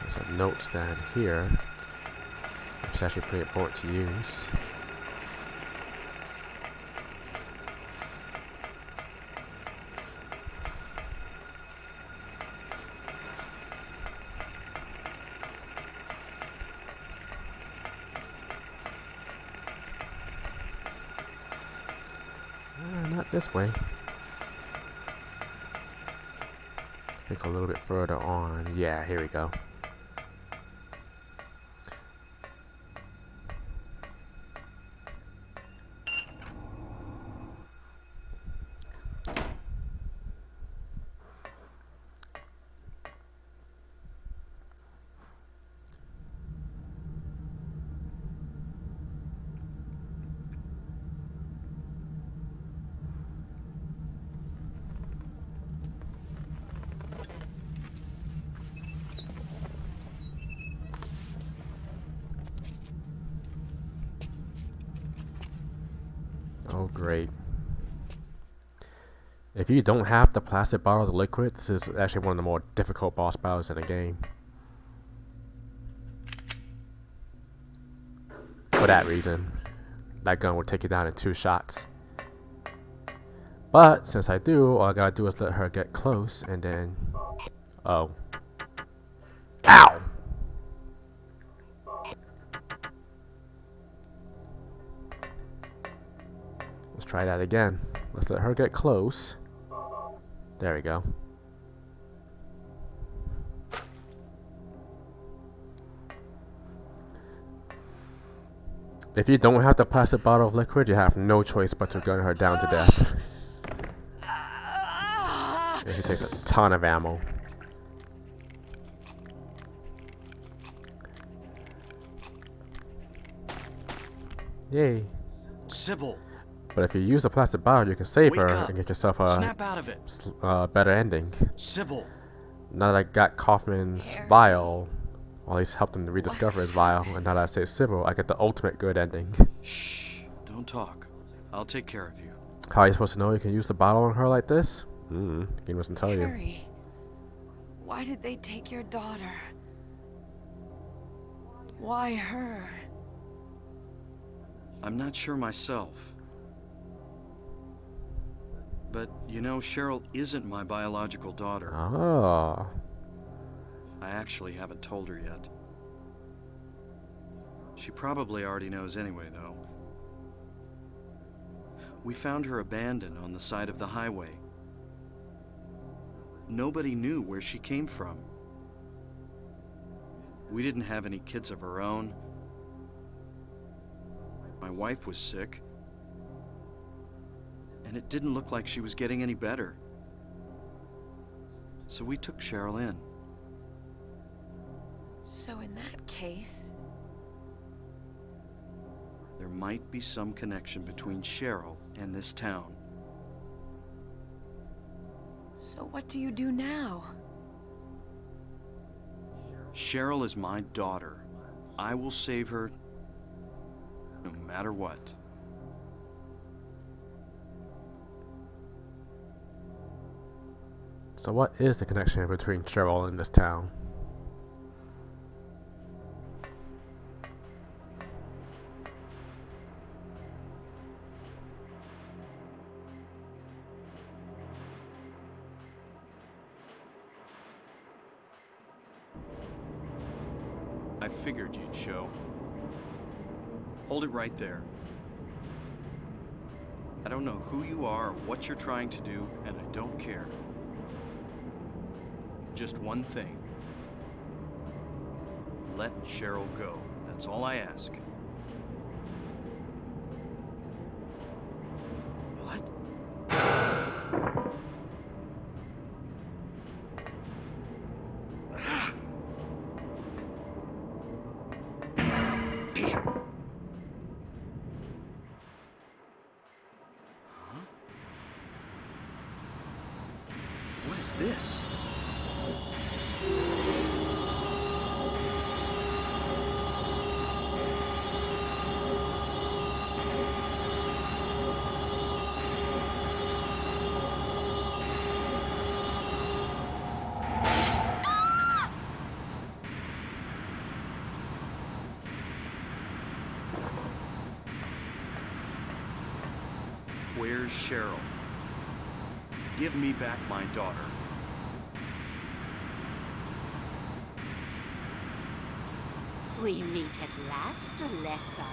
There's a note stand here, which is actually pretty important to use. Not this way. I think a little bit further on. Yeah, here we go. great. If you don't have the plastic bottle of liquid, this is actually one of the more difficult boss battles in the game. For that reason, that gun will take you down in 2 shots. But since I do, all I gotta do is let her get close and then... Oh. Ow! Let's try that again. Let's let her get close. There we go. If you don't have the plastic bottle of liquid, you have no choice but to gun her down to death. And she takes a ton of ammo. Yay. Sybil, But if you use the plastic bottle, you can save Wake her up. and get yourself snap out of it. a better ending. Sybil, Now that I got Kaufman's vial, or at least helped him to rediscover his vial, and now that I say Sybil, I get the ultimate good ending. shh, don't talk. I'll take care of you. How are you supposed to know you can use the bottle on her like this? Game doesn't tell you. Harry, why did they take your daughter? Why her? I'm not sure myself. But, you know, Cheryl isn't my biological daughter. Oh. I actually haven't told her yet. She probably already knows anyway, though. We found her abandoned on the side of the highway. Nobody knew where she came from. We didn't have any kids of our own. My wife was sick. And it didn't look like she was getting any better. So we took Cheryl in. So in that case, There might be some connection between Cheryl and this town. so what do you do now? Cheryl is my daughter. I will save her no matter what. So what is the connection between Cheryl and this town? I figured you'd show. Hold it right there. I don't know who you are or what you're trying to do, and I don't care. Just one thing. Let Cheryl go. That's all I ask. What? Damn. Huh? What is this? Where's Cheryl? Give me back my daughter. We meet at last, Alessa.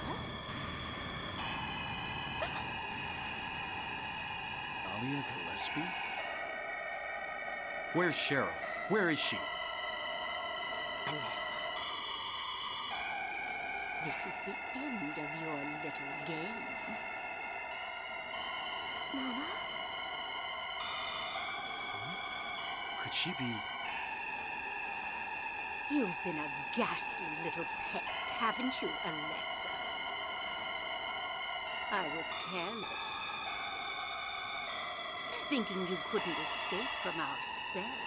Alia Gillespie? Where's Cheryl? Where is she? Alessa. This is the end of your little game. Mama? Could she be? You've been a ghastly little pest, haven't you, Alessa? I was careless, thinking you couldn't escape from our spell.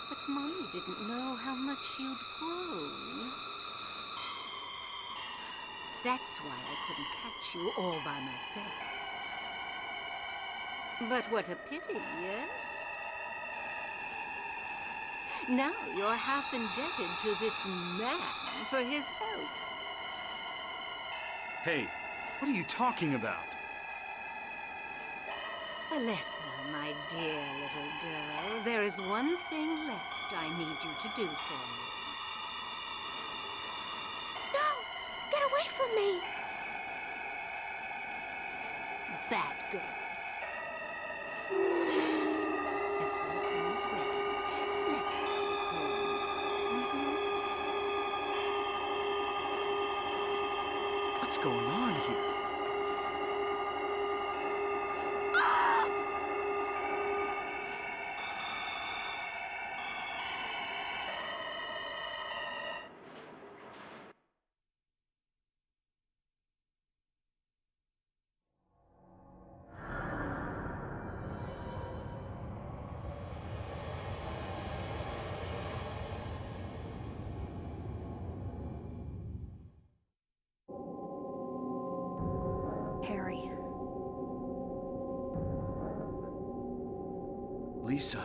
But Mommy didn't know how much you'd grown. That's why I couldn't catch you all by myself. But what a pity, yes? Now you're half indebted to this man for his help. Hey, what are you talking about? Alessa, my dear little girl, there is one thing left I need you to do for me. No! Get away from me! Bad girl. Everything is ready. Let's go home. What's going on here? Harry. Lisa.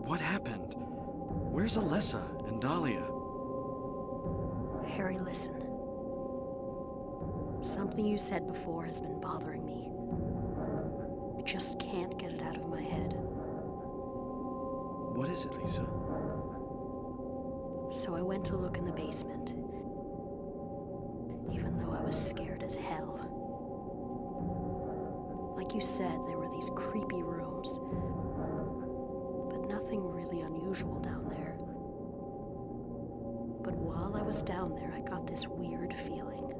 What happened? Where's Alessa and Dahlia? Harry, listen. Something you said before has been bothering me. I just can't get it out of my head. What is it, Lisa? So I went to look in the basement, even though I was scared as hell. Like you said, there were these creepy rooms, but nothing really unusual down there. But while I was down there, I got this weird feeling.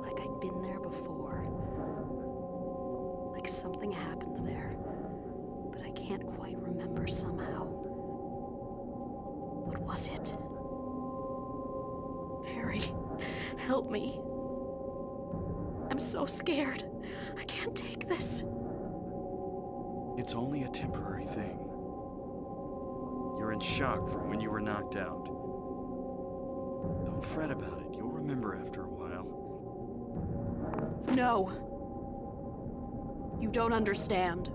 Like I'd been there before. Like something happened there, but I can't quite remember somehow. What was it? Harry, help me. I'm so scared. I can't take this. It's only a temporary thing. You're in shock from when you were knocked out. Don't fret about it. You'll remember after a while. No. You don't understand.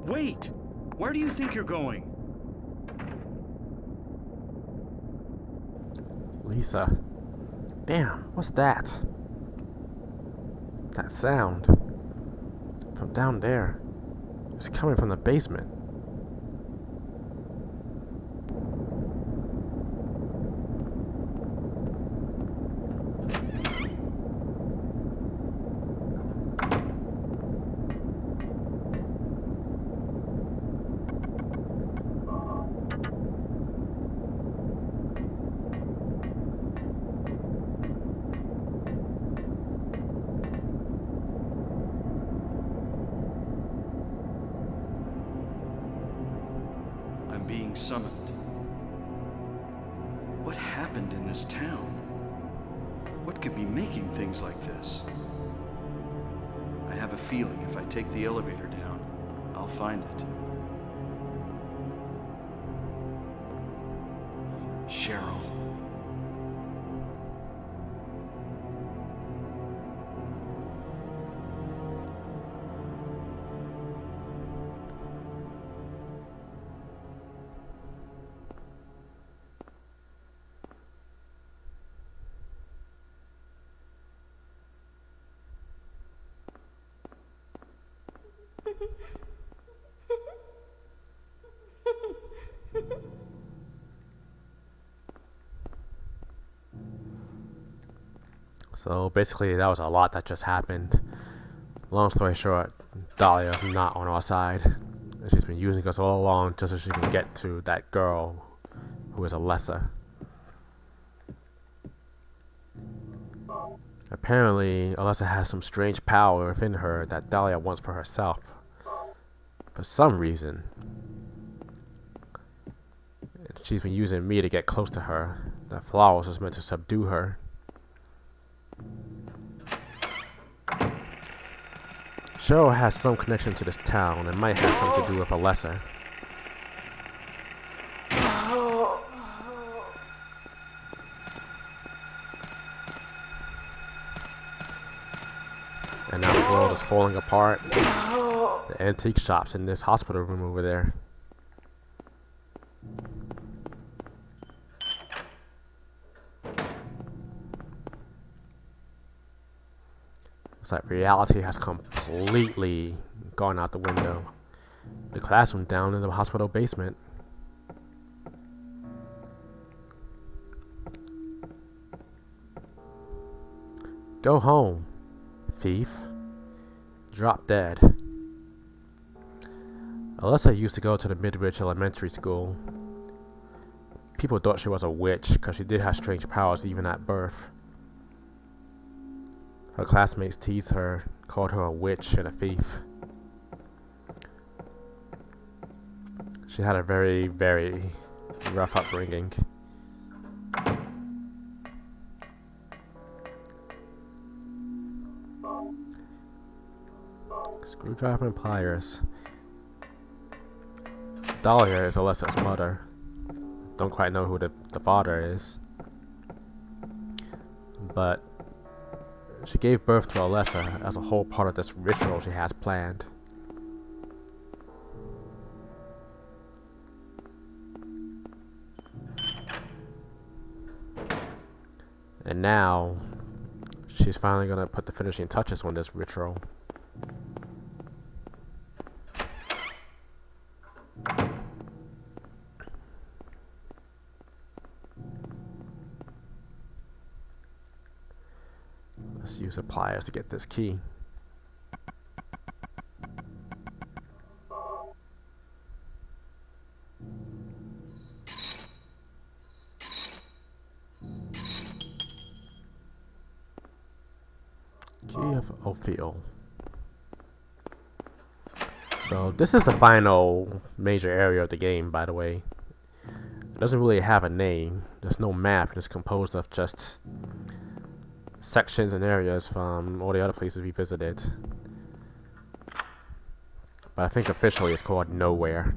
Wait! Where do you think you're going? Lisa. Damn, what's that? That sound. From down there. It's coming from the basement. Being summoned. What happened in this town? What could be making things like this? I have a feeling if I take the elevator down, I'll find it. Cheryl. So basically, that was a lot that just happened. Long story short, Dahlia's not on our side. She's been using us all along just so she can get to that girl who is Alessa. Apparently, Alessa has some strange power within her that Dahlia wants for herself. For some reason. She's been using me to get close to her. The flowers was meant to subdue her. Cheryl has some connection to this town and might have something to do with Alessa. And now the world is falling apart. The antique shop's in this hospital room over there. It's like reality has completely gone out the window. The classroom down in the hospital basement. Go home, thief. Drop dead. Alyssa used to go to the Midridge Elementary School. People thought she was a witch because she did have strange powers even at birth. Her classmates teased her, called her a witch and a thief. She had a very, very rough upbringing. Screwdriver and pliers. Dahlia is Alyssa's mother. Don't quite know who the father is. But she gave birth to Alyssa as a whole part of this ritual she has planned. And now, she's finally gonna put the finishing touches on this ritual. Let's use the pliers to get this key. Key of Ophiel. So this is the final major area of the game, by the way. It doesn't really have a name. There's no map. It's composed of just sections and areas from all the other places we visited. But I think officially it's called Nowhere.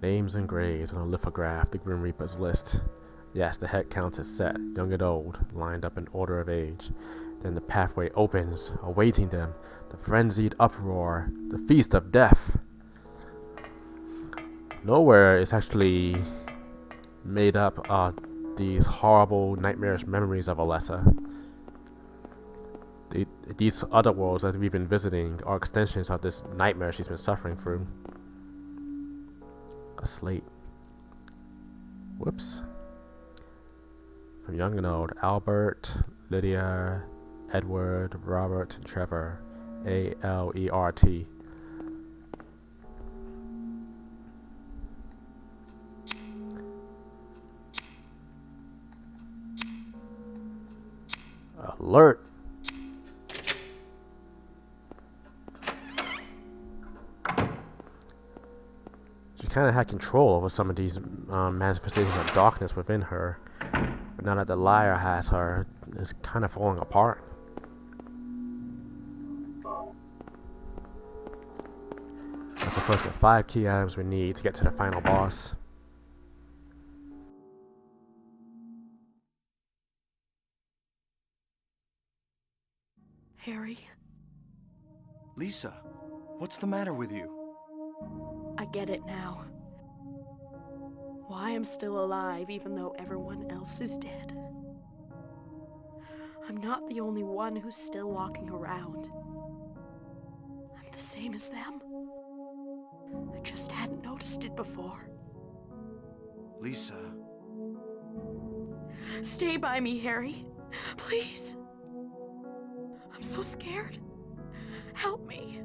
Names engraved on a lithograph, the Grim Reaper's list. Yes, the head count is set, young and old, lined up in order of age. Then the pathway opens, awaiting them, the frenzied uproar, the feast of death. Nowhere is actually made up of these horrible, nightmarish memories of Alessa. These other worlds that we've been visiting are extensions of this nightmare she's been suffering through. A slate. Whoops. From young and old, Albert, Lydia, Edward, Robert, and Trevor. A-L-E-R-T. Alert! She kind of had control over some of these manifestations of darkness within her. But now that the liar has her, it's kind of falling apart. That's the first of 5 key items we need to get to the final boss. Harry, Lisa, what's the matter with you? I get it now. Why I'm still alive even though everyone else is dead. I'm not the only one who's still walking around. I'm the same as them. I just hadn't noticed it before. Lisa. Stay by me, Harry. Please. I'm so scared. Help me.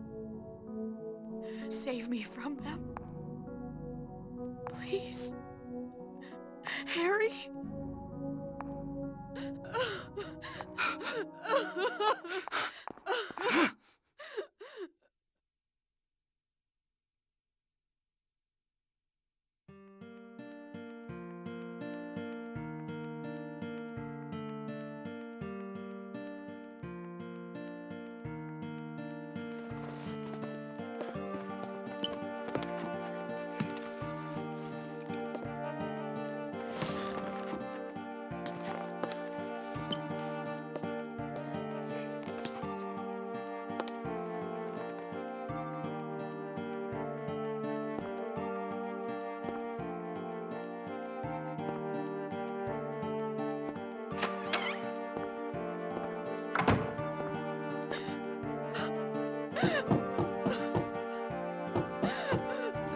Save me from them. Please. Harry?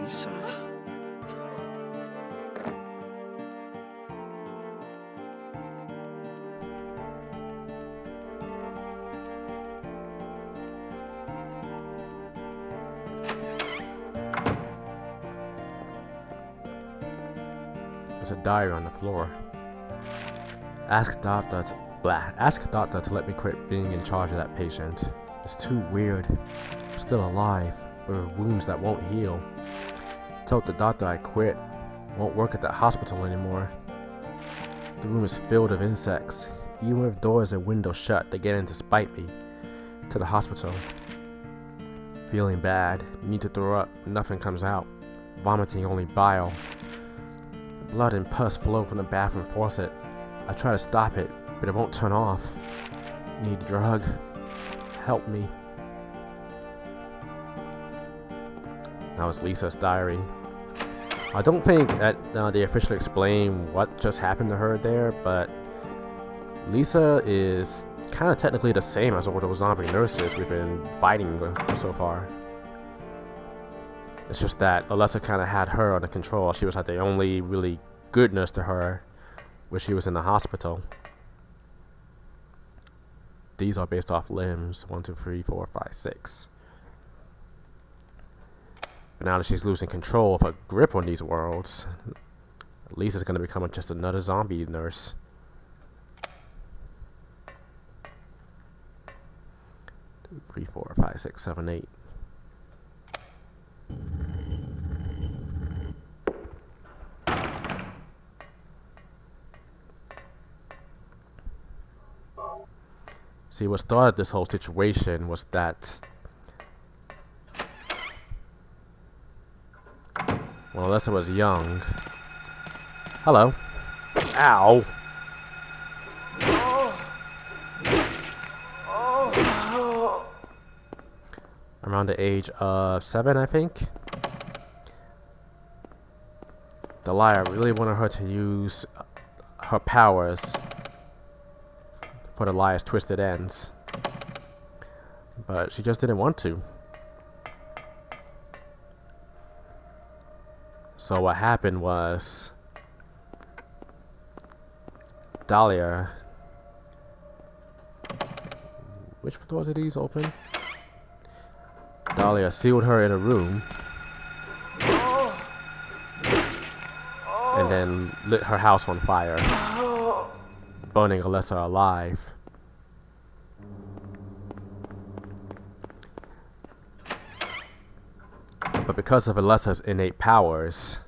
Lisa? There's a diary on the floor. Ask doctor to let me quit being in charge of that patient. It's too weird. Still alive, with wounds that won't heal. Told the doctor I quit. Won't work at that hospital anymore. The room is filled with insects. Even with doors and windows shut, they get in to spite me. To the hospital. Feeling bad. Need to throw up. Nothing comes out. Vomiting only bile. Blood and pus flow from the bathroom faucet. I try to stop it, but it won't turn off. Need a drug. Help me. That was Lisa's diary. I don't think that they officially explain what just happened to her there, but Lisa is kind of technically the same as all those zombie nurses we've been fighting with so far. It's just that Alessa kind of had her under control. She was like the only really good nurse to her when she was in the hospital. These are based off limbs. 1, 2, 3, 4, 5, 6. But now that she's losing control of her grip on these worlds, Lisa's going to become just another zombie nurse. Two, 3, 4, 5, 6, 7, 8. See, what started this whole situation was that when Alessa was young. Hello. Ow. Around the age of 7, I think. The liar really wanted her to use her powers for the liar's twisted ends. But she just didn't want to. So what happened was Dahlia. Which doors are these open? Dahlia sealed her in a room and then lit her house on fire, burning Alessa alive. But because of Alessa's innate powers,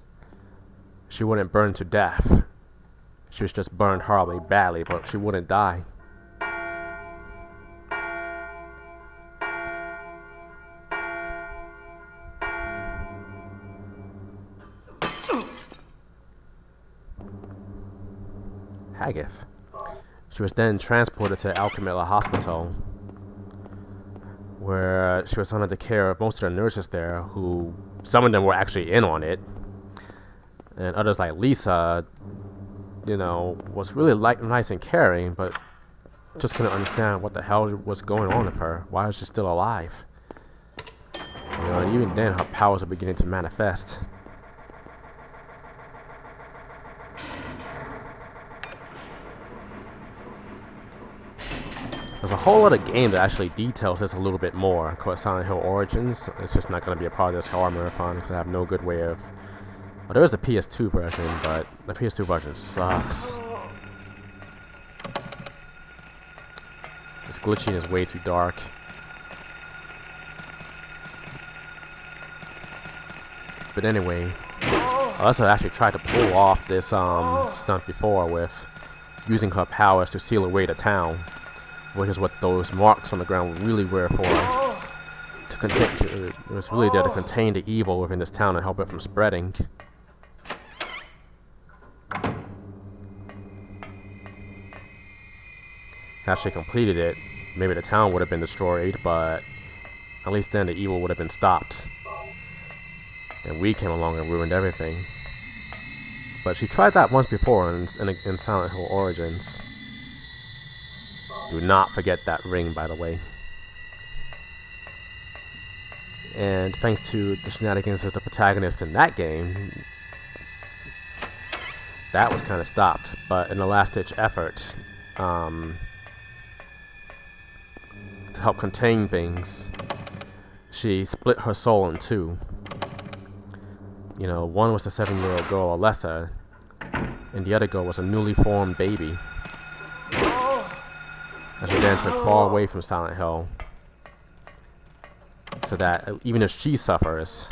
she wouldn't burn to death. She was just burned horribly badly, but she wouldn't die. Haggith. She was then transported to Alchemilla Hospital, where she was under the care of most of the nurses there, who some of them were actually in on it, and others like Lisa, you know, was really nice and caring, but just couldn't understand what the hell was going on with her. Why is she still alive? You know, and even then her powers are beginning to manifest. There's a whole other game that actually details this a little bit more, called Silent Hill Origins. It's just not going to be a part of this horror marathon because I have no good way of... Well, there is a PS2 version, but the PS2 version sucks. It's glitchy and it's way too dark. But anyway, Alessa actually tried to pull off this stunt before with using her powers to seal away the town, which is what those marks on the ground really were for. To contain, it was really there to contain the evil within this town and help it from spreading. Had she completed it, maybe the town would have been destroyed, but at least then the evil would have been stopped. And we came along and ruined everything. But she tried that once before in Silent Hill Origins. Do not forget that ring, by the way. And thanks to the shenanigans of the protagonist in that game, that was kind of stopped. But in a last-ditch effort to help contain things, she split her soul in two. You know, one was the 7-year-old girl, Alessa, and the other girl was a newly formed baby. And she then took far away from Silent Hill, so that even if she suffers,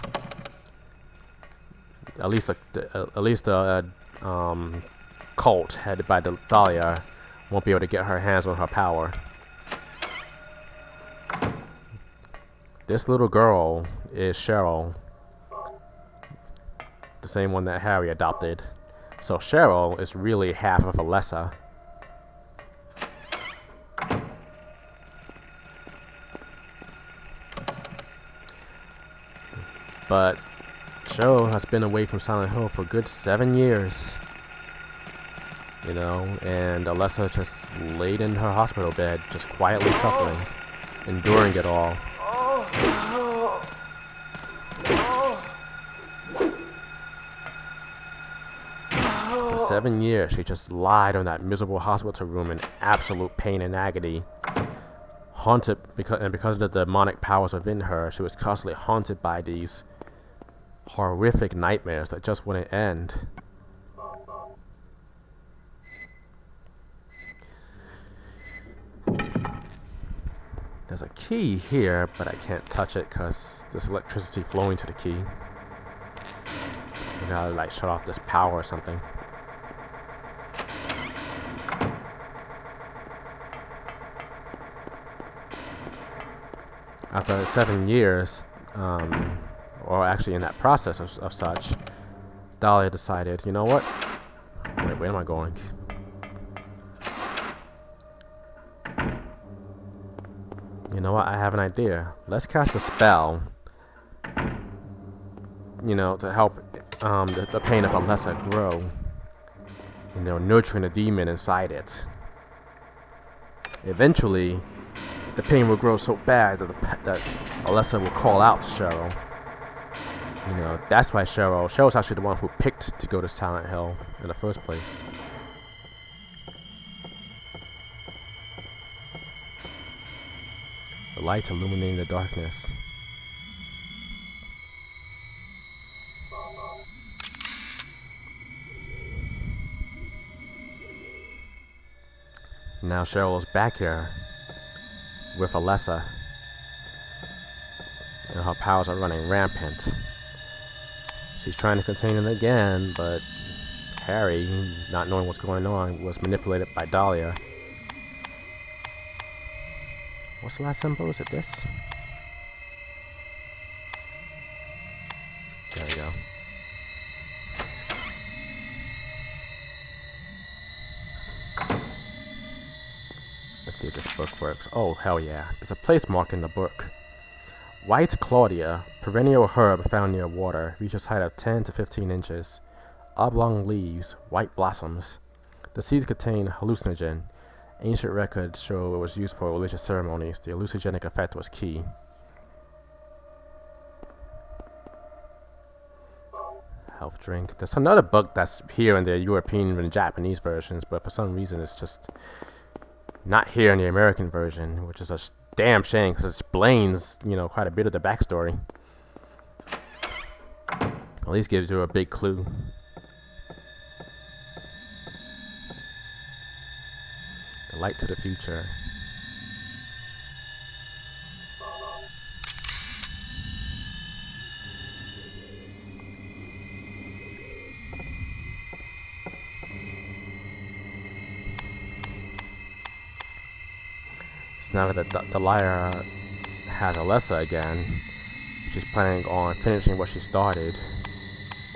at least the cult headed by Dahlia won't be able to get her hands on her power. This little girl is Cheryl, the same one that Harry adopted. So Cheryl is really half of Alessa. But Cheryl has been away from Silent Hill for a good 7 years. You know, and Alessa just laid in her hospital bed, just quietly suffering, enduring it all. For 7 years, she just lied on that miserable hospital room in absolute pain and agony. Haunted, because of the demonic powers within her, she was constantly haunted by these horrific nightmares that just wouldn't end. There's a key here, but I can't touch it because there's electricity flowing to the key. So we gotta like shut off this power or something. After 7 years, or actually in that process of such, Dahlia decided, you know what? Wait, where am I going? You know what? I have an idea. Let's cast a spell, you know, to help the pain of Alessa grow. You know, nurturing the demon inside it. Eventually, the pain will grow so bad that Alessa will call out to Cheryl. You know, that's why Cheryl's actually the one who picked to go to Silent Hill in the first place. The light illuminating the darkness. Now Cheryl is back here with Alessa, and her powers are running rampant. She's trying to contain it again, but Harry, not knowing what's going on, was manipulated by Dahlia. What's the last symbol? Is it this? There we go. Let's see if this book works. Oh, hell yeah. There's a place mark in the book. White Claudia, perennial herb found near water, reaches height of 10 to 15 inches. Oblong leaves, white blossoms. The seeds contain hallucinogen. Ancient records show it was used for religious ceremonies. The hallucinogenic effect was key. Health drink. There's another book that's here in the European and Japanese versions, but for some reason it's just not here in the American version, which is a damn shame because it explains, you know, quite a bit of the backstory. At least gives you a big clue. The light to the future. So now that Dahlia has Alessa again, she's planning on finishing what she started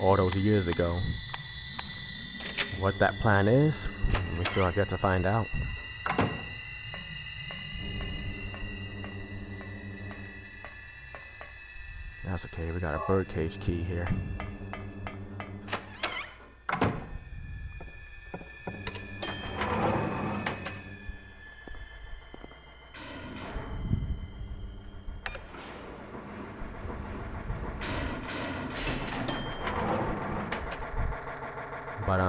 all those years ago. What that plan is, we still have yet to find out. That's okay, we got a birdcage key here. But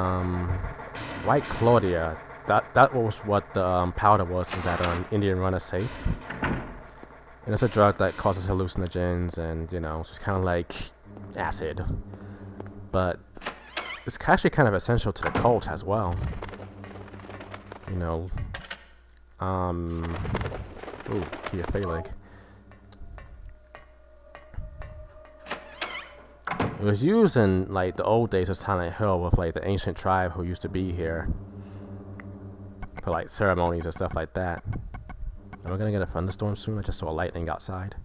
White Claudia, that was what the powder was in that Indian runner safe. And it's a drug that causes hallucinogens and, you know, it's just kind of like acid. But it's actually kind of essential to the cult as well. You know, ooh, Kia Phaleg. It was used in like the old days of Silent Hill with like the ancient tribe who used to be here for like ceremonies and stuff like that. Am I gonna get a thunderstorm soon? I just saw lightning outside.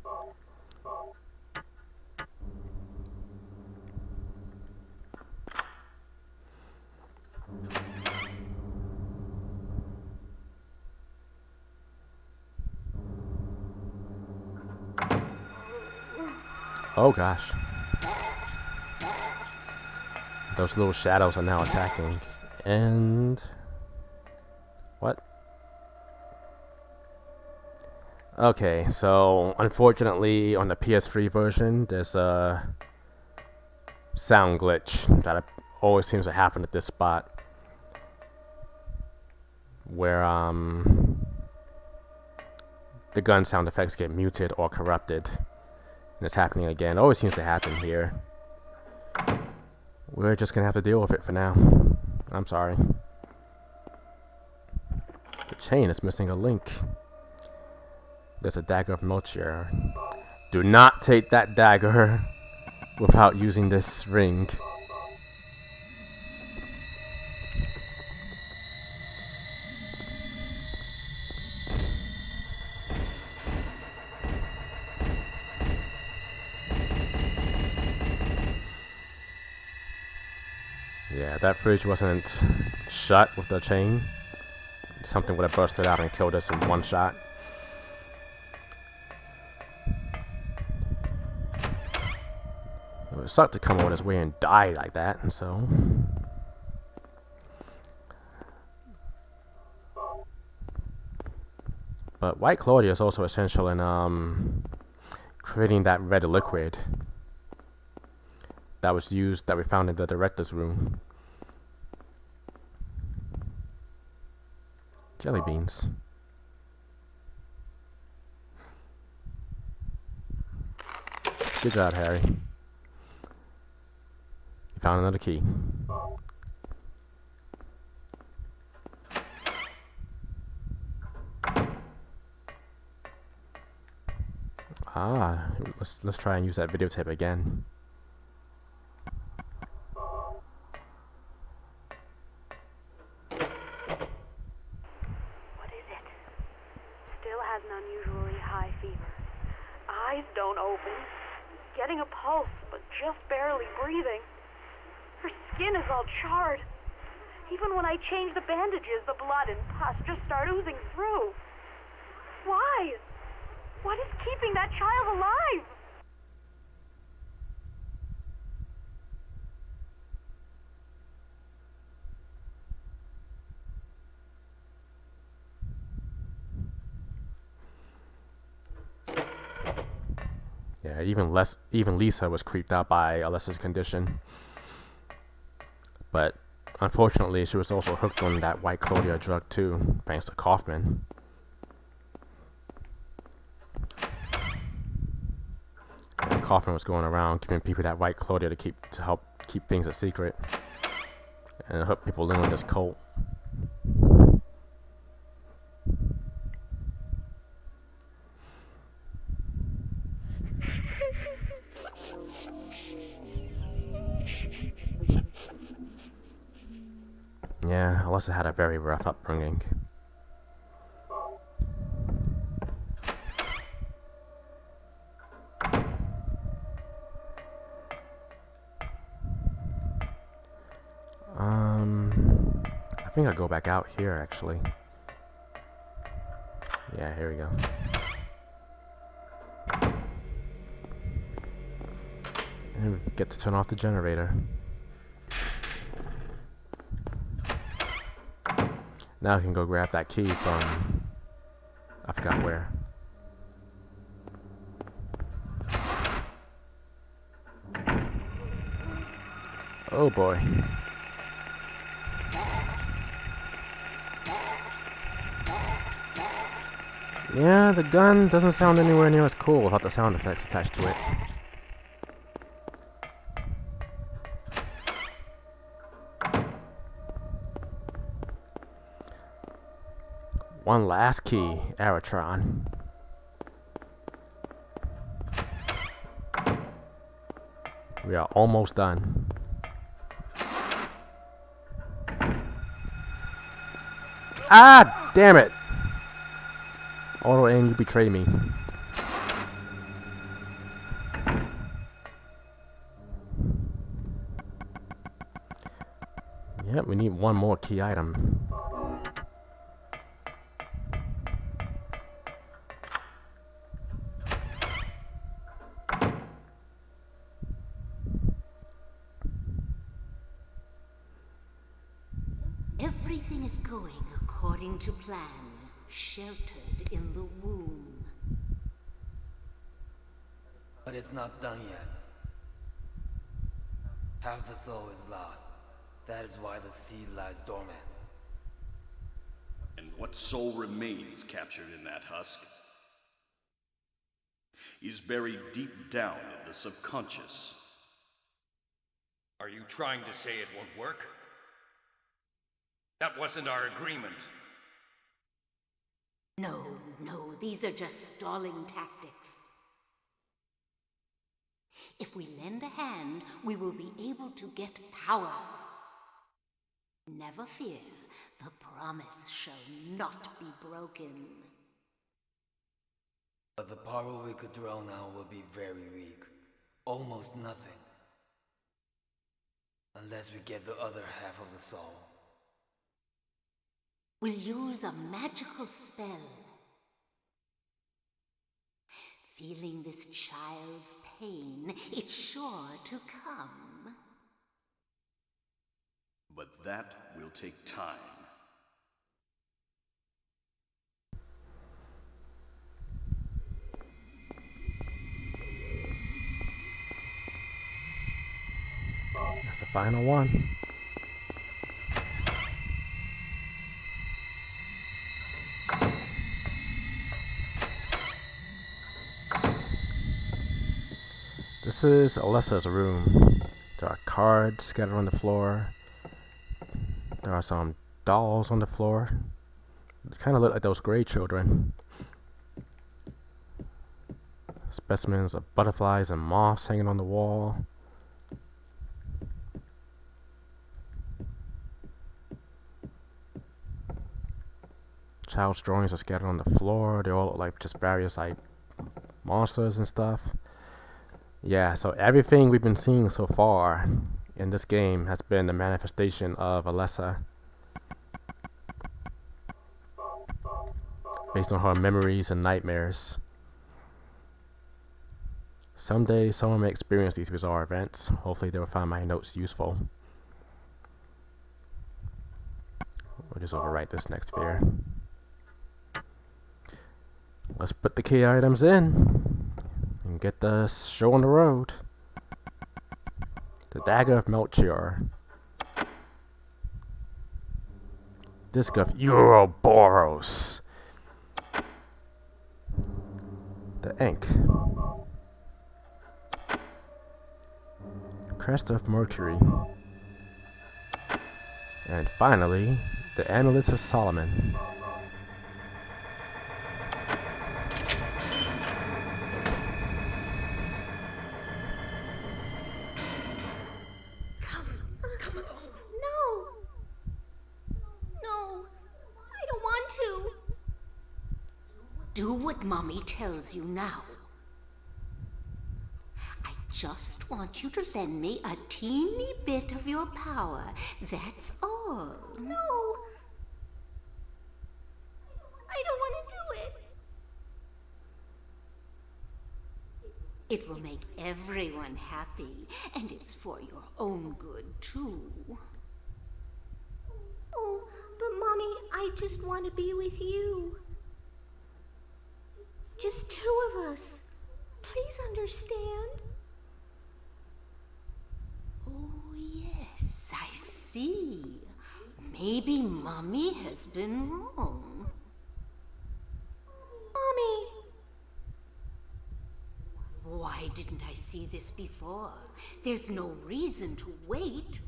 Oh gosh. Those little shadows are now attacking. And what? Okay, so unfortunately on the PS3 version there's a sound glitch that always seems to happen at this spot where the gun sound effects get muted or corrupted. And it's happening again. It always seems to happen here. We're just gonna have to deal with it for now. I'm sorry. The chain is missing a link. There's a dagger of Melchior. Do not take that dagger without using this ring. Yeah, that fridge wasn't shut with the chain. Something would have busted out and killed us in one shot. It would suck to come on his way and die like that, and so. But White Claudia is also essential in creating that red liquid that was used, that we found in the director's room. Jelly beans. Good job, Harry. You found another key. Ah, let's try and use that videotape again. Unusually high fever. Eyes don't open. Getting a pulse, but just barely breathing. Her skin is all charred. Even when I change the bandages, the blood and pus just start oozing through. Why? What is keeping that child alive? Yeah, even Lisa was creeped out by Alessa's condition. But unfortunately, she was also hooked on that White Claudia drug too, thanks to Kaufman. And Kaufman was going around giving people that White Claudia to help keep things a secret and hook people in on this cult. Yeah, Alessa had a very rough upbringing. I think I'll go back out here actually. Yeah, here we go. And we get to turn off the generator. Now I can go grab that key from, I forgot where. Oh boy. Yeah, the gun doesn't sound anywhere near as cool without the sound effects attached to it. One last key, Aratron. We are almost done. Ah, damn it! Auto aim, you betrayed me. Yep, we need one more key item. Everything is going according to plan, sheltered in the womb. But it's not done yet. Half the soul is lost. That is why the seed lies dormant. And what soul remains captured in that husk is buried deep down in the subconscious. Are you trying to say it won't work? That wasn't our agreement. No, these are just stalling tactics. If we lend a hand, we will be able to get power. Never fear, the promise shall not be broken. But the power we could draw now will be very weak. Almost nothing. Unless we get the other half of the soul. We'll use a magical spell. Feeling this child's pain, it's sure to come. But that will take time. That's the final one. This is Alessa's room. There are cards scattered on the floor. There are some dolls on the floor. They kind of look like those Grey Children. Specimens of butterflies and moths hanging on the wall. Child's drawings are scattered on the floor. They all look like just various like monsters and stuff. Yeah, so everything we've been seeing so far in this game has been the manifestation of Alessa. Based on her memories and nightmares. Someday someone may experience these bizarre events. Hopefully they will find my notes useful. We'll just overwrite this next sphere. Let's put the key items in and get the show on the road. The Dagger of Melchior. Disc of Ouroboros. The Ink. Crest of Mercury. And finally, the Amulet of Solomon. Come along. No. No. I don't want to. Do what Mommy tells you now. I just want you to lend me a teeny bit of your power. That's all. No. I don't want to do it. It will make everyone happy, and it's for your own good, too. Oh, but Mommy, I just want to be with you. Just two of us. Please understand. Oh, yes, I see. Maybe Mommy has been wrong. didn't I see this before? There's no reason to wait.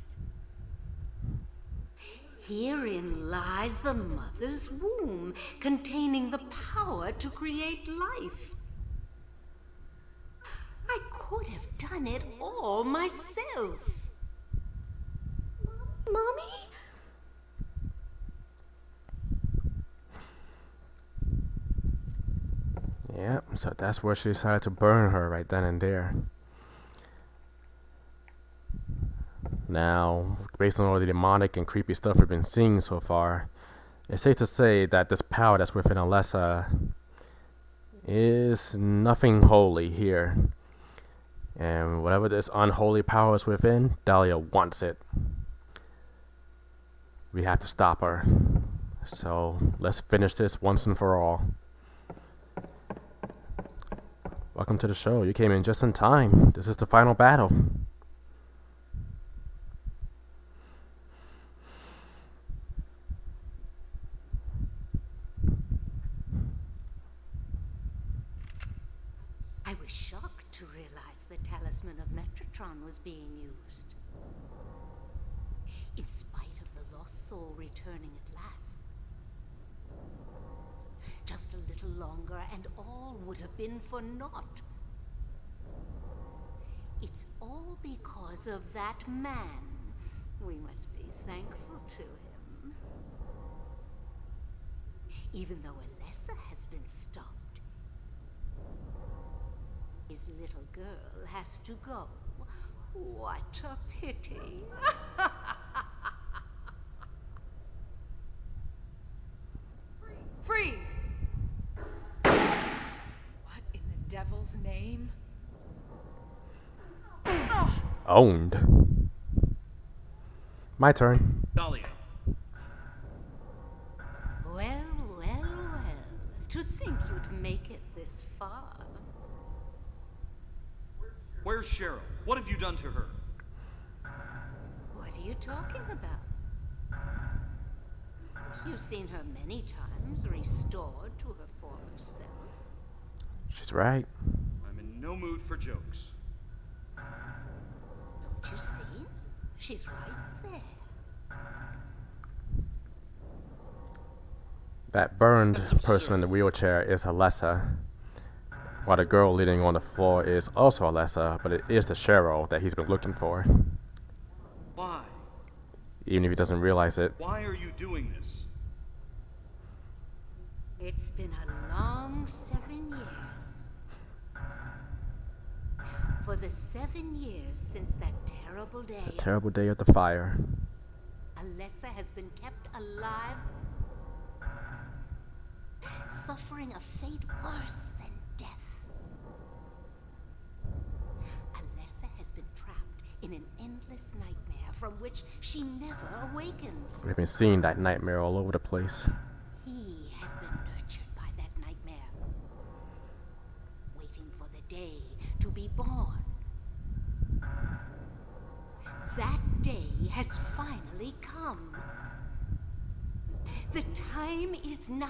Herein lies the mother's womb, containing the power to create life. I could have done it all myself. Mommy? Yeah, so that's where she decided to burn her right then and there. Now, based on all the demonic and creepy stuff we've been seeing so far, it's safe to say that this power that's within Alessa is nothing holy here. And whatever this unholy power is within, Dahlia wants it. We have to stop her. So let's finish this once and for all. Welcome to the show. You came in just in time. This is the final battle. I was shocked to realize the talisman of Metatron was being used. In spite of the lost soul returning at last. Just a little longer and all would have been for naught. It's all because of that man. We must be thankful to him. Even though Alessa has been stopped, his little girl has to go. What a pity. Freeze! What in the devil's name? Owned. My turn. Dahlia. Well, well, well. To think you'd make it this far. Where's Cheryl? What have you done to her? What are you talking about? You've seen her many times, restored to her former self. She's right. I'm in no mood for jokes. Don't you see? She's right there. That burned That's person absurd. in the wheelchair is Alessa, while the girl leaning on the floor is also Alessa, but it is the Cheryl that he's been looking for, Why? even if he doesn't realize it. Why are you doing this? It's been a long 7 years. For the 7 years since that terrible day, The terrible day of the fire. Alessa has been kept alive, suffering a fate worse than death. Alessa has been trapped in an endless nightmare from which she never awakens. We've been seeing that nightmare all over the place. He has been nurtured by that nightmare, waiting for the day to be born. That day has finally come. The time is nigh.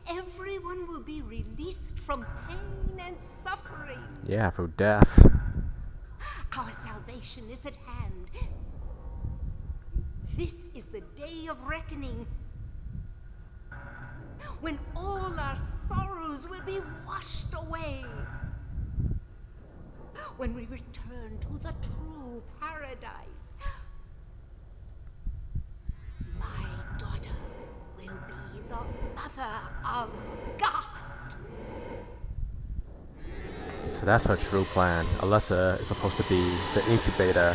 Everyone will be released from pain and suffering. Yeah, through death. Our salvation is at hand. This is the day of reckoning, when all our sorrows will be washed away. When we return to the true paradise. My daughter will be the mother of God. So that's her true plan. Alessa is supposed to be the incubator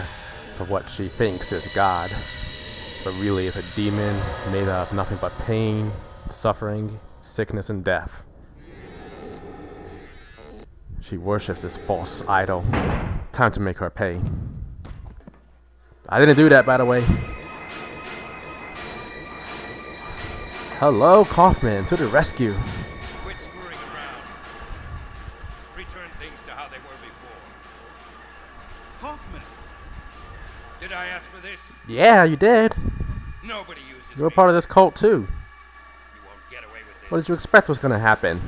for what she thinks is God, but really is a demon made of nothing but pain, suffering, sickness, and death. She worships this false idol. Time to make her pay. I didn't do that, by the way. Hello, Kaufman, to the rescue. Quit screwing around. Return things to how they were before. Kaufman! Did I ask for this? Yeah, you did. Nobody uses You were me. part of this cult, too. You won't get away with this. What did you expect was going to happen?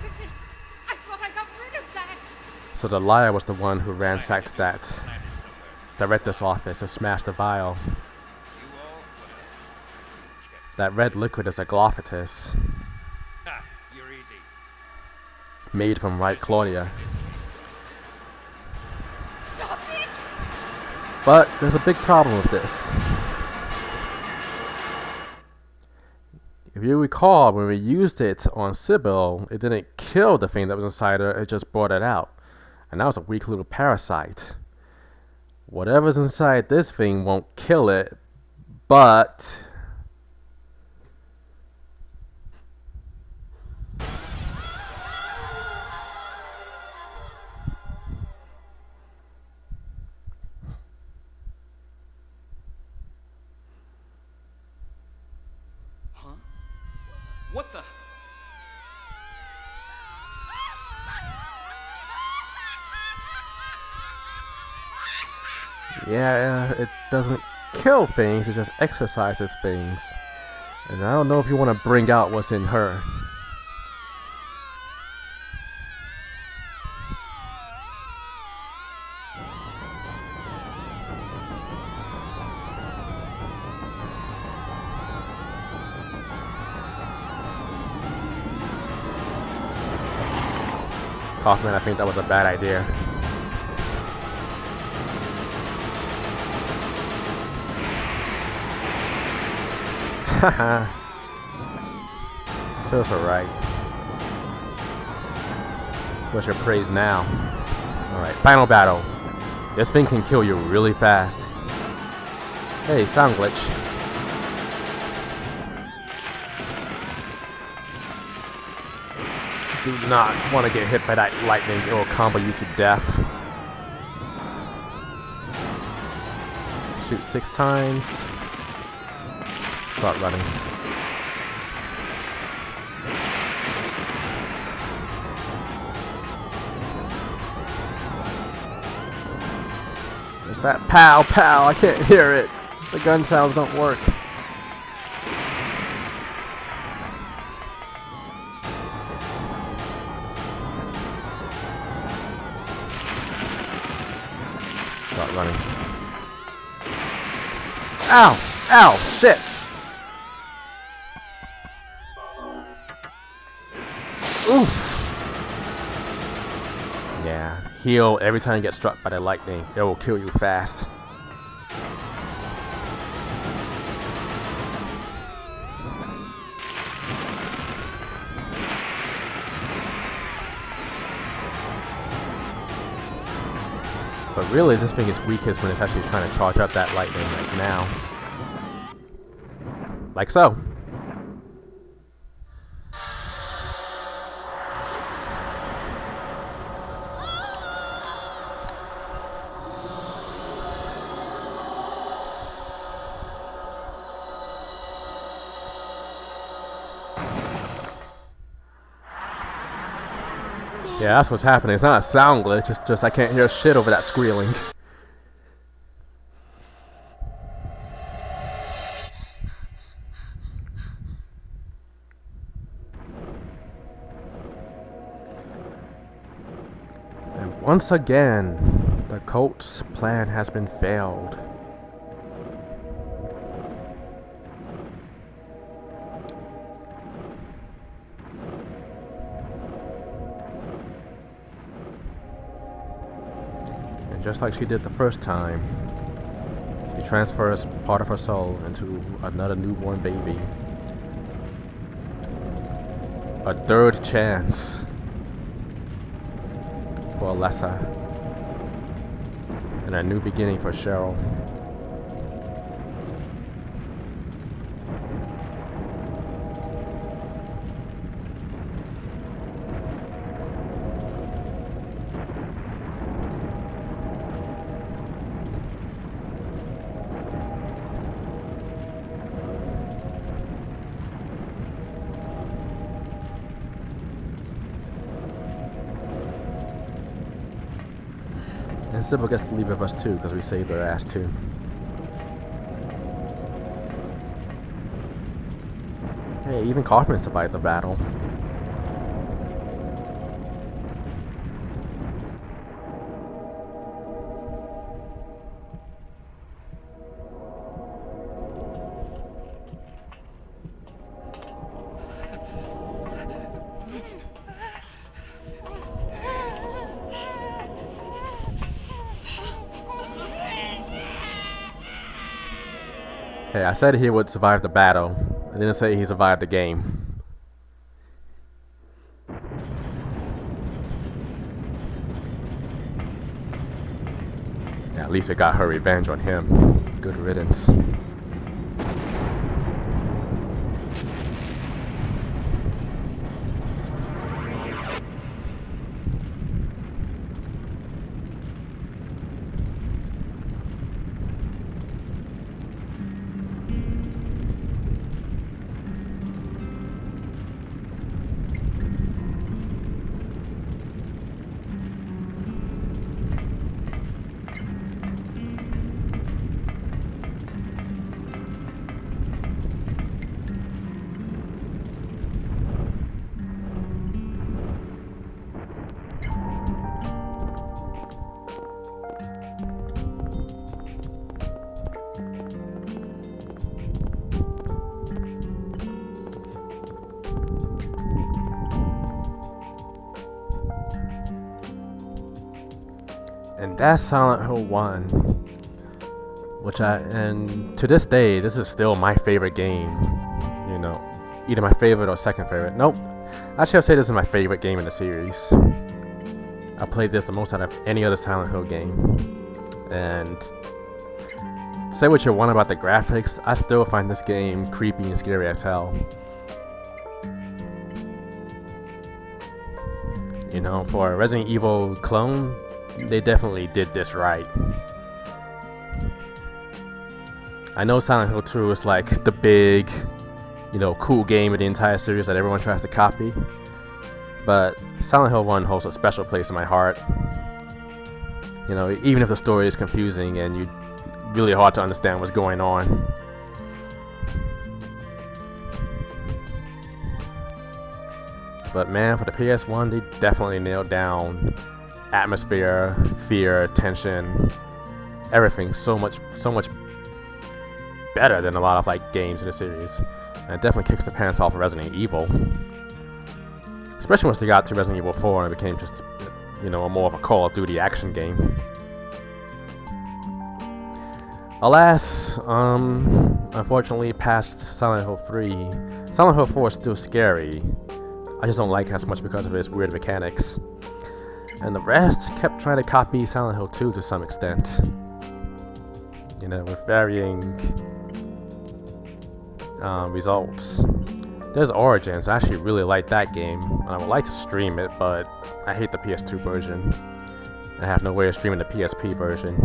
Tacitus! I thought I got rid of that! So the liar was the one who ransacked that director's office to smash the vial. That red liquid is a Glophytus, You're easy. made from White Claudia. Stop it! But there's a big problem with this. If you recall, when we used it on Sybil, it didn't kill the thing that was inside her, it just brought it out. And that was a weak little parasite. Whatever's inside this thing won't kill it, but... Huh? What the? Yeah, it doesn't kill things, it just exercises things. And I don't know if you want to bring out what's in her. Kaufman, I think that was a bad idea. Haha. Serves her right. What's your praise now? Alright, final battle. This thing can kill you really fast. Hey, sound glitch. Do not want to get hit by that lightning, it will combo you to death. Shoot 6 times. Start running. There's that pow pow, I can't hear it. The gun sounds don't work. Start running. Ow! Ow! Shit! Oof! Yeah, heal every time you get struck by the lightning. It will kill you fast. But really, this thing is weakest when it's actually trying to charge up that lightning like now. Like so. Yeah, that's what's happening. It's not a sound glitch, it's just I can't hear shit over that squealing. And once again, the cult's plan has been failed. Just like she did the first time, she transfers part of her soul into another newborn baby. A third chance for Alessa, and a new beginning for Cheryl. And Sybil gets to leave with us too, because we saved her ass too. Hey, even Kaufman survived the battle. Hey, I said he would survive the battle. I didn't say he survived the game. Yeah, at least it got her revenge on him. Good riddance. And that's Silent Hill 1, which and to this day, this is still my favorite game. You know, either my favorite or second favorite. Nope, actually I'll say this is my favorite game in the series. I played this the most out of any other Silent Hill game. And say what you want about the graphics, I still find this game creepy and scary as hell. You know, for a Resident Evil clone, they definitely did this right. I know Silent Hill 2 is like the big, you know, cool game of the entire series that everyone tries to copy. But Silent Hill 1 holds a special place in my heart. You know, even if the story is confusing and you really hard to understand what's going on. But man, for the PS1, they definitely nailed down atmosphere, fear, tension, everything so much better than a lot of like games in the series. And it definitely kicks the pants off of Resident Evil. Especially once they got to Resident Evil 4 and it became just, you know, more of a Call of Duty action game. Alas, unfortunately past Silent Hill 3, Silent Hill 4 is still scary. I just don't like it as much because of its weird mechanics. And the rest kept trying to copy Silent Hill 2 to some extent. You know, with varying results. There's Origins. I actually really like that game. I would like to stream it, but I hate the PS2 version. I have no way of streaming the PSP version.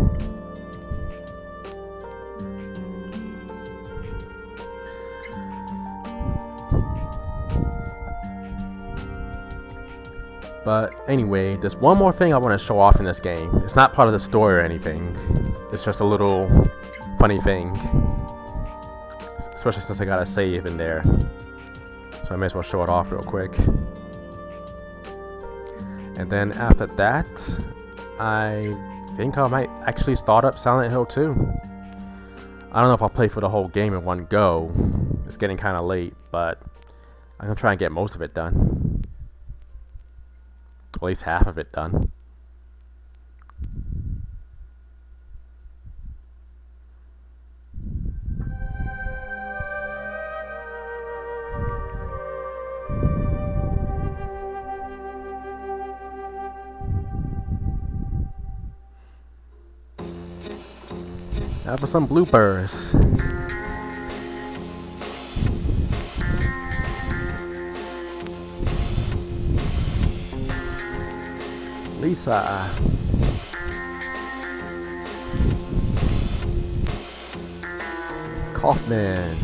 But anyway, there's one more thing I want to show off in this game. It's not part of the story or anything. It's just a little funny thing. Especially since I got a save in there. So I may as well show it off real quick. And then after that, I think I might actually start up Silent Hill 2. I don't know if I'll play for the whole game in one go. It's getting kind of late, but I'm going to try and get most of it done. At least half of it done. Now for some bloopers. Lisa. Kaufman.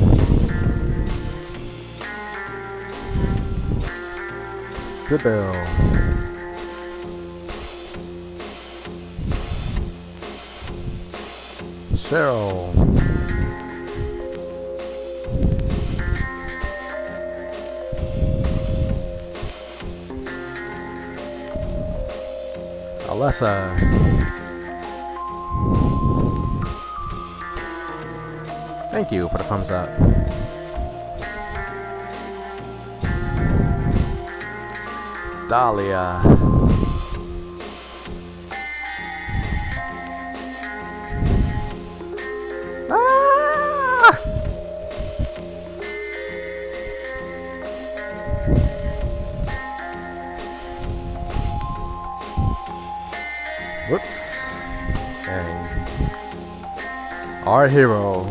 Sybil. Cheryl. Alessa. Thank you for the thumbs up. Dahlia. Ah! Our hero,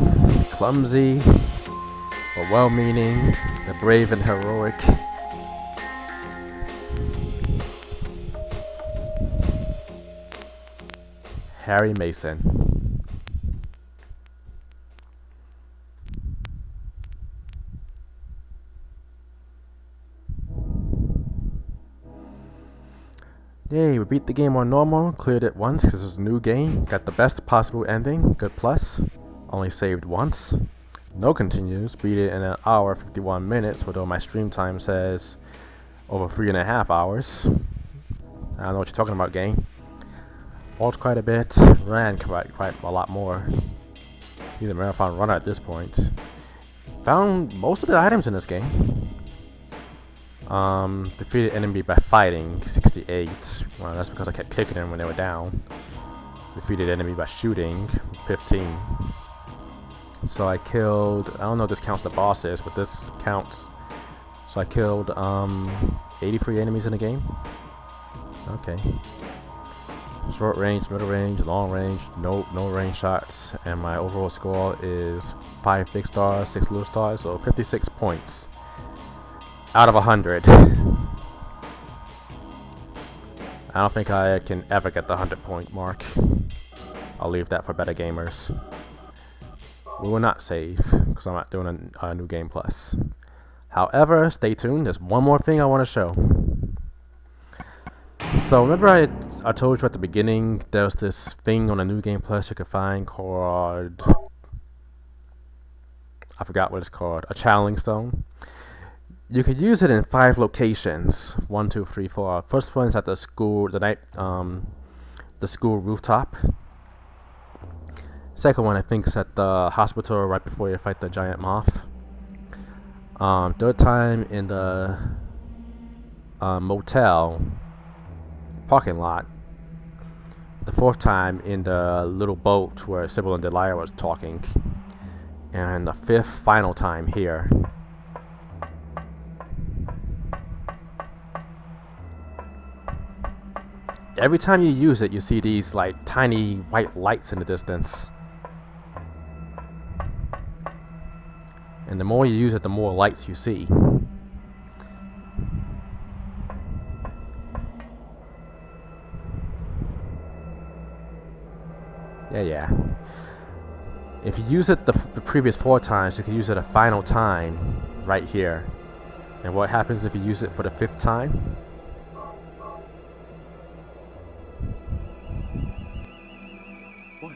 clumsy but well-meaning, the brave and heroic Harry Mason. Yay, we beat the game on normal, cleared it once because it was a new game, got the best possible ending, good plus, only saved once, no continues, beat it in 1 hour 51 minutes, although my stream time says over 3.5 hours. I don't know what you're talking about, game. Walked quite a bit, ran quite a lot more. He's a marathon runner at this point. Found most of the items in this game. Defeated enemy by fighting, 68. Well, that's because I kept kicking them when they were down. Defeated enemy by shooting, 15. So I killed, I don't know if this counts the bosses, but this counts. So I killed 83 enemies in the game. Okay. Short range, middle range, long range, no range shots, and my overall score is 5 big stars, 6 little stars, so 56 points out of 100. I don't think I can ever get the 100-point mark. I'll leave that for better gamers. We will not save because I'm not doing a new game plus. However, stay tuned. There's one more thing I want to show. So remember I told you at the beginning there's this thing on a new game plus you can find called, I forgot what it's called, a channeling stone. You could use it in 5 locations. 1, 2, 3, 4. First one is at the school, the school rooftop. Second one I think is at the hospital right before you fight the giant moth. Third time in the motel parking lot. The fourth time in the little boat where Sybil and Delilah was talking. And the 5th final time here. Every time you use it, you see these like tiny white lights in the distance. And the more you use it, the more lights you see. Yeah. If you use it the previous 4 times, you can use it a final time right here. And what happens if you use it for the 5th time? What?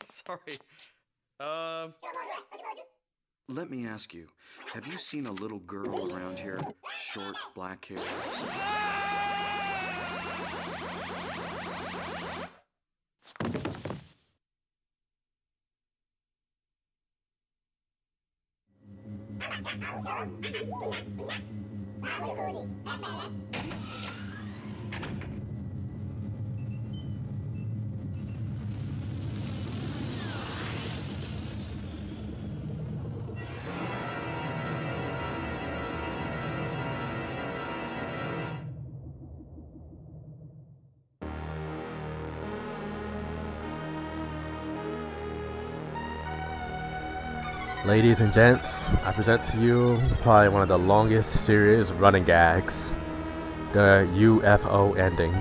Sorry. Let me ask you, have you seen a little girl around here? Short, black hair. Ladies and gents, I present to you probably one of the longest series running gags, the UFO ending.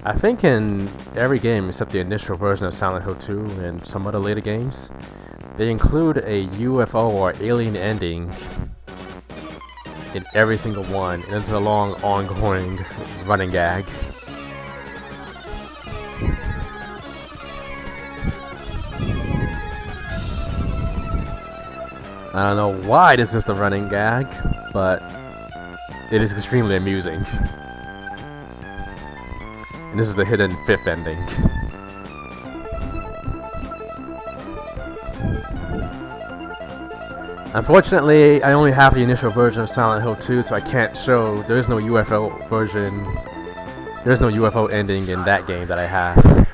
I think in every game except the initial version of Silent Hill 2 and some other later games, they include a UFO or alien ending in every single one, and it's a long, ongoing running gag. I don't know why this is the running gag. but it is extremely amusing. And this is the hidden 5th ending. Unfortunately, I only have the initial version of Silent Hill 2, so I can't show. There is no UFO version. There is no UFO ending in that game that I have.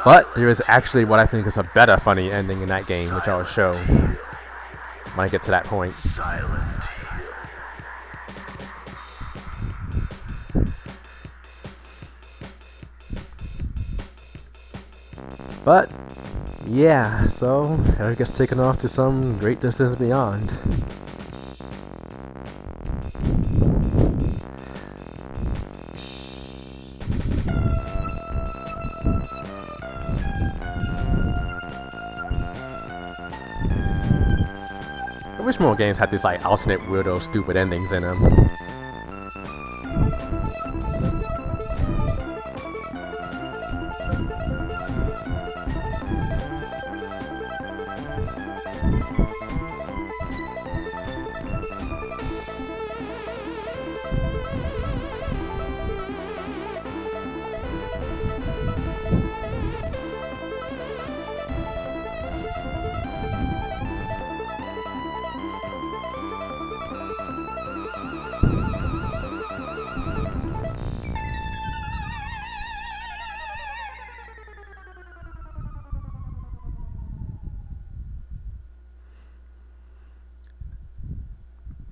But there is actually what I think is a better funny ending in that game, which I will show when I get to that point. But yeah, so Eric gets taken off to some great distance beyond. I wish more games had these like alternate weirdo stupid endings in them.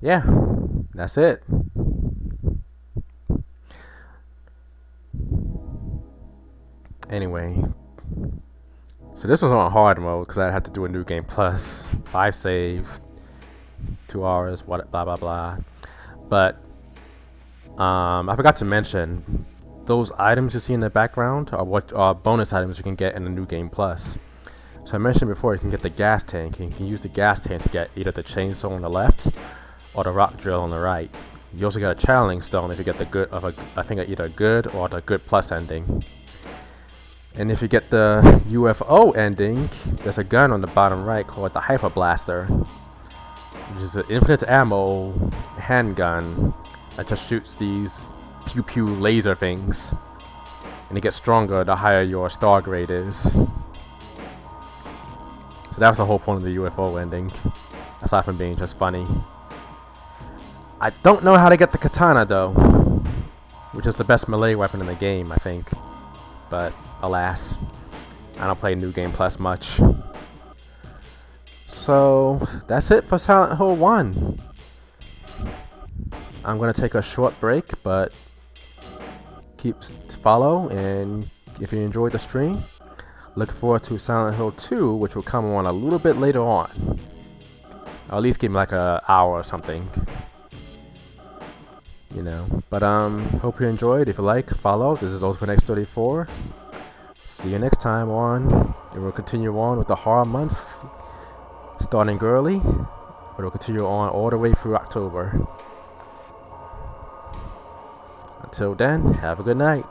Yeah, that's it. Anyway, so this was on hard mode because I had to do a new game plus 5 save, 2 hours, what blah blah blah. But I forgot to mention those items you see in the background are what are bonus items you can get in the new game plus. So I mentioned before you can get the gas tank. You can use the gas tank to get either the chainsaw on the left or the rock drill on the right. You also get a channeling stone if you get the good of I think either good or the good plus ending. And if you get the UFO ending, there's a gun on the bottom right called the Hyper Blaster, which is an infinite ammo handgun that just shoots these pew pew laser things, and it gets stronger the higher your star grade is. So that was the whole point of the UFO ending, aside from being just funny. I don't know how to get the katana though, which is the best melee weapon in the game, I think. But alas, I don't play New Game Plus much. So that's it for Silent Hill 1. I'm gonna take a short break, but follow, and if you enjoyed the stream, look forward to Silent Hill 2, which will come on a little bit later on. Or at least give me like an hour or something. You know, but hope you enjoyed. If you like, follow. This is OzPhoenX34. See you next time on, and we'll continue on with the horror month, starting early, but we'll continue on all the way through October. Until then, have a good night.